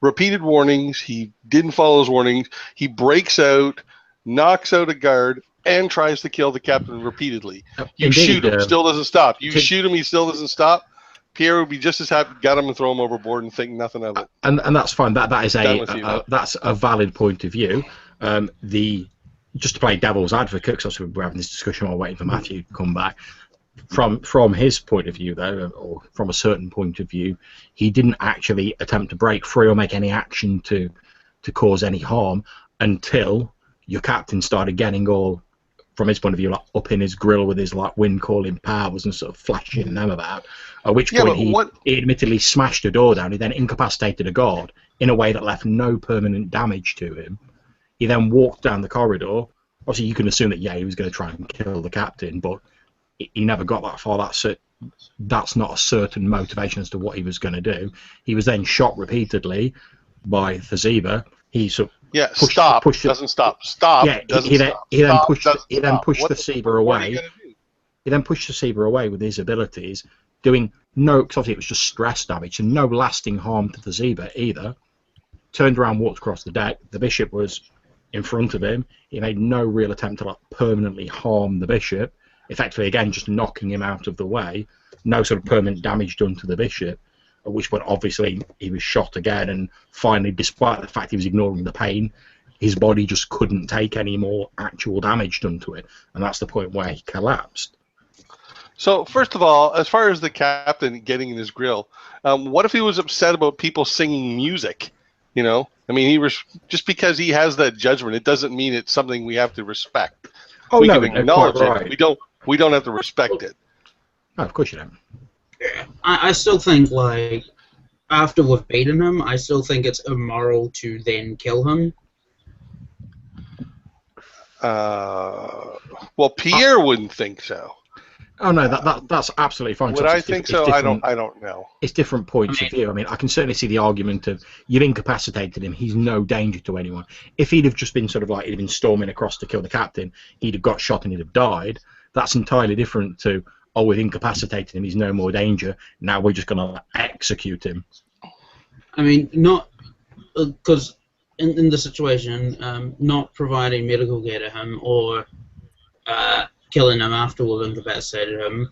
Speaker 4: Repeated warnings. He didn't follow his warnings. He breaks out, knocks out a guard, and tries to kill the captain repeatedly. You shoot him, still doesn't stop. You shoot him, he still doesn't stop. Pierre would be just as happy, got him and throw him overboard and think nothing of it.
Speaker 1: And that's fine. That is that's a valid point of view. Just to play devil's advocate, because obviously we're having this discussion while waiting for Matthew to come back. From his point of view, though, or from a certain point of view, he didn't actually attempt to break free or make any action to cause any harm until your captain started getting all, from his point of view, like up in his grill with his like wind calling powers and sort of flashing them about. At which point he admittedly smashed a door down. He then incapacitated a guard in a way that left no permanent damage to him. He then walked down the corridor. Obviously, you can assume that he was going to try and kill the captain, but he never got that far. That's not a certain motivation as to what he was going to do. He was then shot repeatedly by Thezeba. He sort of
Speaker 4: doesn't stop. Stop.
Speaker 1: Yeah, he then pushed Thezeba away. He then pushed Thezeba away with his abilities, doing no, because obviously it was just stress damage and no lasting harm to Thezeba either. Turned around, walked across the deck. The bishop was in front of him. He made no real attempt to like permanently harm the bishop. Effectively, again, just knocking him out of the way. No sort of permanent damage done to the bishop. At which point, obviously, he was shot again. And finally, despite the fact he was ignoring the pain, his body just couldn't take any more actual damage done to it. And that's the point where he collapsed.
Speaker 4: So, first of all, as far as the captain getting in his grill, what if he was upset about people singing music? I mean, he was just because he has that judgment, it doesn't mean it's something we have to respect. We can acknowledge it. Right. We don't have to respect it.
Speaker 1: No, of course you don't.
Speaker 5: I still think, like, after we've beaten him, I still think it's immoral to then kill him.
Speaker 4: Well, Pierre wouldn't think so.
Speaker 1: Oh no, that's absolutely fine.
Speaker 4: Would I think so? I don't know.
Speaker 1: It's different points of view. I mean, I can certainly see the argument of you've incapacitated him. He's no danger to anyone. If he'd have just been sort of like he'd been storming across to kill the captain, he'd have got shot and he'd have died. That's entirely different to we've incapacitated him. He's no more danger. Now we're just going to execute him.
Speaker 5: I mean, not because in the situation, not providing medical care to him or killing him after we've incapacitated him.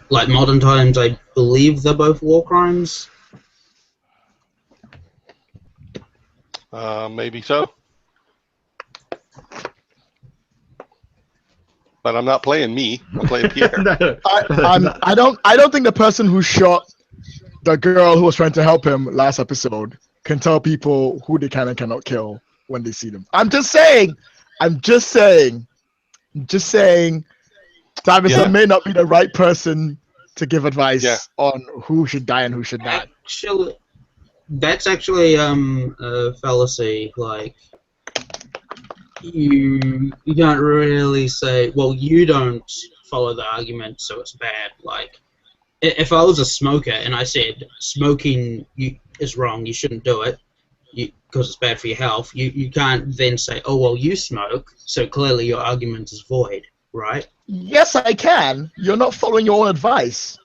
Speaker 5: Like modern times, I believe they're both war crimes.
Speaker 4: Maybe so. But I'm not playing me. I'm playing Pierre.
Speaker 2: I don't think the person who shot the girl who was trying to help him last episode can tell people who they can and cannot kill when they see them. I'm just saying. Davison may not be the right person to give advice on who should die and who should not.
Speaker 5: Actually, that's actually a fallacy. Like, you don't really say, well, you don't follow the argument, so it's bad. Like, if I was a smoker and I said smoking is wrong, you shouldn't do it because it's bad for your health, you can't then say, oh, well, you smoke, so clearly your argument is void, right?
Speaker 2: Yes, I can. You're not following your own advice.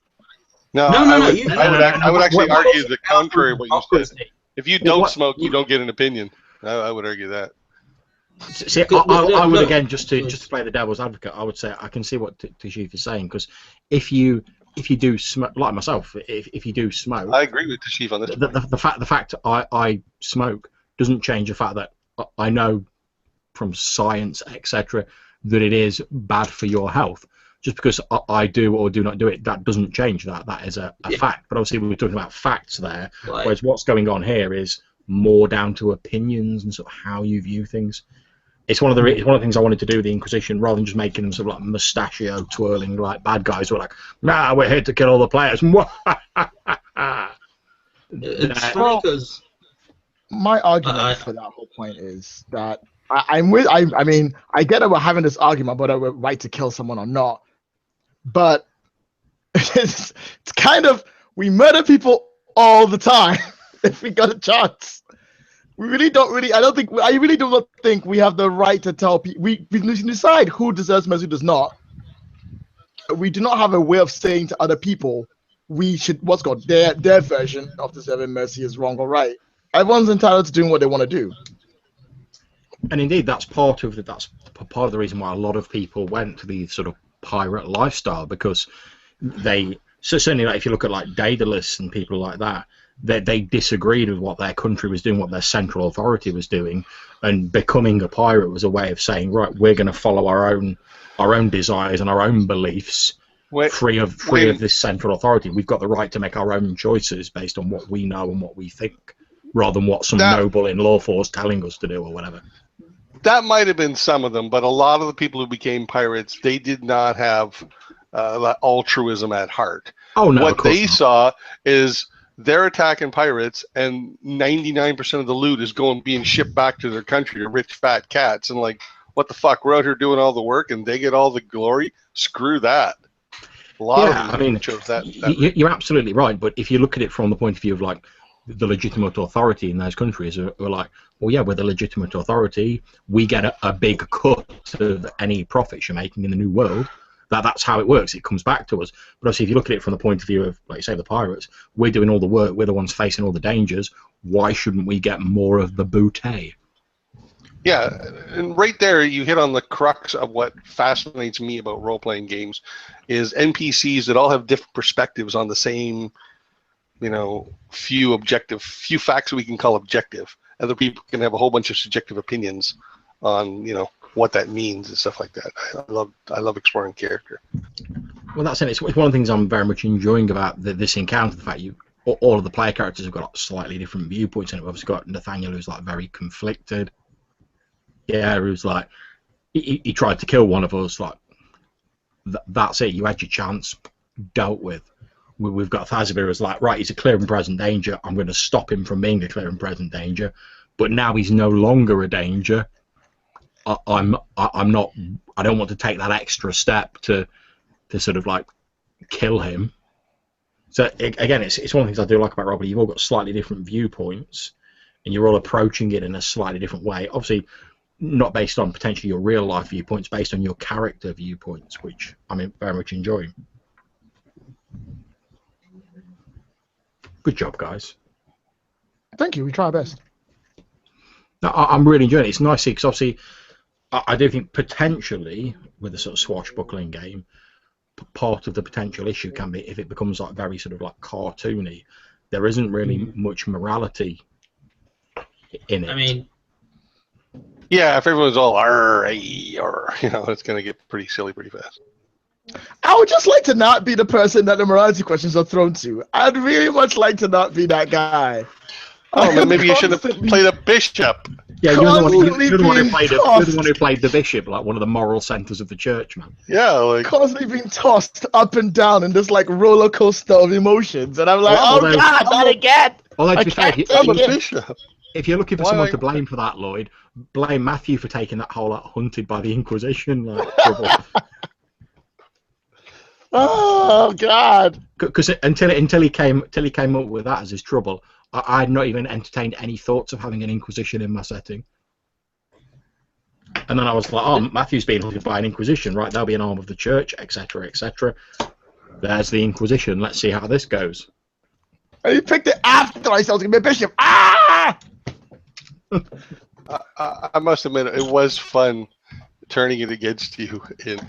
Speaker 4: No, I would actually argue the contrary of what you said. If you don't smoke, you don't get an opinion. I would argue that.
Speaker 1: See, I would again just to play the devil's advocate. I would say I can see what Tashif is saying, because if you do smoke, like myself, if you do smoke,
Speaker 4: I agree with Tashif on this.
Speaker 1: The fact I smoke doesn't change the fact that I know from science, etc., that it is bad for your health. Just because I do or do not do it, that doesn't change that. That is a fact. But obviously, we were talking about facts there, whereas what's going on here is more down to opinions and sort of how you view things. It's one of the things I wanted to do with the Inquisition, rather than just making them sort of like mustachio twirling like bad guys who are like, nah, we're here to kill all the players.
Speaker 5: It's funny because
Speaker 2: my argument for that whole point is that I mean, I get that we're having this argument about whether we're right to kill someone or not, but it's kind of, we murder people all the time if we got a chance. I really do not think we have the right to tell people. We decide who deserves mercy, who does not. We do not have a way of saying to other people, their version of deserving mercy is wrong or right. Everyone's entitled to doing what they want to do.
Speaker 1: And indeed, that's part of the reason why a lot of people went to the sort of pirate lifestyle, because certainly, like, if you look at like Daedalus and people like that, they disagreed with what their country was doing, what their central authority was doing, and becoming a pirate was a way of saying, right, we're going to follow our own desires and our own beliefs, free of this central authority. We've got the right to make our own choices based on what we know and what we think, rather than what some noble in law force telling us to do or whatever.
Speaker 4: That might have been some of them, but a lot of the people who became pirates, they did not have altruism at heart.
Speaker 1: Oh no!
Speaker 4: What they saw is they're attacking pirates, and 99% of the loot is being shipped back to their country to rich fat cats. And like, what the fuck? We're out here doing all the work, and they get all the glory. Screw that. A lot of them chose that.
Speaker 1: You're absolutely right. But if you look at it from the point of view of like the legitimate authority in those countries, who are like, well, yeah, we're the legitimate authority. We get a big cut of any profits you're making in the new world. That's how it works. It comes back to us. But obviously, if you look at it from the point of view of, like you say, the pirates, we're doing all the work. We're the ones facing all the dangers. Why shouldn't we get more of the booty?
Speaker 4: Yeah, and right there, you hit on the crux of what fascinates me about role-playing games, is NPCs that all have different perspectives on the same, few facts we can call objective. Other people can have a whole bunch of subjective opinions on, what that means and stuff like that. I love exploring character.
Speaker 1: Well, that's it. It's one of the things I'm very much enjoying about this encounter. The fact all of the player characters have got slightly different viewpoints, and we've obviously got Nathaniel, who's like very conflicted. Yeah, who's like he tried to kill one of us. Like that's it. You had your chance, dealt with. We've got Thazabir who's like, right, he's a clear and present danger. I'm going to stop him from being a clear and present danger. But now he's no longer a danger. I'm not. I don't want to take that extra step to sort of like kill him. So again, it's one of the things I do like about Robert. You've all got slightly different viewpoints, and you're all approaching it in a slightly different way. Obviously, not based on potentially your real life viewpoints, based on your character viewpoints, which I'm very much enjoying. Good job, guys.
Speaker 2: Thank you. We try our best.
Speaker 1: No, I'm really enjoying it. It's nice because obviously, I do think potentially with a sort of swashbuckling game, part of the potential issue can be if it becomes like very sort of like cartoony. There isn't really much morality in it.
Speaker 5: I mean,
Speaker 4: yeah, if everyone's all "arr, ay," or it's going to get pretty silly pretty fast.
Speaker 2: I would just like to not be the person that the morality questions are thrown to. I'd really much like to not be that guy.
Speaker 4: Oh, man, maybe you should have
Speaker 2: Constantly-
Speaker 4: played a bishop.
Speaker 1: Yeah, you're the one.
Speaker 2: Constantly
Speaker 1: You're the one who
Speaker 2: being
Speaker 1: played. You're the
Speaker 2: tossed.
Speaker 1: one who played the bishop, like one of the moral centers of the church, man.
Speaker 4: Yeah, like
Speaker 2: Constantly being tossed up and down in this like roller coaster of emotions, and I'm like,
Speaker 1: Well,
Speaker 2: oh
Speaker 1: although-
Speaker 2: god, not again!
Speaker 1: Although
Speaker 2: I
Speaker 1: to be fair,
Speaker 2: can't
Speaker 4: I'm a
Speaker 2: take it.
Speaker 4: bishop.
Speaker 1: if you're looking for
Speaker 4: Why
Speaker 1: someone
Speaker 4: I-
Speaker 1: to blame for that, Lloyd, blame Matthew for taking that whole like, hunted by the Inquisition like trouble.
Speaker 2: Oh god!
Speaker 1: Because until he came up with that as his trouble, I had not even entertained any thoughts of having an Inquisition in my setting. And then I was like, oh, Matthew's being hunted by an Inquisition, right? There'll be an arm of the church, etc., etc. There's the Inquisition. Let's see how this goes.
Speaker 2: And he picked it after I said I was gonna be a bishop. Ah!
Speaker 4: I must admit, it was fun turning it against you in.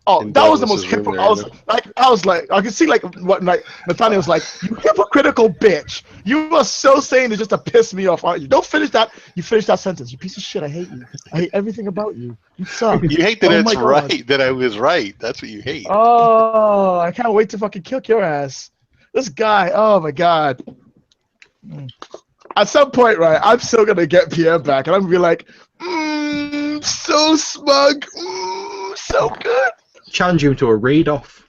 Speaker 2: Oh,
Speaker 4: in
Speaker 2: that was the
Speaker 4: Daedalus'
Speaker 2: most
Speaker 4: room
Speaker 2: hypocritical.
Speaker 4: there,
Speaker 2: I was like, I could see like what like Nathaniel was like, you hypocritical bitch. You are so saying it just to piss me off, aren't you? Don't finish that. You finish that sentence. You piece of shit. I hate you. I hate everything about you. You suck.
Speaker 4: You hate that
Speaker 2: Oh
Speaker 4: it's
Speaker 2: my God.
Speaker 4: right, that I was right. That's what you hate.
Speaker 2: Oh, I can't wait to fucking kick your ass. This guy. Oh my god. At some point, right, I'm still gonna get Pierre back, and I'm gonna be like, so smug, so good.
Speaker 1: Challenge him to a read-off.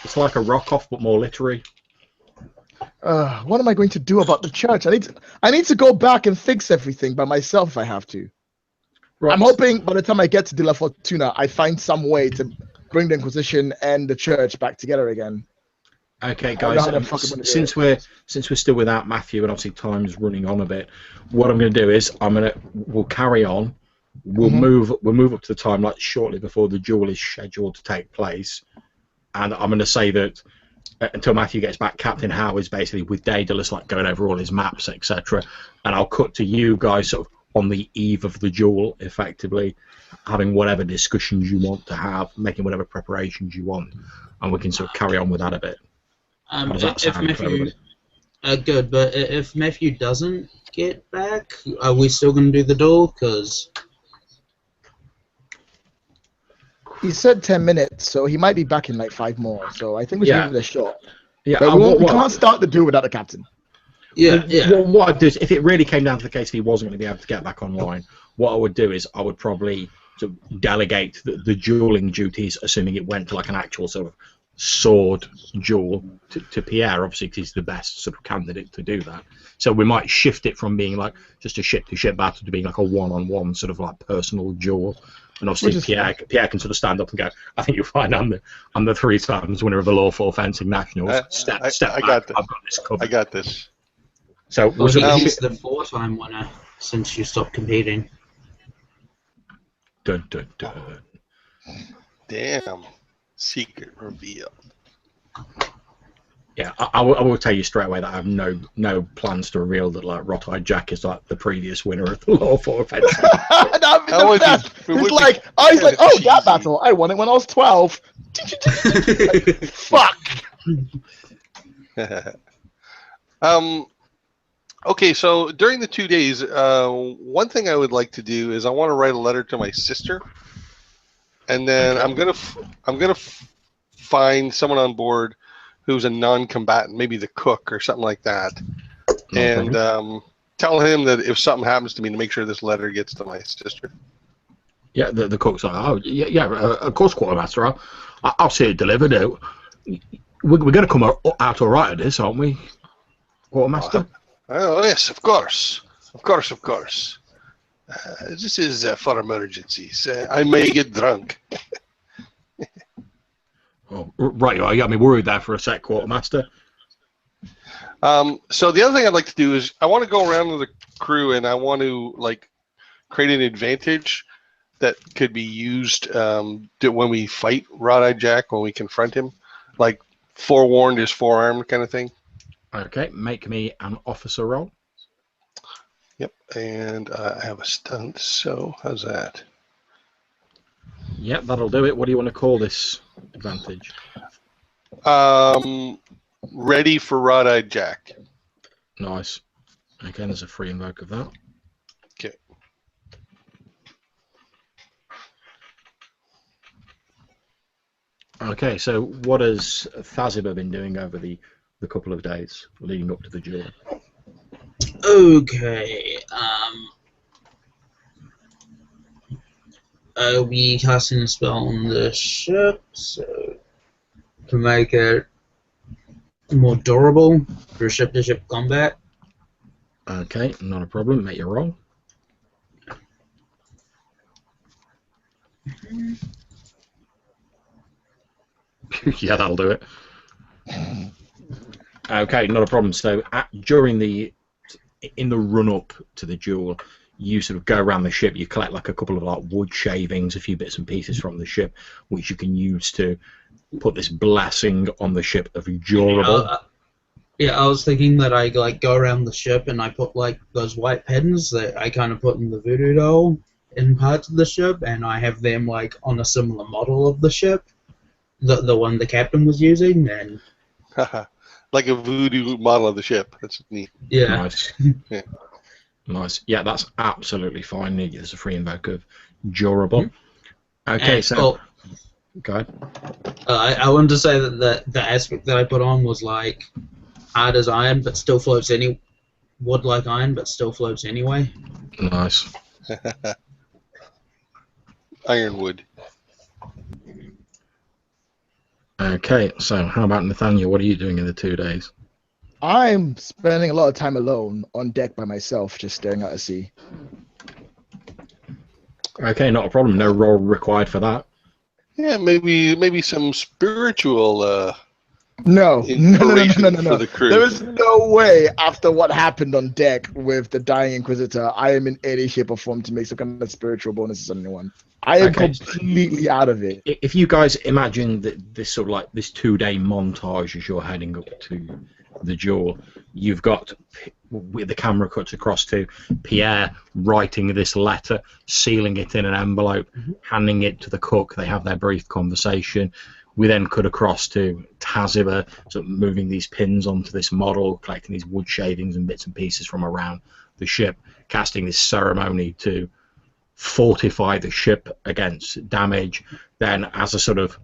Speaker 1: It's like a rock-off, but more literary.
Speaker 2: What am I going to do about the church? I need to go back and fix everything by myself if I have to.
Speaker 1: Right.
Speaker 2: I'm hoping by the time I get to De La Fortuna, I find some way to bring the Inquisition and the church back together again.
Speaker 1: Okay,
Speaker 2: I don't know
Speaker 1: guys.
Speaker 2: how the fuck I'm gonna do
Speaker 1: Since we're still without Matthew, and obviously time's running on a bit, what I'm going to do is we'll carry on. We'll move up to the time like shortly before the duel is scheduled to take place, and I'm going to say that until Matthew gets back, Captain Howe is basically with Daedalus, like going over all his maps, etc. And I'll cut to you guys sort of on the eve of the duel, effectively having whatever discussions you want to have, making whatever preparations you want, and we can sort of carry on with that a bit. How does that
Speaker 5: If
Speaker 1: sound for
Speaker 5: Matthew,
Speaker 1: everybody?
Speaker 5: good, but if Matthew doesn't get back, are we still going to do the duel? Because
Speaker 2: He said 10 minutes, so he might be back in like 5 more. So I think we should
Speaker 1: Yeah.
Speaker 2: give it a shot.
Speaker 1: Yeah,
Speaker 2: But we can't start the duel without the captain.
Speaker 5: yeah.
Speaker 1: Well, what I'd do is, if it really came down to the case that he wasn't going to be able to get back online, what I would do is I would probably sort of delegate the dueling duties, assuming it went to like an actual sort of sword duel, to Pierre, obviously, because he's the best sort of candidate to do that. So we might shift it from being like just a ship-to-ship battle to being like a one-on-one sort of like personal duel. And obviously Pierre can sort of stand up and go, I think you'll find I'm the 3 times winner of the Lawful Fencing Nationals. Step
Speaker 4: I
Speaker 1: back,
Speaker 4: got this.
Speaker 1: I've got this covered.
Speaker 4: I got this.
Speaker 1: So
Speaker 5: Well,
Speaker 1: we'll sort of
Speaker 5: he's the 4-time winner since you stopped competing.
Speaker 1: dun, dun, dun.
Speaker 4: Damn. Secret reveal.
Speaker 1: Yeah, I will tell you straight away that I have no plans to reveal that like Rot-Eyed Jack is like the previous winner of the Lawful Fencing.
Speaker 2: That'd be
Speaker 4: That would
Speaker 2: the
Speaker 4: be-
Speaker 2: best.
Speaker 4: it
Speaker 2: It's
Speaker 4: would be
Speaker 2: like, I was like,
Speaker 4: kinda
Speaker 2: oh, that
Speaker 4: cheesy.
Speaker 2: battle. I won it when I was 12. Fuck.
Speaker 4: Okay, so during the 2 days, one thing I would like to do is I want to write a letter to my sister, and then I'm gonna find someone on board who's a non-combatant, maybe the cook or something like that, and tell him that if something happens to me, to make sure this letter gets to my sister.
Speaker 1: Yeah, the cook's like, oh, yeah, of course, Quartermaster. I'll see it delivered out. We're going to come out all right at this, aren't we, Quartermaster?
Speaker 4: Oh yes, of course. This is for emergencies. I may get drunk.
Speaker 1: Oh, right, you got me worried there for a sec, Quartermaster.
Speaker 4: So the other thing I'd like to do is I want to go around with the crew and I want to like create an advantage that could be used when we fight Rot-Eyed Jack, when we confront him, like forewarned is forearmed kind of thing.
Speaker 1: Okay, make me an officer roll.
Speaker 4: Yep, and I have a stunt. So how's that?
Speaker 1: Yeah, that'll do it. What do you want to call this advantage?
Speaker 4: Ready for Rot-Eyed Jack.
Speaker 1: Nice. Again, there's a free invoke of that.
Speaker 4: Okay.
Speaker 1: Okay, so what has Thazibur been doing over the couple of days leading up to the duel?
Speaker 5: Okay. I'll be casting a spell on the ship, so to make it more durable for ship-to-ship combat.
Speaker 1: Okay, not a problem. Make your roll. Yeah, that'll do it. Okay, not a problem. So in the run up to the duel, you sort of go around the ship. You collect like a couple of like wood shavings, a few bits and pieces from the ship, which you can use to put this blessing on the ship of durable.
Speaker 5: Yeah, I was thinking that I like go around the ship and I put like those white pens that I kind of put in the voodoo doll in parts of the ship, and I have them like on a similar model of the ship, the one the captain was using, and
Speaker 4: like a voodoo model of the ship. That's neat.
Speaker 5: yeah.
Speaker 1: Nice.
Speaker 4: Yeah.
Speaker 1: Nice. Yeah, that's absolutely fine. There's a free invoke of durable. Okay,
Speaker 5: And,
Speaker 1: so go ahead.
Speaker 5: I wanted to say that the aspect that I put on was like hard as iron, but still floats wood like iron, but still floats anyway.
Speaker 1: Nice.
Speaker 4: Ironwood.
Speaker 1: Okay, so how about Nathaniel? What are you doing in the 2 days?
Speaker 2: I'm spending a lot of time alone on deck by myself, just staring out at sea.
Speaker 1: Okay, not a problem. No roll required for that.
Speaker 4: Yeah, maybe some spiritual
Speaker 2: No.
Speaker 4: inspiration for the crew.
Speaker 2: There is no way after what happened on deck with the dying Inquisitor, I am in any shape or form to make some kind of spiritual bonuses on anyone. I am completely out of it.
Speaker 1: If you guys imagine that this sort of like this 2-day montage as you're heading up to the duel, you've got with the camera cuts across to Pierre writing this letter, sealing it in an envelope, handing it to the cook. They have their brief conversation. We then cut across to Thazibur, sort of moving these pins onto this model, collecting these wood shavings and bits and pieces from around the ship, casting this ceremony to fortify the ship against damage. Then, as a sort of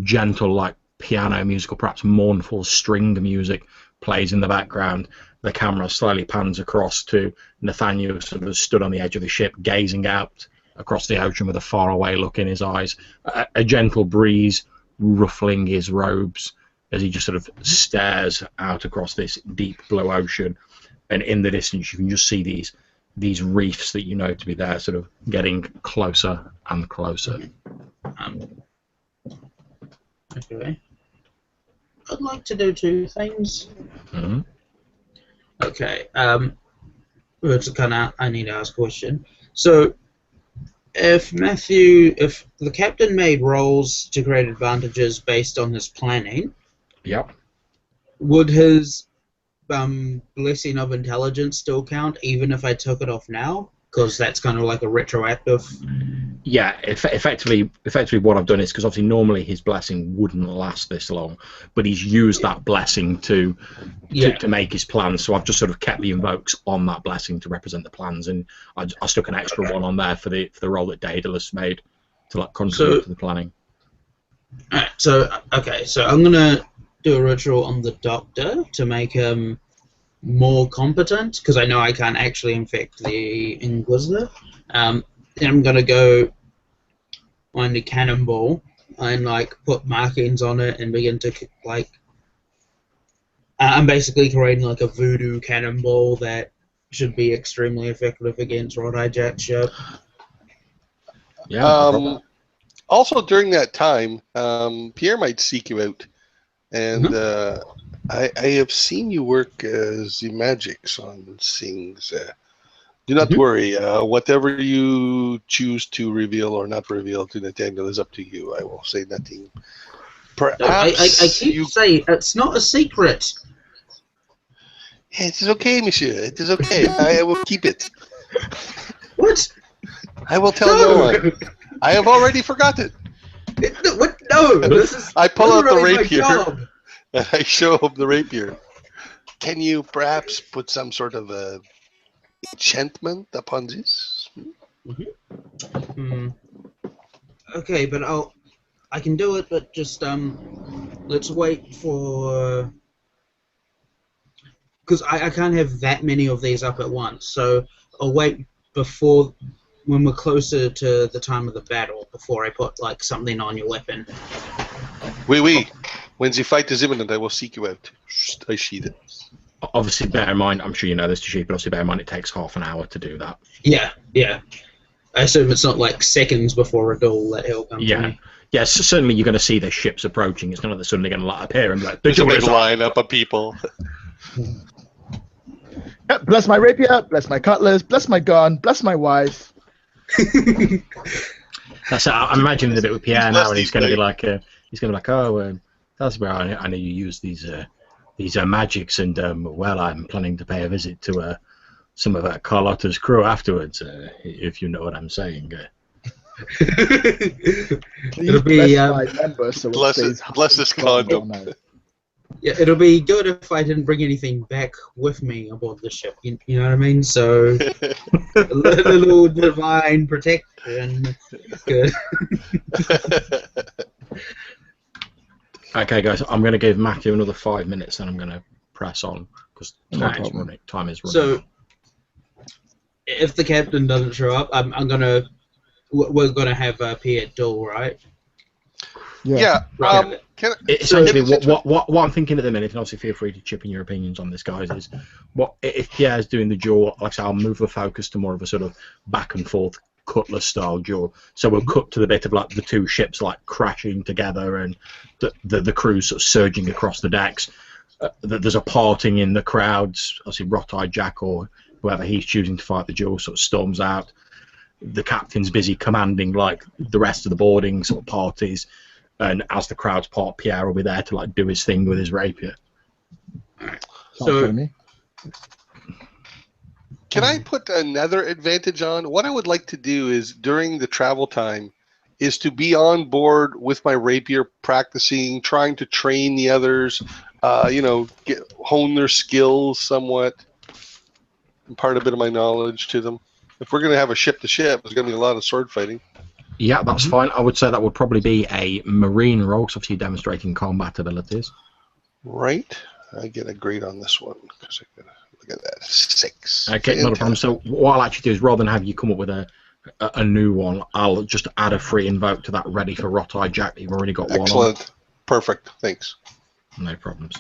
Speaker 1: gentle, like piano musical, perhaps mournful string music plays in the background, the camera slowly pans across to Nathaniel, sort of stood on the edge of the ship, gazing out across the ocean with a faraway look in his eyes, a gentle breeze ruffling his robes as he just sort of stares out across this deep blue ocean. And in the distance, you can just see these reefs that you know to be there, sort of getting closer and closer.
Speaker 5: Okay. I'd like to do 2 things.
Speaker 1: Mm-hmm.
Speaker 5: Okay. It's kind of I need to ask a question. So, if the captain made rolls to create advantages based on his planning,
Speaker 1: Yep.
Speaker 5: would his blessing of intelligence still count even if I took it off now? Because that's kind of like a retroactive.
Speaker 1: Yeah, effectively what I've done is, because obviously normally his blessing wouldn't last this long, but he's used that blessing to make his plans. So I've just sort of kept the invokes on that blessing to represent the plans, and I stuck an extra one on there for the role that Daedalus made to like contribute to the planning.
Speaker 5: Alright, so I'm gonna do a ritual on the doctor to make him more competent, because I know I can't actually infect the Inquisitor. Then I'm gonna go find a cannonball and like put markings on it and begin to like. I'm basically creating like a voodoo cannonball that should be extremely effective against Rod Hijack ship.
Speaker 1: Yeah.
Speaker 4: Also, during that time, Pierre might seek you out, and I have seen you work as the magics on things. Do not worry. Whatever you choose to reveal or not reveal to Nathaniel is up to you. I will say nothing. Perhaps
Speaker 5: I keep saying it's not a secret.
Speaker 4: It is okay, monsieur. It is okay. I will keep it.
Speaker 5: What?
Speaker 4: I will tell no one. I have already forgotten.
Speaker 5: What? No. This is
Speaker 4: I pull out the
Speaker 5: literally my
Speaker 4: rapier
Speaker 5: job.
Speaker 4: and I show him the rapier. Can you perhaps put some sort of a enchantment upon this?
Speaker 5: Okay, but I can do it, but just let's wait for, because I can't have that many of these up at once. So I'll wait before when we're closer to the time of the battle before I put like something on your weapon.
Speaker 4: Oui. When the fight is imminent, I will seek you out. I sheathe it.
Speaker 1: Obviously, bear in mind, I'm sure you know this, Chief, but obviously bear in mind it takes half an hour to do that.
Speaker 5: Yeah. I assume it's not like seconds before a duel that he'll come to me.
Speaker 1: Yes, certainly you're going to see the ships approaching. It's not that they're suddenly going to appear and like,
Speaker 4: there's a big lineup of people.
Speaker 2: Yep, bless my rapier, bless my cutlass, bless my gun, bless my wife.
Speaker 1: That's I'm imagining the bit with Pierre now, and he's going to be like, oh, that's where I know you use these magics, and well, I'm planning to pay a visit to some of Carlotta's crew afterwards, if you know what I'm saying.
Speaker 5: It'll be
Speaker 4: bless this condom.
Speaker 5: Yeah, it'll be good if I didn't bring anything back with me aboard the ship. You know what I mean? So a little divine protection. Good.
Speaker 1: Okay, guys, I'm going to give Matthew another 5 minutes, and I'm going to press on because time is running.
Speaker 5: So, if the captain doesn't show up, we're gonna have a Pierre duel, right?
Speaker 4: Yeah.
Speaker 1: Essentially, what I'm thinking at the minute, and obviously feel free to chip in your opinions on this, guys, is what if Pierre's doing the duel? Like I say, I'll move the focus to more of a sort of back and forth cutlass style duel. So we'll cut to the bit of like the two ships like crashing together and the crews sort of surging across the decks. There's a parting in the crowds. Obviously, Rot-Eyed Jack or whoever he's choosing to fight the duel sort of storms out. The captain's busy commanding like the rest of the boarding sort of parties, and as the crowds part, Pierre will be there to like do his thing with his rapier.
Speaker 5: So,
Speaker 4: can I put another advantage on? What I would like to do is during the travel time is to be on board with my rapier, practicing, trying to train the others, hone their skills somewhat, impart a bit of my knowledge to them. If we're going to have a ship-to-ship, there's going to be a lot of sword fighting.
Speaker 1: Yeah, that's fine. I would say that would probably be a marine role, because obviously you're demonstrating combat abilities.
Speaker 4: Right. I get a grade on this one, because I got look at that, 6.
Speaker 1: Okay, not a problem. So what I'll actually do is, rather than have you come up with a new one, I'll just add a free invoke to that ready for Rot-Eyed Jack. You've already got one.
Speaker 4: Excellent. Perfect. Thanks.
Speaker 1: No problems.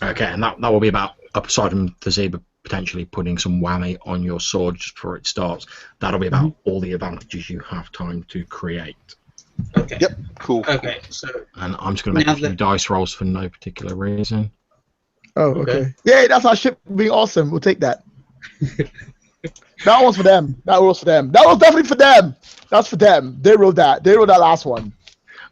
Speaker 1: Okay, and that will be about, aside from the Zebra potentially putting some whammy on your sword just before it starts, that'll be about all the advantages you have time to create.
Speaker 5: Okay.
Speaker 4: Yep. Cool.
Speaker 5: Okay. So.
Speaker 1: And I'm just going to make a few dice rolls for no particular reason.
Speaker 2: Oh, okay. Yeah, that's our ship being awesome. We'll take that. That one's for them. That was for them. That was definitely for them. That's for them. They wrote that. They wrote that last one.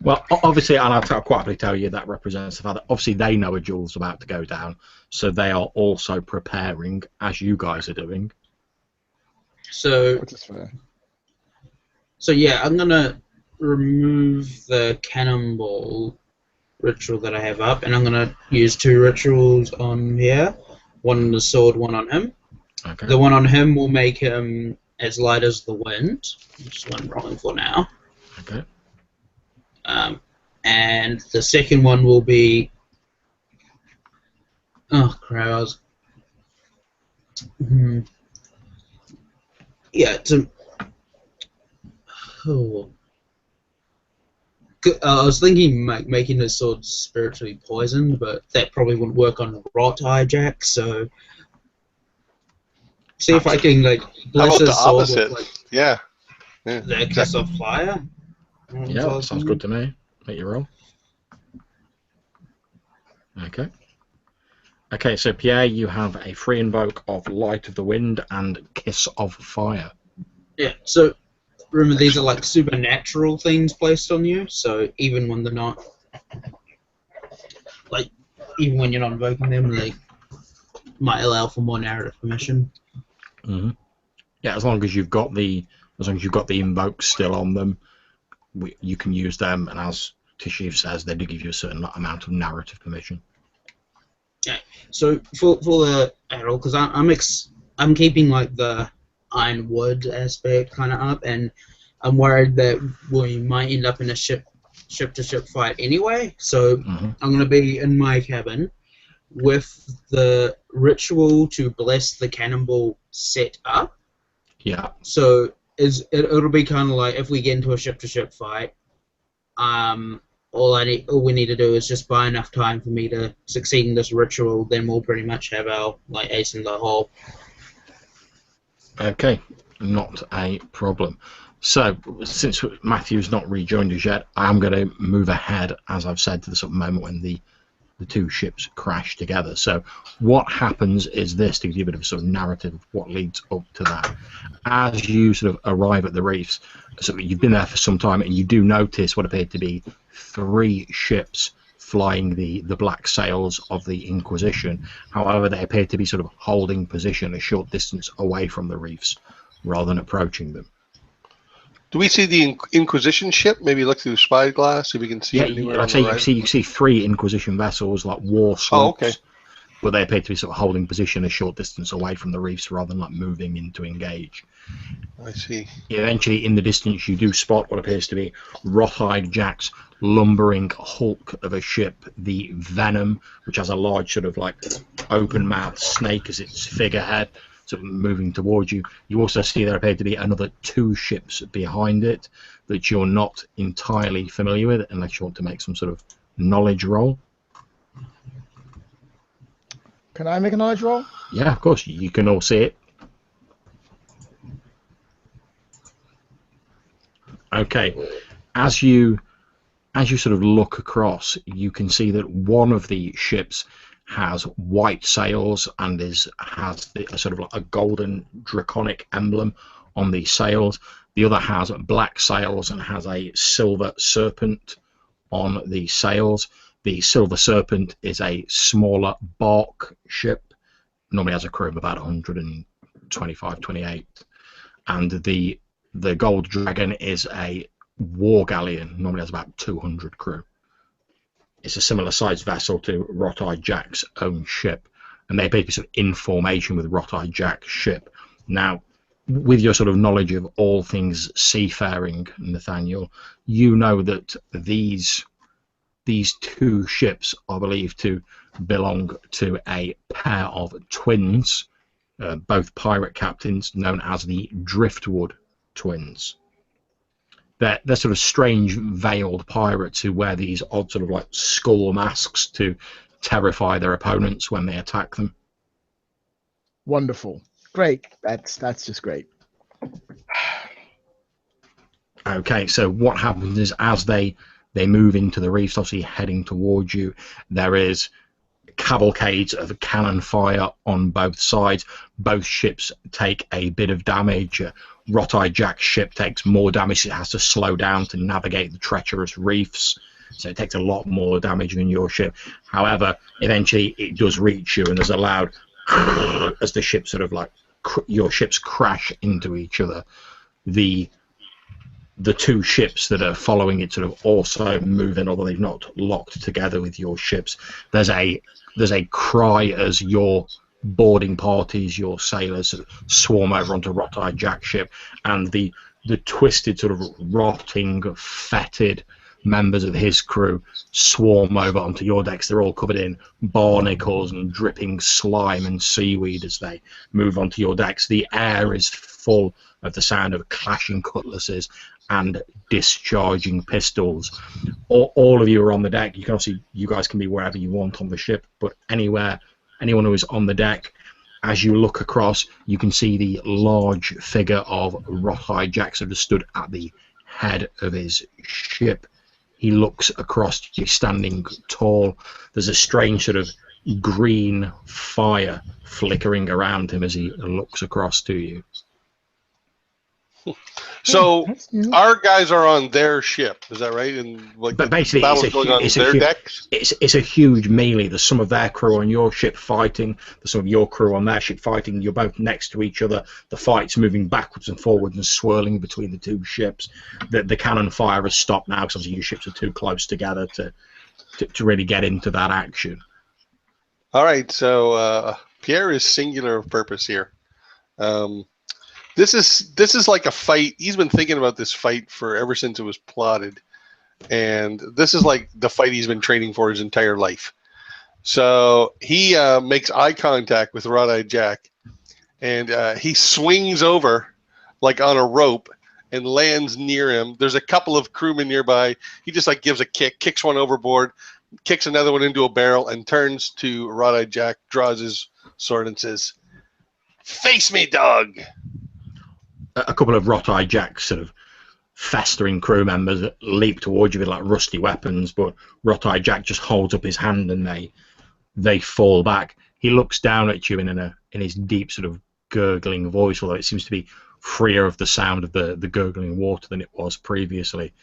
Speaker 1: Well, obviously, and I'll quite happily tell you that represents the fact that obviously they know a duel's about to go down, so they are also preparing, as you guys are doing.
Speaker 5: So,
Speaker 2: Which is fair.
Speaker 5: So yeah, I'm gonna remove the cannonball ritual that I have up, and I'm gonna use 2 rituals on here. One on the sword, one on him.
Speaker 1: Okay.
Speaker 5: The one on him will make him as light as the wind, which is what I'm rolling for now.
Speaker 1: Okay.
Speaker 5: And the second one will be... Oh, crap, I was... Yeah, to... Oh. I was thinking making the sword spiritually poisoned, but that probably wouldn't work on Rot-Eyed Jack, so... See if I can, like, bless his sword with, like, the kiss of fire.
Speaker 1: Yeah, that sounds good to me. Make your roll. Okay. Okay, so Pierre, you have a free invoke of Light of the Wind and Kiss of Fire.
Speaker 5: Yeah, so remember these are like supernatural things placed on you, so even when they're not, like, even when you're not invoking them, they might allow for more narrative permission.
Speaker 1: Mm-hmm. Yeah, as long as you've got the invokes still on them, you can use them, and as Tishiv says, they do give you a certain amount of narrative permission.
Speaker 5: Yeah. So for the arrow, because I'm keeping like the iron wood aspect kind of up, and I'm worried that we might end up in a ship ship-to-ship fight anyway, so
Speaker 1: Mm-hmm.
Speaker 5: I'm going to be in my cabin with the ritual to bless the cannonball set up.
Speaker 1: Yeah.
Speaker 5: So it'll be kind of like if we get into a ship-to-ship fight, all we need to do is just buy enough time for me to succeed in this ritual. Then we'll pretty much have our ace in the hole.
Speaker 1: Okay, not a problem. So, since Matthew's not rejoined us yet, I'm going to move ahead, as I've said, to the sort of moment when the two ships crash together. So, what happens is this, to give you a bit of a sort of narrative of what leads up to that. As you sort of arrive at the reefs, so you've been there for some time, and you do notice what appeared to be 3 ships flying the black sails of the Inquisition. However, they appear to be sort of holding position a short distance away from the reefs rather than approaching them.
Speaker 4: Do we see the Inquisition ship? Maybe look through spyglass, see if we can see it anywhere.
Speaker 1: Like I say, you see 3 Inquisition vessels, like war sloops.
Speaker 4: Oh, okay.
Speaker 1: But they appear to be sort of holding position a short distance away from the reefs rather than like moving in to engage.
Speaker 4: I see.
Speaker 1: Eventually, in the distance, you do spot what appears to be Rothhide Jack's lumbering hulk of a ship, the Venom, which has a large sort of like open-mouthed snake as its figurehead, sort of moving towards you. You also see there appear to be another 2 ships behind it that you're not entirely familiar with, unless you want to make some sort of knowledge roll.
Speaker 2: Can I make a knowledge roll?
Speaker 1: Yeah, of course. You can all see it. Okay. As you sort of look across, you can see that one of the ships has white sails and has a sort of like a golden draconic emblem on the sails. The other has black sails and has a silver serpent on the sails. The Silver Serpent is a smaller bark ship, normally has a crew of about 125, 28. And the Gold Dragon is a war galleon, normally has about 200 crew. It's a similar sized vessel to Rothhide Jack's own ship, and they appear to be sort of in formation with Rothhide Jack's ship. Now, with your sort of knowledge of all things seafaring, Nathaniel, you know that these 2 ships are believed to belong to a pair of twins, both pirate captains, known as the Driftwood twins. They're sort of strange veiled pirates who wear these odd sort of like skull masks to terrify their opponents when they attack them.
Speaker 2: Wonderful. Great. That's just great.
Speaker 1: Okay, so what happens is as they move into the reefs, obviously heading towards you, there is cavalcades of cannon fire on both sides. Both ships take a bit of damage. Rothhide Jack's ship takes more damage. It has to slow down to navigate the treacherous reefs, so it takes a lot more damage than your ship. However, eventually it does reach you, and there's a loud as the ship sort of like your ships crash into each other. The 2 ships that are following it sort of also move in, although they've not locked together with your ships. There's a cry as your boarding parties, your sailors, sort of swarm over onto Rothhide Jack's ship, and the twisted sort of rotting, fetid members of his crew swarm over onto your decks. They're all covered in barnacles and dripping slime and seaweed as they move onto your decks. The air is full of the sound of clashing cutlasses and discharging pistols. All of you are on the deck. You can obviously, you guys can be wherever you want on the ship, but anyone who is on the deck, as you look across, you can see the large figure of Rothhide Jack sort of stood at the head of his ship. He looks across to you, standing tall. There's a strange sort of green fire flickering around him as he looks across to you.
Speaker 4: So our guys are on their ship, is that right? And like,
Speaker 1: but basically, it's a huge melee. There's some of their crew on your ship fighting. There's some of your crew on their ship fighting. You're both next to each other. The fight's moving backwards and forwards and swirling between the 2 ships. The cannon fire has stopped now because obviously your ships are too close together to really get into that action.
Speaker 4: All right, so Pierre is singular of purpose here. This is like a fight. He's been thinking about this fight for ever since it was plotted. and this is like the fight he's been training for his entire life. So he makes eye contact with Wrought-Eyed Jack, and he swings over like on a rope and lands near him. There's a couple of crewmen nearby. He just like gives a kick, kicks one overboard, kicks another one into a barrel, and turns to Wrought-Eyed Jack, draws his sword, and says, "Face me, dog."
Speaker 1: A couple of Wrought-Eyed Jack's sort of festering crew members leap towards you with like rusty weapons, but Wrought-Eyed Jack just holds up his hand and they fall back. He looks down at you in his deep sort of gurgling voice, although it seems to be freer of the sound of the gurgling water than it was previously.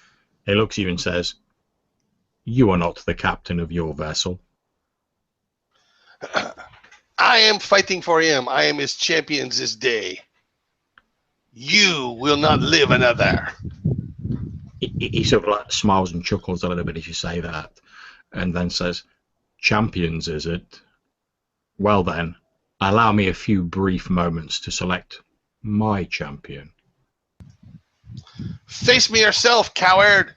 Speaker 1: He looks at you and says, "You are not the captain of your vessel."
Speaker 4: "I am fighting for him. I am his champion this day. You will not live another."
Speaker 1: He sort of like smiles and chuckles a little bit as you say that, and then says, "Champions, is it? Well then, allow me a few brief moments to select my champion."
Speaker 4: "Face me yourself, coward."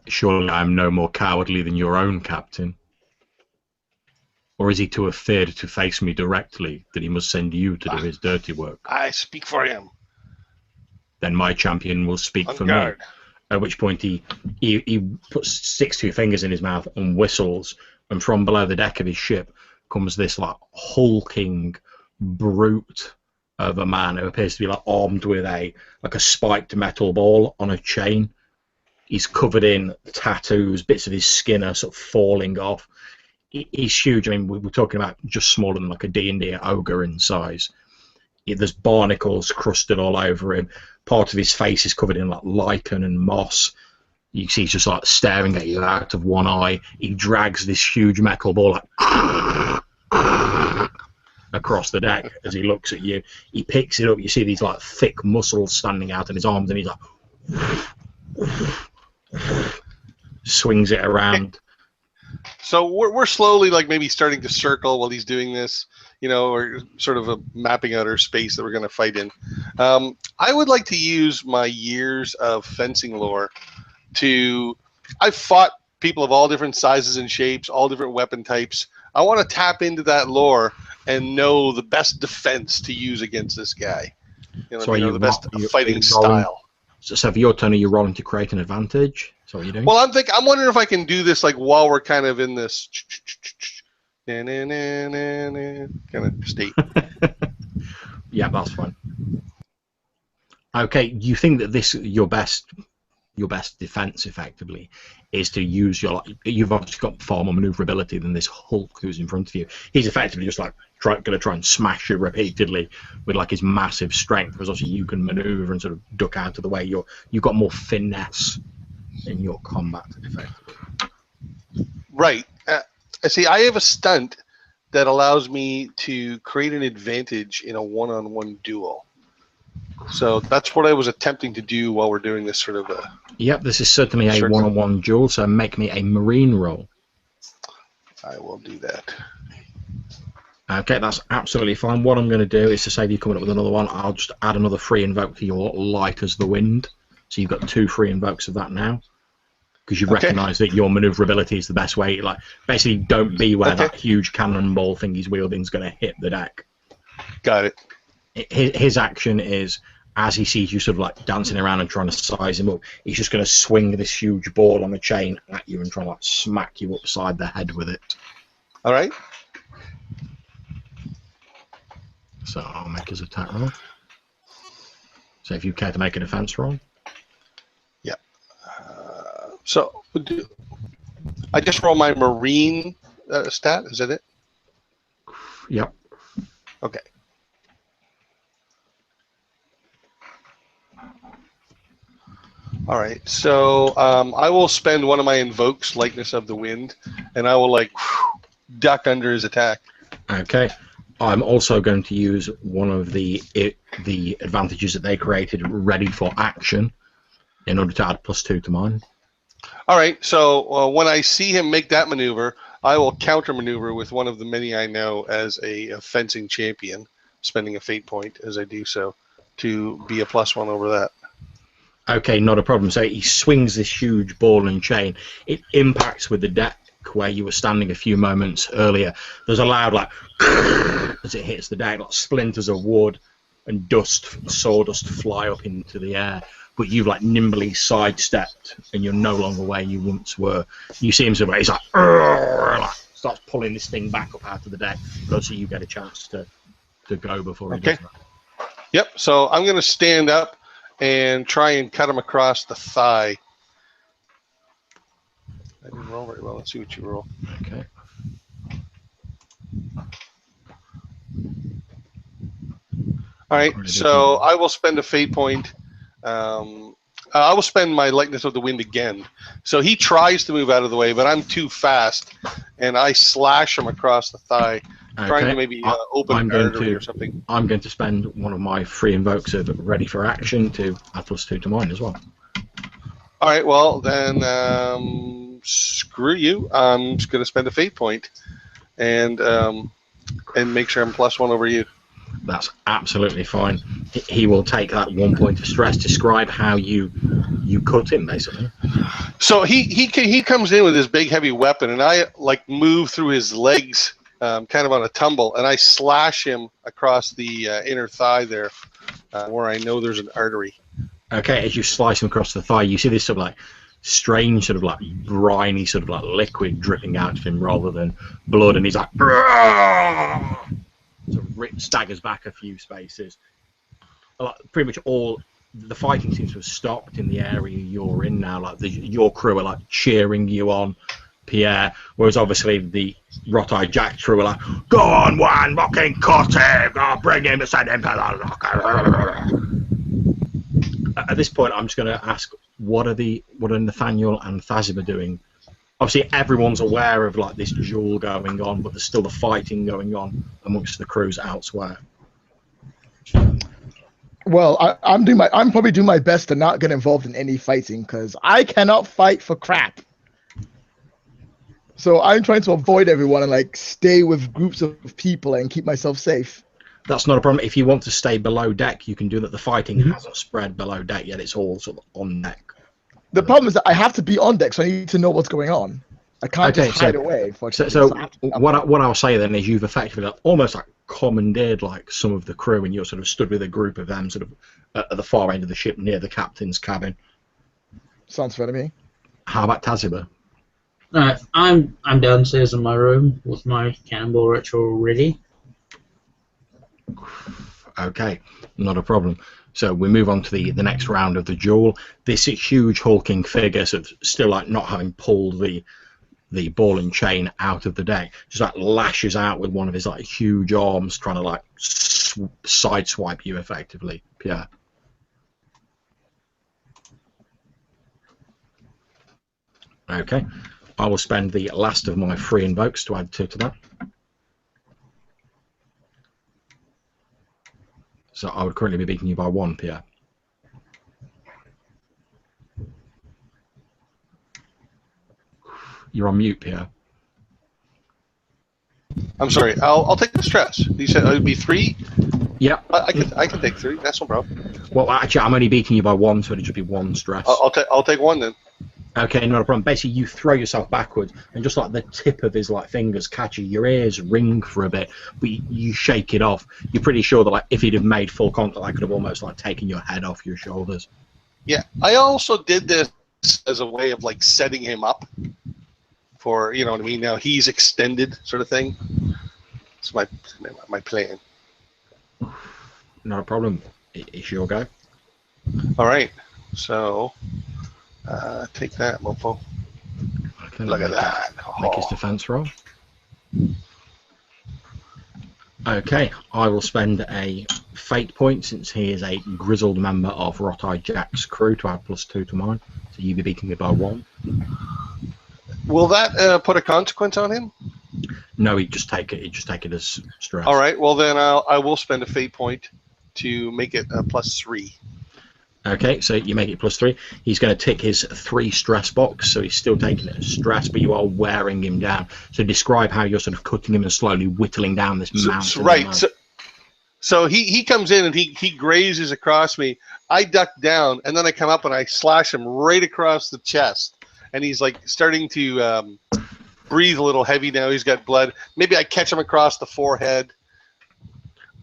Speaker 1: "Surely I am no more cowardly than your own captain. Or is he too afeard to face me directly that he must send you to do his dirty work?"
Speaker 4: "I speak for him."
Speaker 1: "Then my champion will speak
Speaker 4: On
Speaker 1: for
Speaker 4: guard.
Speaker 1: me." At which point he sticks two fingers in his mouth and whistles, and from below the deck of his ship comes this like hulking brute of a man who appears to be like armed with a spiked metal ball on a chain. He's covered in tattoos, bits of his skin are sort of falling off. He's huge. I mean, we're talking about just smaller than like a D&D ogre in size. There's barnacles crusted all over him. Part of his face is covered in like lichen and moss. You see he's just like staring at you out of one eye. He drags this huge metal ball like across the deck as he looks at you. He picks it up. You see these like thick muscles standing out in his arms, and he's like swings it around.
Speaker 4: So we're slowly like maybe starting to circle while he's doing this, you know, or sort of mapping out our space that we're going to fight in. I would like to use my years of fencing lore I've fought people of all different sizes and shapes, all different weapon types. I want to tap into that lore and know the best defense to use against this guy. You know,
Speaker 1: So
Speaker 4: the best fighting style.
Speaker 1: So for your turn, are you rolling to create an advantage? Is that what you're doing?
Speaker 4: Well, I'm wondering if I can do this like while we're kind of in this kind of state.
Speaker 1: Yeah, that's fine. Okay, you think that your best defense effectively is to use you've obviously got far more maneuverability than this Hulk who's in front of you. He's effectively just like going to try and smash you repeatedly with like his massive strength, because obviously you can maneuver and sort of duck out of the way. You've got more finesse in your combat effectively.
Speaker 4: Right. See, I have a stunt that allows me to create an advantage in a one-on-one duel. So that's what I was attempting to do while we're doing this sort of a...
Speaker 1: Yep, this is certainly a one-on-one duel, so make me a marine roll.
Speaker 4: I will do that.
Speaker 1: Okay, that's absolutely fine. What I'm going to do is to save you coming up with another one, I'll just add another free invoke to your light as the wind. So you've got 2 free invokes of that now, because you recognise that your manoeuvrability is the best way. Like, basically, don't be where that huge cannonball thing he's wielding is going to hit the deck.
Speaker 4: Got it.
Speaker 1: His action is, as he sees you sort of like dancing around and trying to size him up, he's just going to swing this huge ball on a chain at you and try and like smack you upside the head with it.
Speaker 4: All right.
Speaker 1: So I'll make his attack roll. So if you care to make a defense roll.
Speaker 4: Yeah. So I just roll my marine stat. Is that it?
Speaker 1: Yep.
Speaker 4: Okay. All right, so I will spend one of my invokes, Lightness of the Wind, and I will like duck under his attack.
Speaker 1: Okay. I'm also going to use one of the advantages that they created, ready for action, in order to add +2 to mine.
Speaker 4: All right, so when I see him make that maneuver, I will counter maneuver with one of the many I know as a fencing champion, spending a fate point as I do so to be a +1 over that.
Speaker 1: Okay, not a problem. So he swings this huge ball and chain. It impacts with the deck where you were standing a few moments earlier. There's a loud like as it hits the deck, like splinters of wood and sawdust fly up into the air. But you've like nimbly sidestepped, and you're no longer where you once were. You see him sort of, he's like starts pulling this thing back up out of the deck. But also you get a chance to go before he does that.
Speaker 4: Yep. So I'm going to stand up and try and cut him across the thigh. I didn't roll very well. Let's see what you roll.
Speaker 1: Okay.
Speaker 4: All right. So I will spend a fate point. I will spend my lightness of the wind again. So he tries to move out of the way, but I'm too fast, and I slash him across the thigh, trying to maybe open an artery or something.
Speaker 1: I'm going to spend one of my free invokes of ready for action to add +2 to mine as well.
Speaker 4: All right. Well, then screw you. I'm just going to spend a fate point, and make sure I'm +1 over you.
Speaker 1: That's absolutely fine. He will take that 1 point of stress. Describe how you cut him, basically.
Speaker 4: So he comes in with his big heavy weapon, and I like move through his legs, kind of on a tumble, and I slash him across the inner thigh there, where I know there's an artery.
Speaker 1: Okay, as you slice him across the thigh, you see this sort of like strange, sort of like briny, sort of like liquid dripping out of him rather than blood, and he's like. So Rick staggers back a few spaces. Pretty much all the fighting seems to have stopped in the area you're in now. Like your crew are like cheering you on, Pierre. Whereas obviously the Rot-Eyed Jack crew are like, "Go on, one, fucking cut him! Go bring him and send him to the locker." At this point, I'm just going to ask, what are Nathaniel and Thazima doing? Obviously, everyone's aware of like this duel going on, but there's still the fighting going on amongst the crews elsewhere.
Speaker 2: Well, I'm probably doing my best to not get involved in any fighting because I cannot fight for crap. So I'm trying to avoid everyone and like stay with groups of people and keep myself safe.
Speaker 1: That's not a problem. If you want to stay below deck, you can do that. The fighting hasn't spread below deck yet. It's all sort of on deck.
Speaker 2: The problem is that I have to be on deck, so I need to know what's going on. I can't just hide away.
Speaker 1: So what I'll say then is you've effectively almost like commandeered like some of the crew, and you're sort of stood with a group of them sort of at the far end of the ship near the captain's cabin.
Speaker 2: Sounds fair to me.
Speaker 1: How about Tazima?
Speaker 5: I'm downstairs in my room with my cannonball ritual ready. Okay,
Speaker 1: not a problem. So we move on to the next round of the duel. This huge hulking figure, sort of still like not having pulled the ball and chain out of the deck, just like lashes out with one of his like huge arms, trying to like sideswipe you effectively, Pierre. Okay, I will spend the last of my free invokes to add 2 to that. So I would currently be beating you by 1, Pierre. You're on mute, Pierre.
Speaker 4: I'm sorry. I'll take the stress. You said it would be 3.
Speaker 1: Yep.
Speaker 4: I can take 3. That's no problem.
Speaker 1: Well, actually, I'm only beating you by 1, so it should be 1 stress.
Speaker 4: I'll take 1 then.
Speaker 1: Okay, not a problem. Basically, you throw yourself backwards, and just like the tip of his like fingers catch you, your ears ring for a bit, but you shake it off. You're pretty sure that like if he'd have made full contact, I could have almost like taken your head off your shoulders.
Speaker 4: Yeah, I also did this as a way of like setting him up for, you know what I mean. Now he's extended, sort of thing. It's my plan.
Speaker 1: Not a problem. It's your go.
Speaker 4: All right, so. Take that, mofo.
Speaker 1: Okay,
Speaker 4: look at that.
Speaker 1: Make his defense roll. Okay, I will spend a fate point since he is a grizzled member of Rot-Eyed Jack's crew to add +2 to mine. So you'll be beating me by 1.
Speaker 4: Will that put a consequence on him?
Speaker 1: No, he'd just take it. He'd just take it as stress.
Speaker 4: All right. Well, then I will spend a fate point to make it a +3.
Speaker 1: Okay, so you make it +3. He's going to tick his 3 stress box, so he's still taking it as stress, but you are wearing him down. So describe how you're sort of cutting him and slowly whittling down this mountain.
Speaker 4: Right. So he comes in and he grazes across me. I duck down, and then I come up and I slash him right across the chest. And he's like starting to breathe a little heavy now. He's got blood. Maybe I catch him across the forehead.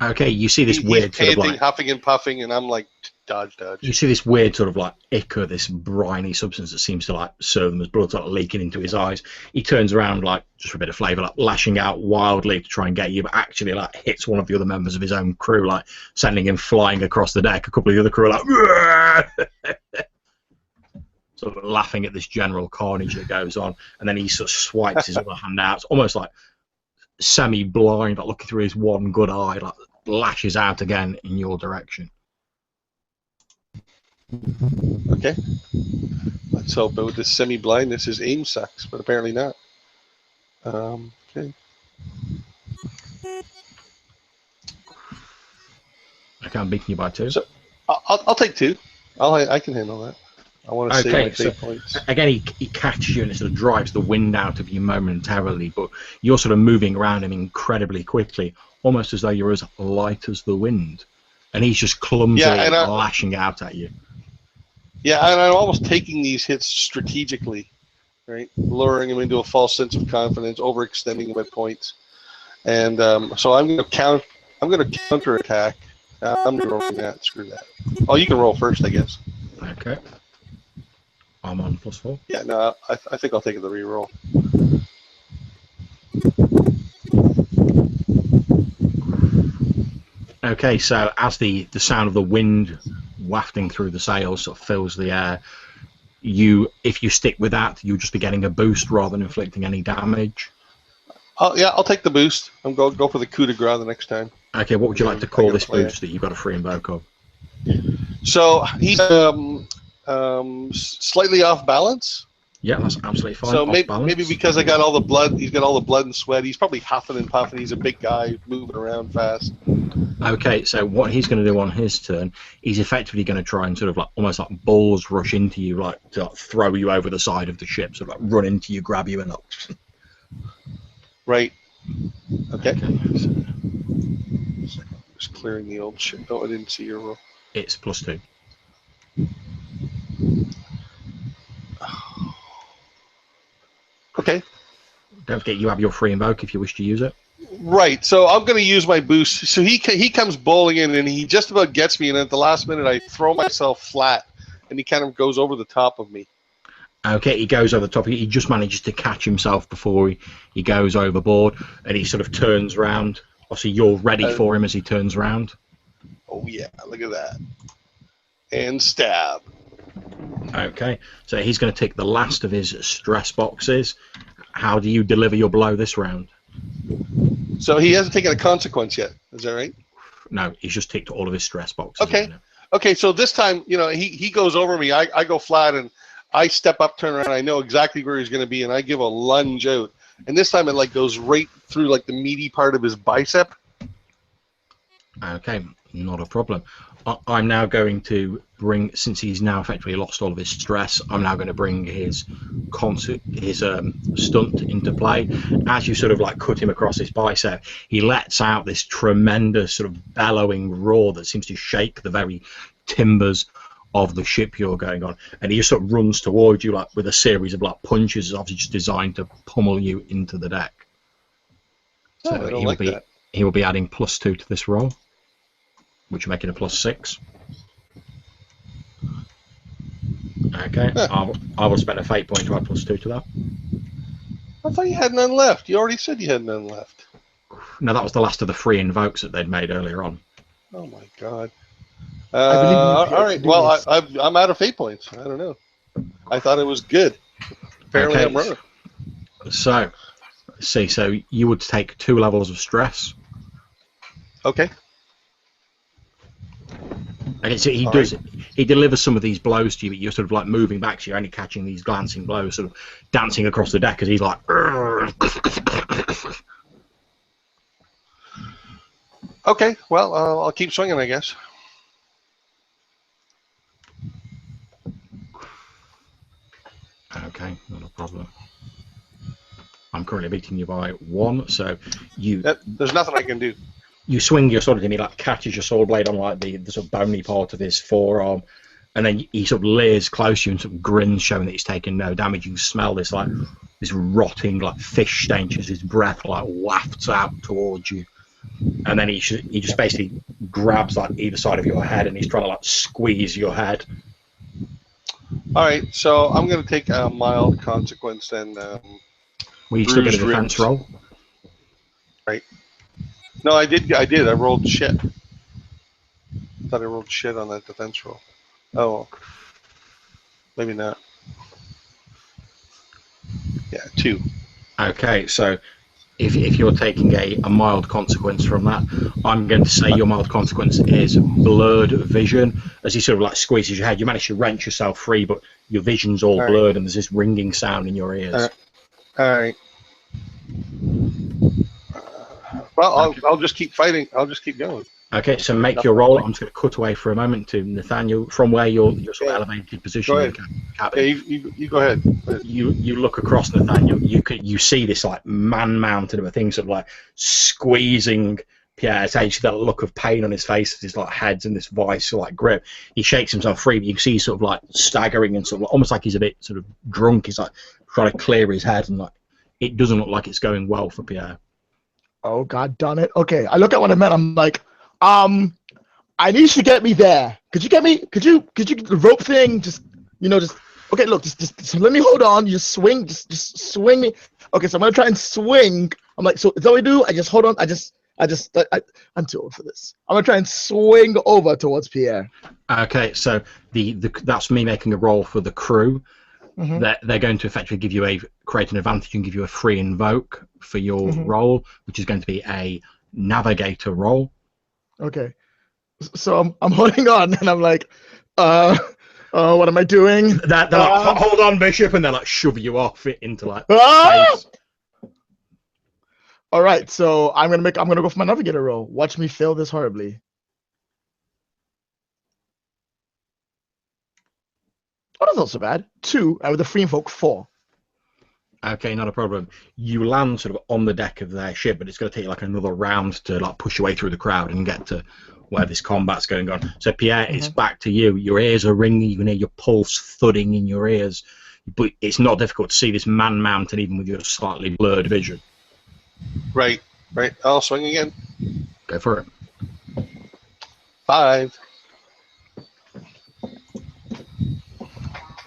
Speaker 1: Okay, you see this
Speaker 4: He's
Speaker 1: weird sort of
Speaker 4: panting,
Speaker 1: like
Speaker 4: huffing and puffing, and I'm like, dodge.
Speaker 1: you see this weird sort of like ichor, this briny substance that seems to like serve them as blood, sort of leaking into his eyes. He turns around like just for a bit of flavour, like lashing out wildly to try and get you, but actually like hits one of the other members of his own crew, like sending him flying across the deck. A couple of the other crew are like sort of laughing at this general carnage that goes on, and then he sort of swipes his other hand out. It's almost like semi-blind, like looking through his one good eye, like lashes out again in your direction.
Speaker 4: Okay. Let's hope with this semi-blindness his aim sucks, but apparently not. Okay.
Speaker 1: Okay, I'm beating you by 2.
Speaker 4: So I'll take 2. I can handle that. I want to save my fate points.
Speaker 1: Again, he catches you and it sort of drives the wind out of you momentarily, but you're sort of moving around him incredibly quickly, almost as though you're as light as the wind. And he's just clumsily lashing out at you.
Speaker 4: Yeah, and I'm almost taking these hits strategically, right? Luring him into a false sense of confidence, overextending him at points. And so I'm going to counterattack. I'm rolling that. Screw that. Oh, you can roll first, I guess.
Speaker 1: Okay. I'm on +4.
Speaker 4: Yeah, no, I think I'll take the reroll.
Speaker 1: Okay, so as the sound of the wind wafting through the sails sort of fills the air, if you stick with that, you'll just be getting a boost rather than inflicting any damage.
Speaker 4: Yeah, I'll take the boost. I'm going to go for the coup de grace the next time.
Speaker 1: Okay, what would you like to call this boost that you've got a free invoke of?
Speaker 4: So he's slightly off balance.
Speaker 1: Yeah, that's absolutely fine.
Speaker 4: So maybe because I got all the blood, he's got all the blood and sweat. He's probably huffing and puffing. He's a big guy moving around fast.
Speaker 1: Okay, so what he's going to do on his turn, he's effectively going to try and sort of like almost like balls rush into you, like to like throw you over the side of the ship, sort of like run into you, grab you, and like.
Speaker 4: Right. Okay. Just clearing the old ship. Oh, I didn't see your roll.
Speaker 1: It's +2.
Speaker 4: Okay.
Speaker 1: Don't forget you have your free invoke if you wish to use it.
Speaker 4: Right. So I'm going to use my boost. So he comes bowling in and he just about gets me, and at the last minute I throw myself flat, and he kind of goes over the top of me.
Speaker 1: Okay, he goes over the top. He just manages to catch himself before he goes overboard, and he sort of turns round. Obviously, you're ready for him as he turns round.
Speaker 4: Oh yeah, look at that. And stab.
Speaker 1: Okay, so he's going to take the last of his stress boxes. How do you deliver your blow this round?
Speaker 4: So he hasn't taken a consequence yet. Is that right?
Speaker 1: No, he's just ticked all of his stress boxes.
Speaker 4: Okay. Okay, so this time, he goes over me. I go flat, and I step up, turn around. I know exactly where he's going to be, and I give a lunge out. And this time it like goes right through like the meaty part of his bicep.
Speaker 1: Okay, not a problem. I'm now going to bring, since he's now effectively lost all of his stress, I'm now going to bring his stunt into play. As you sort of like cut him across his bicep, he lets out this tremendous sort of bellowing roar that seems to shake the very timbers of the ship you're going on, and he just sort of runs towards you like with a series of like punches, obviously just designed to pummel you into the deck. So
Speaker 4: I don't like that.
Speaker 1: He will be adding +2 to this roll, which will make it a +6. Okay, I will spend a fate point to add +2 to that.
Speaker 4: I thought you had none left. You already said you had none left.
Speaker 1: No, that was the last of the free invokes that they'd made earlier on.
Speaker 4: Oh my god. All right. Well, I'm out of fate points. I don't know. I thought it was good. Apparently,
Speaker 1: okay.
Speaker 4: I'm wrong.
Speaker 1: So, let's see. So you would take 2 levels of stress.
Speaker 4: Okay.
Speaker 1: Okay. So he does. Right. He delivers some of these blows to you, but you're sort of like moving back, so you're only catching these glancing blows, sort of dancing across the deck as he's like.
Speaker 4: Okay. Well, I'll keep swinging, I guess.
Speaker 1: Okay, not a problem. I'm currently beating you by 1, so you...
Speaker 4: There's nothing I can do.
Speaker 1: you swing your sword and he like catches your sword blade on like the sort of bony part of his forearm, and then he sort of leers close to you and sort of grins, showing that he's taken no damage. You can smell this like this rotting like fish stench as his breath like wafts out towards you, and then he just basically grabs like either side of your head and he's trying to like squeeze your head.
Speaker 4: All right, so I'm going to take a mild consequence and.
Speaker 1: Well, you still get a defense roll.
Speaker 4: Right. No, I did. I rolled shit. I thought I rolled shit on that defense roll. Oh, well. Maybe not. Yeah, 2.
Speaker 1: Okay, so if you're taking a mild consequence from that, I'm going to say your mild consequence is blurred vision. As he sort of like squeezes your head, you manage to wrench yourself free, but your vision's all blurred and there's this ringing sound in your ears.
Speaker 4: All right. Well, I'll just keep fighting. I'll just keep going.
Speaker 1: Okay, so make your roll. I'm just going to cut away for a moment to Nathaniel from where your sort of elevated position.
Speaker 4: Go ahead.
Speaker 1: Cabin.
Speaker 4: Yeah, you go ahead.
Speaker 1: You look across Nathaniel. You see this like man-mounted of a thing sort of like squeezing Pierre's head. You see that look of pain on his face as his like head's in this vice like grip. He shakes himself free, but you can see he's sort of like staggering and sort of almost like he's a bit sort of drunk. He's like trying to clear his head, and like it doesn't look like it's going well for Pierre.
Speaker 2: Oh, God darn it. Okay, I look at what I meant. I'm like, I need you to get me there. Could you get me? Could you the rope thing? Just okay. Look, just let me hold on. You just swing, just swing me. Okay, so I'm gonna try and swing. I'm like, so is that what we do? I just hold on. I'm too old for this. I'm gonna try and swing over towards Pierre.
Speaker 1: Okay, so that's me making a roll for the crew.
Speaker 2: Mm-hmm.
Speaker 1: They're going to effectively create an advantage and give you a free invoke for your roll, which is going to be a navigator roll.
Speaker 2: Okay, so I'm holding on, and I'm like, what am I doing?
Speaker 1: They're like, hold on, Bishop, and they're like shove you off it into like space.
Speaker 2: All right, so I'm gonna go for my navigator roll. Watch me fail this horribly. Oh, that's not so bad. 2, and with a free invoke 4.
Speaker 1: Okay, not a problem. You land sort of on the deck of their ship, but it's going to take you like another round to like push your way through the crowd and get to where this combat's going on. So Pierre, it's back to you. Your ears are ringing. You can hear your pulse thudding in your ears, but it's not difficult to see this man mounted even with your slightly blurred vision.
Speaker 4: Right. I'll swing again.
Speaker 1: Go for it.
Speaker 4: 5.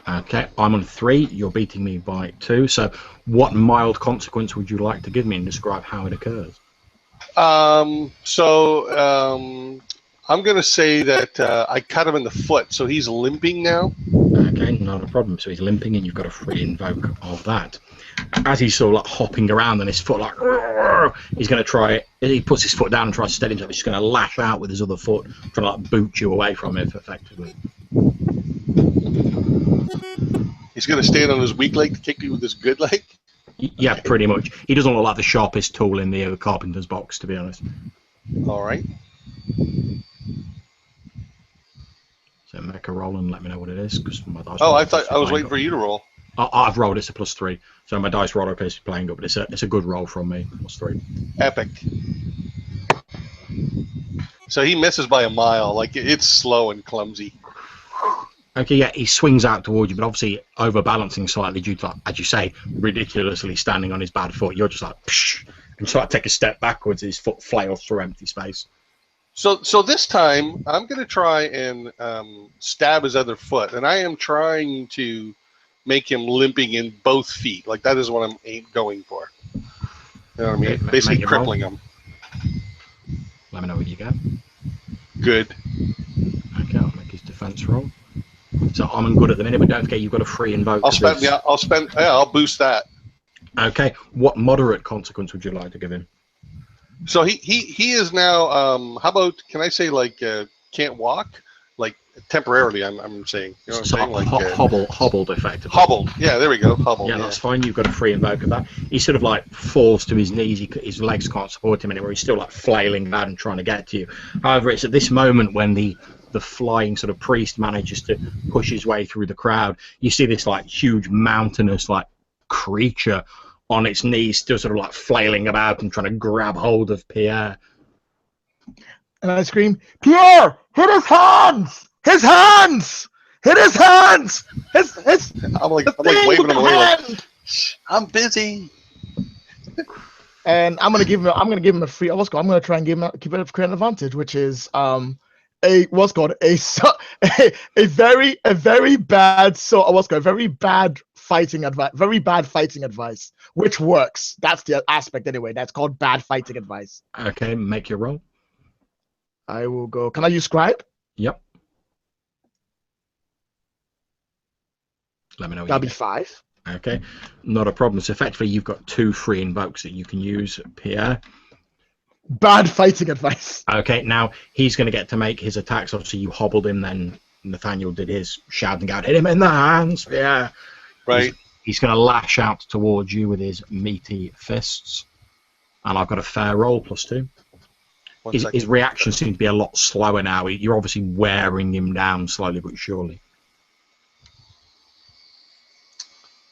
Speaker 1: Okay, I'm on 3. You're beating me by 2. So, what mild consequence would you like to give me and describe how it occurs?
Speaker 4: I'm going to say that I cut him in the foot, so he's limping now.
Speaker 1: Okay, not a problem. So he's limping, and you've got a free invoke of that. As he's sort of like hopping around on his foot, like he's going to try it. He puts his foot down and tries to steady himself. He's going to lash out with his other foot, trying to like boot you away from it, effectively.
Speaker 4: He's going to stand on his weak leg to kick you with his good leg?
Speaker 1: Yeah, pretty much. He doesn't look like the sharpest tool in the carpenter's box, to be honest.
Speaker 4: All right.
Speaker 1: So make a roll and let me know what it is. Cause my dice
Speaker 4: I thought I was waiting for you to roll.
Speaker 1: I've rolled. It's a +3. So my dice roller appears to be playing up, but it's a good roll from me. +3.
Speaker 4: Epic. So he misses by a mile. Like, it's slow and clumsy.
Speaker 1: Okay, yeah, he swings out towards you, but obviously overbalancing slightly due to, as you say, ridiculously standing on his bad foot. You're just like, psh, and sort of take a step backwards, his foot flails through empty space.
Speaker 4: So this time, I'm going to try and stab his other foot, and I am trying to make him limping in both feet. Like, that is what I'm going for. You know what I mean?
Speaker 1: Okay,
Speaker 4: basically crippling him.
Speaker 1: Let me know what you get.
Speaker 4: Good.
Speaker 1: Okay, I'll make his defense roll. So I'm good at the minute, but don't forget you've got a free invoke.
Speaker 4: I'll boost that.
Speaker 1: Okay, what moderate consequence would you like to give him?
Speaker 4: So he is now, how about, can I say, like, can't walk? Like, temporarily, I'm saying. You know what I'm saying? Like,
Speaker 1: hobbled, effectively.
Speaker 4: Hobbled, yeah, there we go, hobbled.
Speaker 1: Yeah, that's fine, you've got a free invoke of that. He sort of, like, falls to his knees, his legs can't support him anymore, he's still, like, flailing about and trying to get to you. However, it's at this moment when the flying sort of priest manages to push his way through the crowd. You see this, like, huge mountainous, like, creature on its knees, still sort of like flailing about and trying to grab hold of Pierre.
Speaker 2: and I scream, Pierre, hit his hands! His hands! Hit his hands! His
Speaker 4: I'm like
Speaker 2: thing
Speaker 4: waving
Speaker 2: with
Speaker 4: him
Speaker 2: the
Speaker 4: away. Like,
Speaker 2: hand!
Speaker 4: I'm busy.
Speaker 2: And I'm gonna give him a free. What's called? I'm gonna try and keep it a create an advantage, which is what's called a very bad very bad fighting advice, which works. That's the aspect anyway. That's called bad fighting advice.
Speaker 1: Okay, make your roll.
Speaker 2: I will go. Can I use scribe?
Speaker 1: Yep. Let me know what
Speaker 2: That'll
Speaker 1: you
Speaker 2: be
Speaker 1: get.
Speaker 2: 5.
Speaker 1: Okay, not a problem. So effectively, you've got 2 free invokes that you can use, Pierre.
Speaker 2: Bad fighting advice.
Speaker 1: Okay, now he's going to get to make his attacks. Obviously, you hobbled him, then Nathaniel did his shouting out, hit him in the hands. Yeah.
Speaker 4: Right.
Speaker 1: He's going to lash out towards you with his meaty fists. And I've got a fair roll +2. His reaction seems to be a lot slower now. You're obviously wearing him down slowly but surely.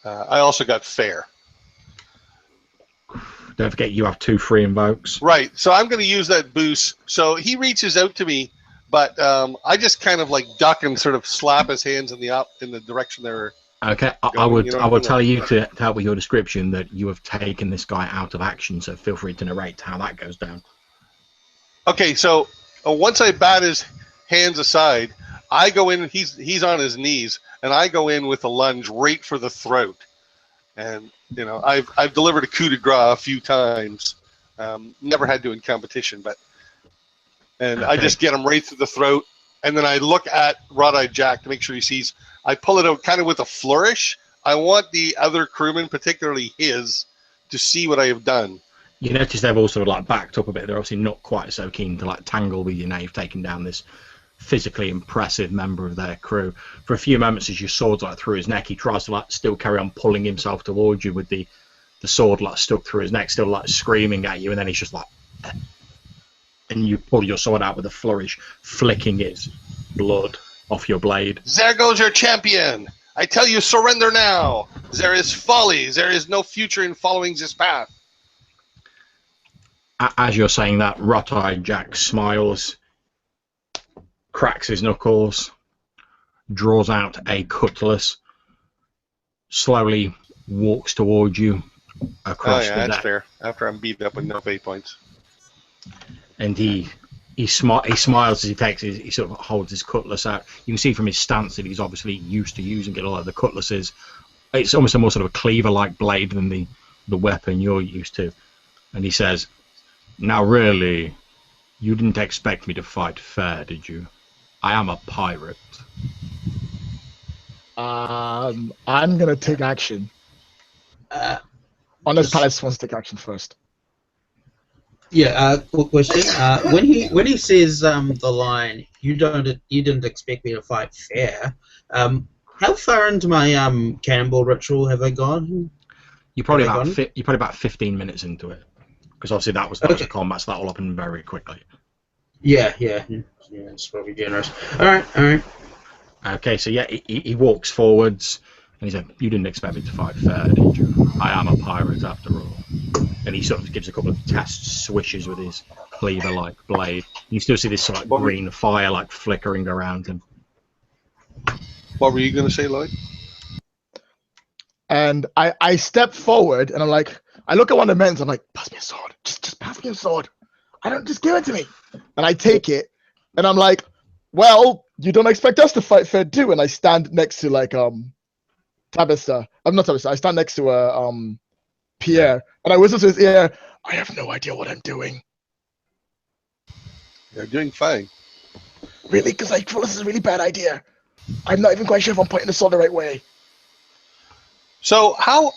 Speaker 4: I also got fair.
Speaker 1: Don't forget you have 2 free invokes.
Speaker 4: Right. So I'm going to use that boost. So he reaches out to me, but I just kind of like duck and sort of slap his hands in the direction they're.
Speaker 1: Okay, I would tell you to help with your description that you have taken this guy out of action. So feel free to narrate how that goes down.
Speaker 4: Okay. So once I bat his hands aside, I go in. He's on his knees, and I go in with a lunge right for the throat. And I've delivered a coup de grace a few times. Never had to in competition, and okay. I just get him right through the throat, and then I look at Wrought-Eyed Jack to make sure he sees. I pull it out kind of with a flourish. I want the other crewmen, particularly his, to see what I have done.
Speaker 1: You notice they've also like backed up a bit. They're obviously not quite so keen to like tangle with you now. You've taken down this physically impressive member of their crew. For a few moments, as your sword's like through his neck, he tries to like still carry on pulling himself towards you with the sword like stuck through his neck, still like screaming at you, and then he's just like, and you pull your sword out with a flourish, flicking his blood off your blade.
Speaker 4: There goes your champion! I tell you, surrender now! There is folly, there is no future in following this path.
Speaker 1: As you're saying that, Wrought-Eyed Jack smiles, cracks his knuckles, draws out a cutlass, slowly walks towards you across the deck.
Speaker 4: That's fair. After I'm beaten up with no fate points.
Speaker 1: And he smiles as he takes he sort of holds his cutlass out. You can see from his stance that he's obviously used to using it. Although the cutlass it's almost a more sort of a cleaver-like blade than the weapon you're used to. And he says, "Now really, you didn't expect me to fight fair, did you? I am a pirate."
Speaker 2: I'm gonna take action. Unless Palace wants to take action first.
Speaker 5: Yeah. Quick question. When he says the line, you didn't expect me to fight fair. How far into my cannonball ritual have I gone?
Speaker 1: You're probably about 15 minutes into it, because obviously that was a combat, so that'll happen very quickly.
Speaker 5: Yeah, it's probably generous. All right.
Speaker 1: Okay, so yeah, he walks forwards, and he's like, "You didn't expect me to fight fair, did you? I am a pirate after all." And he sort of gives a couple of test swishes with his cleaver-like blade. You still see this sort of green fire like flickering around him.
Speaker 4: What were you going to say, Lloyd?
Speaker 2: And I step forward, and I look at one of the men, and I'm like, "Pass me a sword. Just pass me a sword. Just give it to me." And I take it, and I'm like, "Well, you don't expect us to fight fair, do?" And I stand next to Tabitha. I'm not Tabitha. I stand next to Pierre, and I whisper to his ear, "I have no idea what I'm doing."
Speaker 4: You're doing fine.
Speaker 2: Really? Because I feel this is a really bad idea. I'm not even quite sure if I'm pointing the sword the right way.
Speaker 4: So how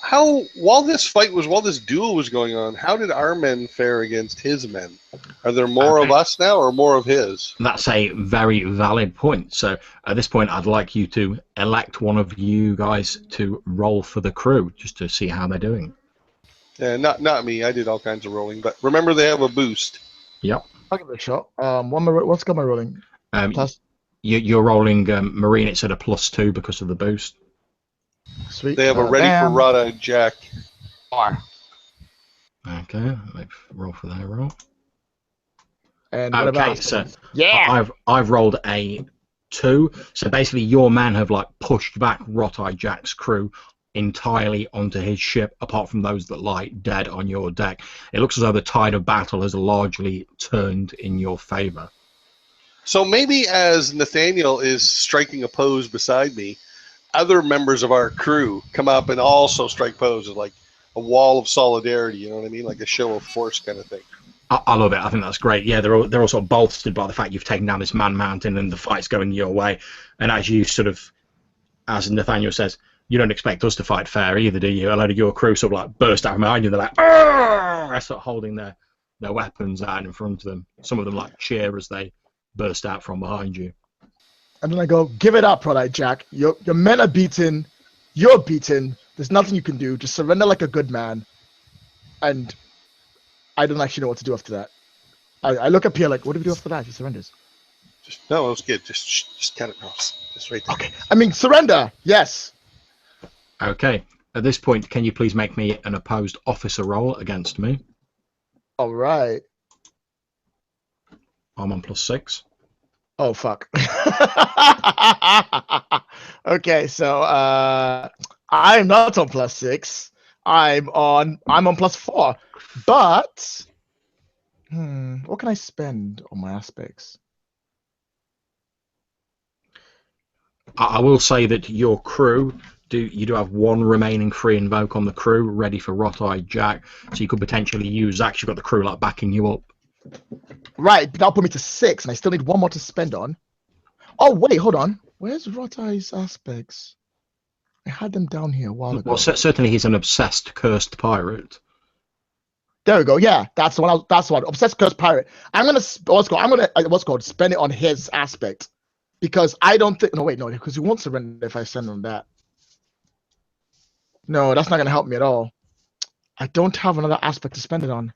Speaker 4: while this duel was going on, how did our men fare against his men? Are there more of us now or more of his?
Speaker 1: That's a very valid point. So at this point, I'd like you to elect one of you guys to roll for the crew, just to see how they're doing.
Speaker 4: Yeah, not me. I did all kinds of rolling, but remember they have a boost.
Speaker 1: Yep.
Speaker 2: I'll give it a shot. What's got my rolling? Plus.
Speaker 1: You're rolling Marine. It's at a +2 because of the boost.
Speaker 2: Sweet.
Speaker 4: They have a ready for Wrought-Eyed Jack.
Speaker 1: Okay, let's roll for their roll.
Speaker 2: And whatever
Speaker 1: Okay,
Speaker 2: else.
Speaker 1: so
Speaker 2: Yeah.
Speaker 1: I've rolled a 2. So basically, your men have like pushed back Rot-Eye Jack's crew entirely onto his ship, apart from those that lie dead on your deck. It looks as though the tide of battle has largely turned in your favor.
Speaker 4: So maybe as Nathaniel is striking a pose beside me, other members of our crew come up and also strike poses, like a wall of solidarity. You know what I mean? Like a show of force kind of thing.
Speaker 1: I love it. I think that's great. Yeah, they're also bolstered by the fact you've taken down this man mountain and the fight's going your way. And as you sort of, as Nathaniel says, you don't expect us to fight fair either, do you? A load of your crew sort of like burst out from behind you. They're like, "Arr!" They start holding their weapons out in front of them. Some of them like cheer as they burst out from behind you.
Speaker 2: And then I go, give it up, Rot-Eye Jack. Your men are beaten. You're beaten. There's nothing you can do. Just surrender like a good man. And I don't actually know what to do after that. I look up here like, what do we do after that? He surrenders.
Speaker 4: No, it was good. Just cut across. Just right there.
Speaker 2: Okay. I mean, surrender. Yes.
Speaker 1: Okay. At this point, can you please make me an opposed officer roll against me?
Speaker 2: All right.
Speaker 1: I'm on +6.
Speaker 2: Oh, fuck. Okay, so I'm not on +6. I'm on +4. But what can I spend on my aspects?
Speaker 1: I will say that your crew you do have one remaining free invoke on the crew ready for Rot-Eye Jack, so you could potentially use that. You've got the crew like backing you up.
Speaker 2: Right, but that'll put me to 6, and I still need one more to spend on. Oh wait, hold on. Where's Rot-Eye's aspects? I had them down here a while ago.
Speaker 1: Well, certainly he's an obsessed, cursed pirate.
Speaker 2: There we go. Yeah, that's the one. That's the one. Obsessed cursed pirate. I'm gonna spend it on his aspect, because I don't think. No, wait, no, because he won't surrender if I send him that. No, that's not gonna help me at all. I don't have another aspect to spend it on.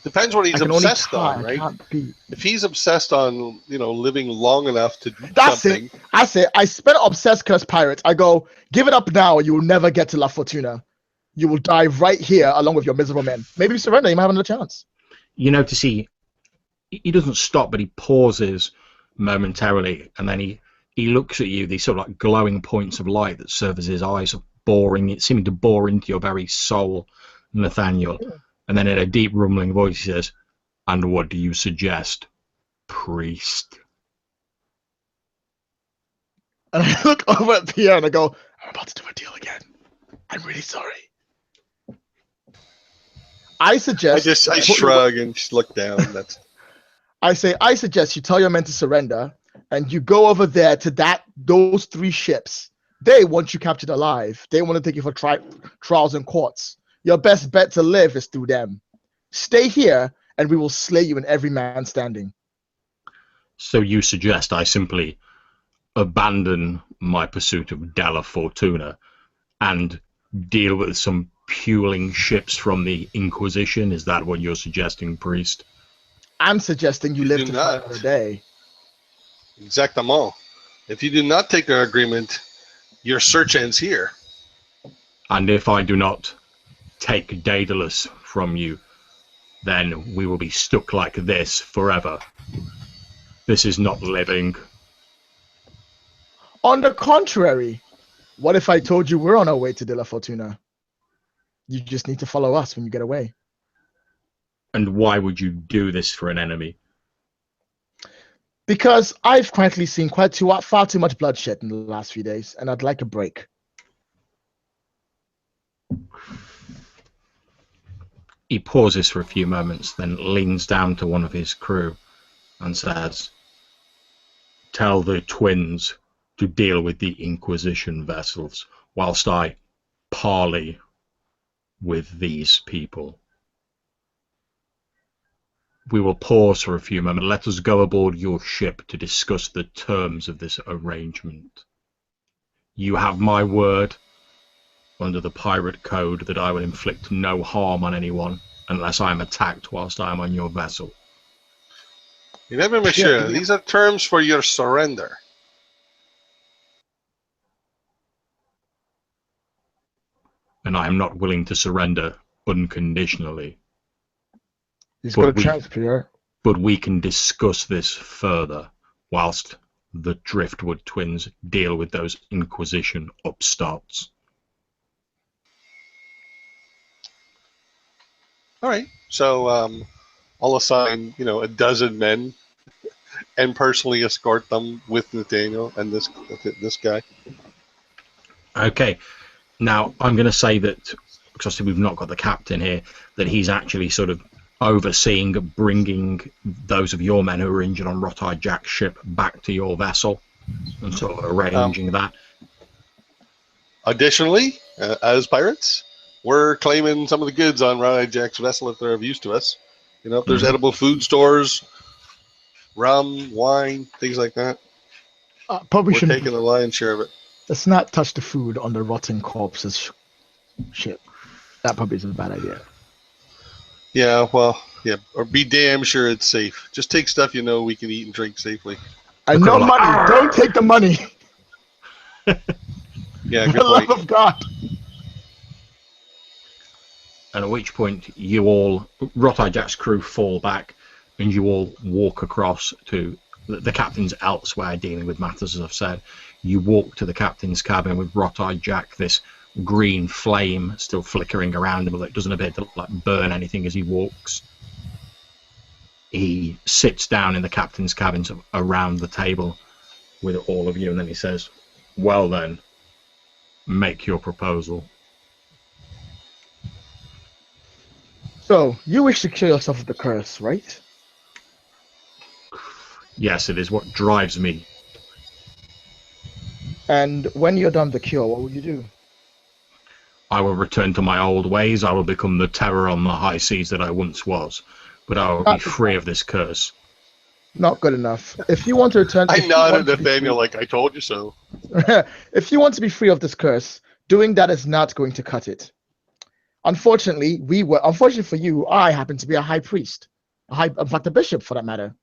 Speaker 4: Depends what he's obsessed on,
Speaker 2: I
Speaker 4: right?
Speaker 2: can't beat.
Speaker 4: If he's obsessed on, living long enough to do
Speaker 2: That's
Speaker 4: something.
Speaker 2: it. I say I spent obsessed cursed pirates. I go, give it up now, or you will never get to La Fortuna. You will die right here along with your miserable men. Maybe you surrender, you might have another chance.
Speaker 1: You notice he doesn't stop, but he pauses momentarily, and then he looks at you, these sort of like glowing points of light that serve as his eyes, seeming to bore into your very soul, Nathaniel. And then in a deep rumbling voice he says, "And what do you suggest, priest?"
Speaker 2: And I look over at Pierre and I go, I'm about to do a deal again. I'm really sorry. I suggest
Speaker 4: I shrug and just look down. That's
Speaker 2: I suggest you tell your men to surrender and you go over there to those 3 ships. They want you captured alive. They want to take you for trials and courts. Your best bet to live is through them. Stay here and we will slay you and every man standing.
Speaker 1: So you suggest I simply abandon my pursuit of Della Fortuna and deal with some puling ships from the Inquisition? Is that what you're suggesting, priest?
Speaker 2: I'm suggesting you live
Speaker 4: do
Speaker 2: to
Speaker 4: not.
Speaker 2: fight another day.
Speaker 4: exactement. If you do not take our agreement, your search ends here.
Speaker 1: And if I do not take Daedalus from you, then we will be stuck like this forever. This is not living.
Speaker 2: On the contrary, what if I told you we're on our way to De La Fortuna? You just need to follow us when you get away.
Speaker 1: And why would you do this for an enemy?
Speaker 2: Because I've frankly seen far too much bloodshed in the last few days, and I'd like a break.
Speaker 1: He pauses for a few moments, then leans down to one of his crew and says, "Tell the twins to deal with the Inquisition vessels, whilst I parley with these people." We will pause for a few moments. Let us go aboard your ship to discuss the terms of this arrangement. You have my word under the pirate code that I will inflict no harm on anyone unless I am attacked whilst I am on your vessel.
Speaker 4: Remember, monsieur, these are terms for your surrender.
Speaker 1: And I am not willing to surrender unconditionally.
Speaker 2: He's got a chance, Pierre.
Speaker 1: but we can discuss this further whilst the Driftwood twins deal with those Inquisition upstarts.
Speaker 4: All right. So I'll assign, a dozen men and personally escort them with Nathaniel and this guy.
Speaker 1: Okay. Now, I'm going to say that, because obviously we've not got the captain here, that he's actually sort of overseeing bringing those of your men who are injured on Rot-Eyed Jack's ship back to your vessel and sort of arranging that.
Speaker 4: Additionally, as pirates, we're claiming some of the goods on Rot-Eyed Jack's vessel if they're of use to us. If there's edible food stores, rum, wine, things like that.
Speaker 2: Probably
Speaker 4: we're
Speaker 2: shouldn't.
Speaker 4: Taking the lion's share of it.
Speaker 2: Let's not touch the food on the rotting corpses ship. That probably is a bad idea.
Speaker 4: Yeah, well, yeah, or be damn sure it's safe. Just take stuff we can eat and drink safely.
Speaker 2: And no money. Don't take the money.
Speaker 4: Yeah, good
Speaker 2: For the love
Speaker 4: point.
Speaker 2: of God.
Speaker 1: And at which point you all, Rot-Eyed Jack's crew, fall back and you all walk across to the captain's elsewhere dealing with matters, as I've said. You walk to the captain's cabin with Rot-Eyed Jack, this green flame still flickering around him, although it doesn't appear to burn anything as he walks. He sits down in the captain's cabin around the table with all of you, and then he says, "Well then, make your proposal."
Speaker 2: So, you wish to cure yourself of the curse, right?
Speaker 1: Yes, it is what drives me.
Speaker 2: And when you're done the cure, what will you do?
Speaker 1: I will return to my old ways. I will become the terror on the high seas that I once was. But I will be free of this curse.
Speaker 2: Not good enough. If you want to return...
Speaker 4: I nodded at Nathaniel like, I told you so.
Speaker 2: If you want to be free of this curse, doing that is not going to cut it. Unfortunately for you, I happen to be a high priest. In fact, a bishop for that matter.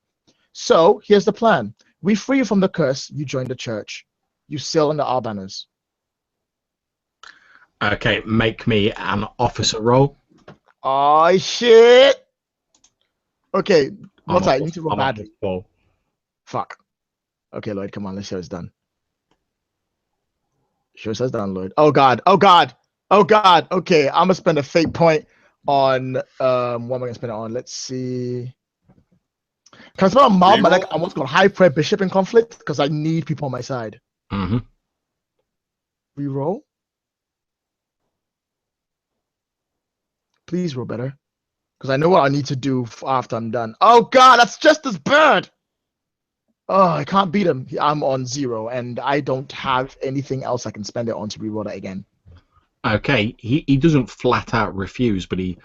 Speaker 2: So, here's the plan. We free you from the curse, you join the church. You sail under our banners.
Speaker 1: Okay, make me an officer roll.
Speaker 2: Oh, shit! Okay, what's that? You need to roll badly. Fuck. Okay, Lloyd, come on, let's show it's done. Show us done, Lloyd. Oh, God. Oh, God. Oh, God. Okay, I'm going to spend a fate point on... what am I going to spend it on? Let's see... Can I spend on mob, like on what's called high prayer bishop in conflict? Because I need people on my side.
Speaker 1: Mm-hmm.
Speaker 2: Reroll. Please roll better. Because I know what I need to do after I'm done. Oh, God, that's just as bad. Oh, I can't beat him. I'm on 0, and I don't have anything else I can spend it on to reroll that again.
Speaker 1: Okay, he doesn't flat out refuse, but he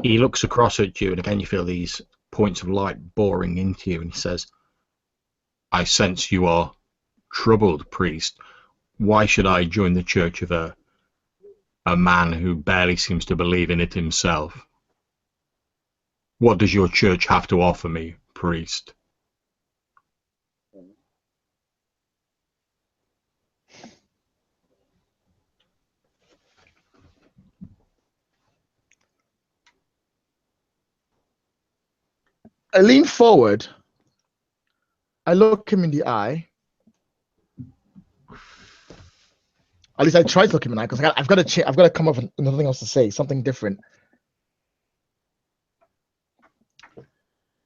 Speaker 1: looks across at you, and again you feel these points of light boring into you, and he says, "I sense you are troubled, priest. Why should I join the church of a man who barely seems to believe in it himself? What does your church have to offer me, priest?"
Speaker 2: I lean forward. I look him in the eye. At least I try to look him in the eye because I've got to come up with nothing else to say, something different.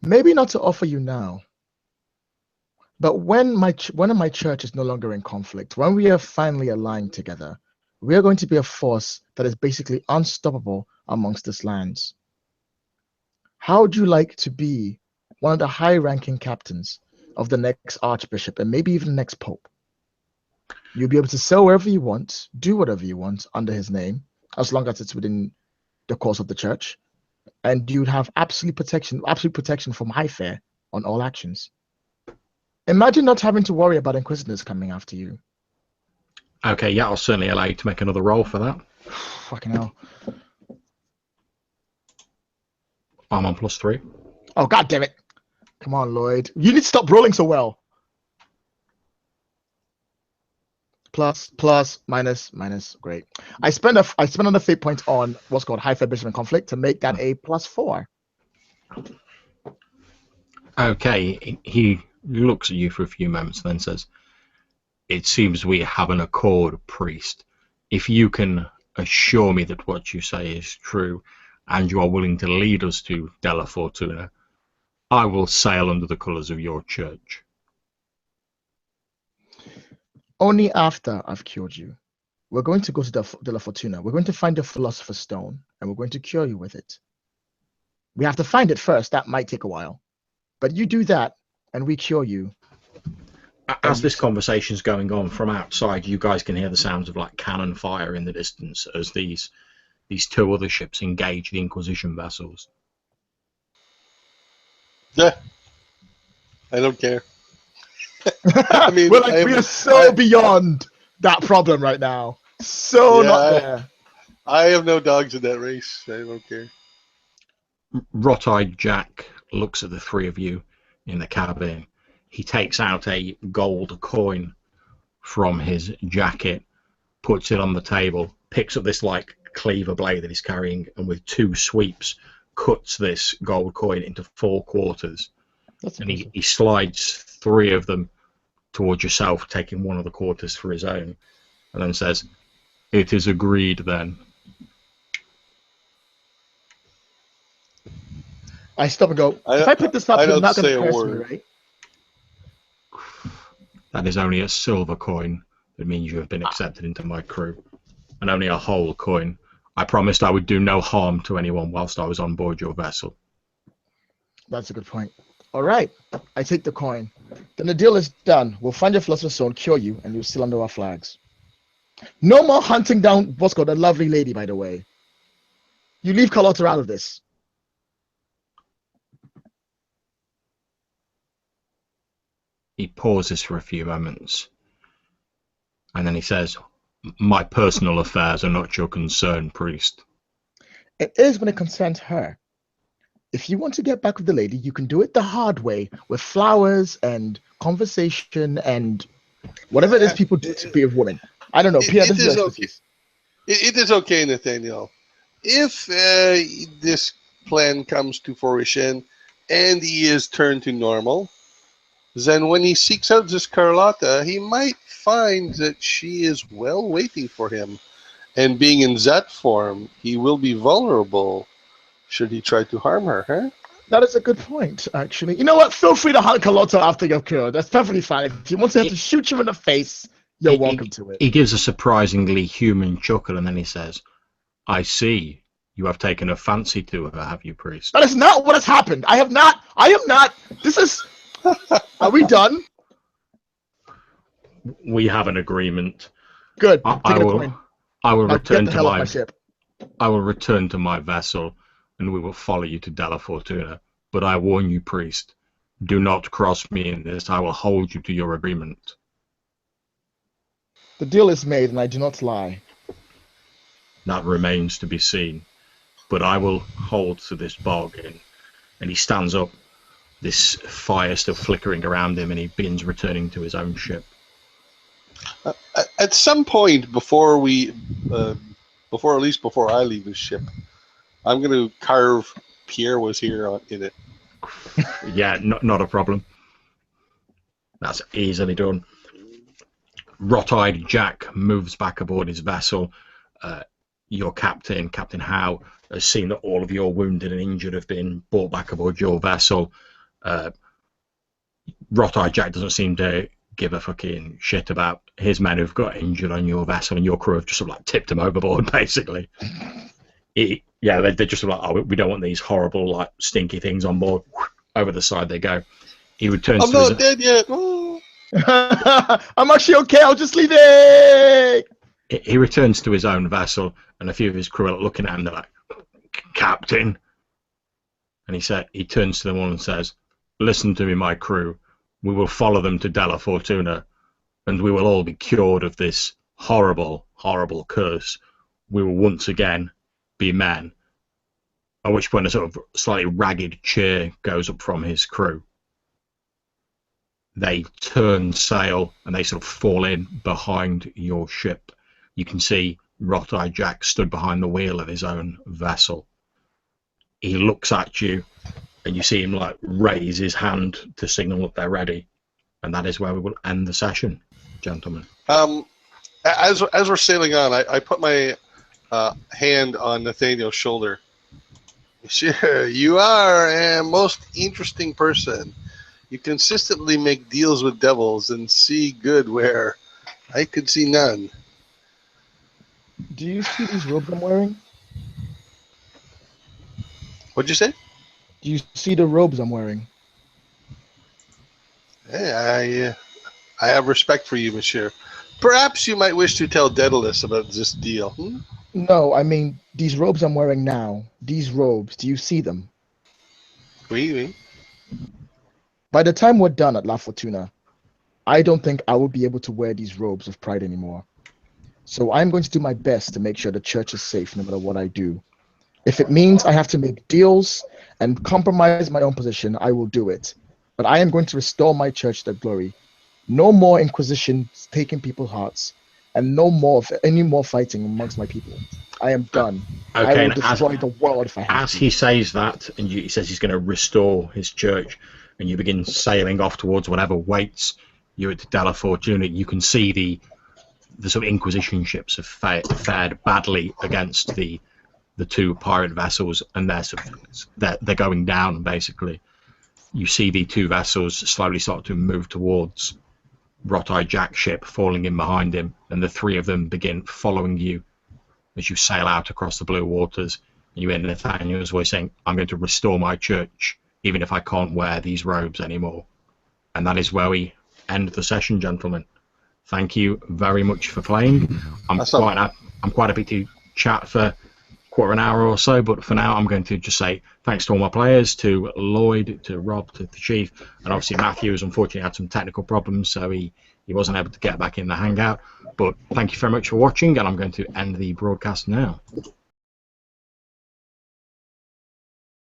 Speaker 2: Maybe not to offer you now, but when my church is no longer in conflict, when we are finally aligned together, we are going to be a force that is basically unstoppable amongst these lands. How would you like to be one of the high-ranking captains of the next archbishop and maybe even the next pope? You'll be able to sell wherever you want, do whatever you want under his name, as long as it's within the course of the church, and you'd have absolute protection from high fare on all actions. Imagine not having to worry about inquisitors coming after you.
Speaker 1: Okay, yeah, I'll certainly allow you to make another roll for that.
Speaker 2: Fucking hell.
Speaker 1: I'm on +3.
Speaker 2: Oh, God damn it. Come on, Lloyd. You need to stop rolling so well. Plus, minus. Great. I spend another fate point on what's called high fare bishop in conflict to make that a +4.
Speaker 1: Okay, he looks at you for a few moments and then says, "It seems we have an accord, priest. If you can assure me that what you say is true, and you are willing to lead us to Della Fortuna, I will sail under the colours of your church."
Speaker 2: Only after I've cured you. We're going to go to Della Fortuna. We're going to find the Philosopher's Stone, and we're going to cure you with it. We have to find it first. That might take a while. But you do that, and we cure you.
Speaker 1: As this conversation's going on, from outside, you guys can hear the sounds of like cannon fire in the distance as these two other ships engage the Inquisition vessels.
Speaker 4: Yeah, I don't care. I mean,
Speaker 2: we are so beyond that problem right now. So not there.
Speaker 4: I have no dogs in that race. I don't care.
Speaker 1: Rot-eyed Jack looks at the three of you in the cabin. He takes out a gold coin from his jacket, puts it on the table, picks up this like cleaver blade that he's carrying, and with two sweeps cuts this gold coin into 4 quarters. And he slides 3 of them towards yourself, taking 1 of the quarters for his own, and then says, "It is agreed then."
Speaker 2: I stop and go, if I pick this up, you're not going to curse me, right?
Speaker 1: That is only a silver coin. That means you have been accepted into my crew. And only a whole coin. I promised I would do no harm to anyone whilst I was on board your vessel.
Speaker 2: That's a good point. All right, I take the coin. Then the deal is done. We'll find your Philosopher's Stone, cure you, and you're still under our flags. No more hunting down what's called a lovely lady, by the way. You leave Carlotta out of this.
Speaker 1: He pauses for a few moments, and then he says, "My personal affairs are not your concern, priest."
Speaker 2: It is when it concerns her. If you want to get back with the lady, you can do it the hard way, with flowers and conversation and whatever it is people do to be with women. I don't know. Pierre, this is okay.
Speaker 4: It is okay, Nathaniel. If this plan comes to fruition and he is turned to normal, then when he seeks out this Carlotta, he might find that she is well waiting for him. And being in that form, he will be vulnerable should he try to harm her, huh?
Speaker 2: That is a good point, actually. You know what? Feel free to hunt Carlotta after you're cured. That's perfectly fine. If you want to have to shoot you in the face, you're welcome to it.
Speaker 1: He gives a surprisingly human chuckle, and then he says, "I see. You have taken a fancy to her, have you, priest?"
Speaker 2: That is not what has happened. I am not. This is... Are we done?
Speaker 1: We have an agreement.
Speaker 2: Good.
Speaker 1: I will return to
Speaker 2: my ship.
Speaker 1: I will return to my vessel, and we will follow you to Della Fortuna. But I warn you, priest, do not cross me in this. I will hold you to your agreement.
Speaker 2: The deal is made, and I do not lie.
Speaker 1: That remains to be seen. But I will hold to this bargain. And he stands up, this fire still flickering around him, and he begins returning to his own ship.
Speaker 4: At some point before at least before I leave the ship, I'm going to carve Pierre was here in it.
Speaker 1: Yeah, not a problem. That's easily done. Rot-eyed Jack moves back aboard his vessel. Your captain, Captain Howe, has seen that all of your wounded and injured have been brought back aboard your vessel. Rot-eyed Jack doesn't seem to give a fucking shit about his men who've got injured on your vessel, and your crew have just sort of like tipped him overboard, basically. They're just sort of like, "Oh, we don't want these horrible, like, stinky things on board." Over the side they go. He returns.
Speaker 4: I'm not dead yet. Oh.
Speaker 2: I'm actually okay. I'll just leave it.
Speaker 1: He returns to his own vessel, and a few of his crew are looking at him. They're like, "Captain," and he turns to them all and says, "Listen to me, my crew. We will follow them to Della Fortuna, and we will all be cured of this horrible, horrible curse. We will once again be men." At which point a sort of slightly ragged cheer goes up from his crew. They turn sail and they sort of fall in behind your ship. You can see Rot-eyed Jack stood behind the wheel of his own vessel. He looks at you And you see him like raise his hand to signal that they're ready, and that is where we will end the session, gentlemen.
Speaker 4: As we're sailing on, I put my hand on Nathaniel's shoulder. Sure, you are a most interesting person. You consistently make deals with devils and see good where I could see none.
Speaker 2: Do you see these robes I'm wearing?
Speaker 4: What'd you say?
Speaker 2: Do you see the robes I'm wearing?
Speaker 4: Hey, I have respect for you, monsieur. Perhaps you might wish to tell Daedalus about this deal.
Speaker 2: No, I mean these robes I'm wearing now. These robes, do you see them?
Speaker 4: Oui, oui.
Speaker 2: By the time we're done at La Fortuna, I don't think I will be able to wear these robes of pride anymore. So I'm going to do my best to make sure the church is safe no matter what I do. If it means I have to make deals and compromise my own position, I will do it. But I am going to restore my church to glory. No more Inquisition taking people's hearts, and no more of any more fighting amongst my people. I am done.
Speaker 1: Okay,
Speaker 2: I will
Speaker 1: and
Speaker 2: destroy the world if I have
Speaker 1: as
Speaker 2: to.
Speaker 1: he says that, and he says he's going to restore his church, and you begin sailing off towards whatever waits you at Della Fortuna, you can see the sort of Inquisition ships have fared badly against the two pirate vessels, and they're going down basically. You see the two vessels slowly start to move towards Rot-Eye Jack's ship, falling in behind him, and the three of them begin following you as you sail out across the blue waters. And you hear Nathaniel's voice saying, "I'm going to restore my church, even if I can't wear these robes anymore." And that is where we end the session, gentlemen. Thank you very much for playing. I'm quite happy to chat for quarter an hour or so, but for now I'm going to just say thanks to all my players, to Lloyd, to Rob, to the Chief, and obviously Matthew has unfortunately had some technical problems, so he wasn't able to get back in the hangout. But thank you very much for watching, and I'm going to end the broadcast now.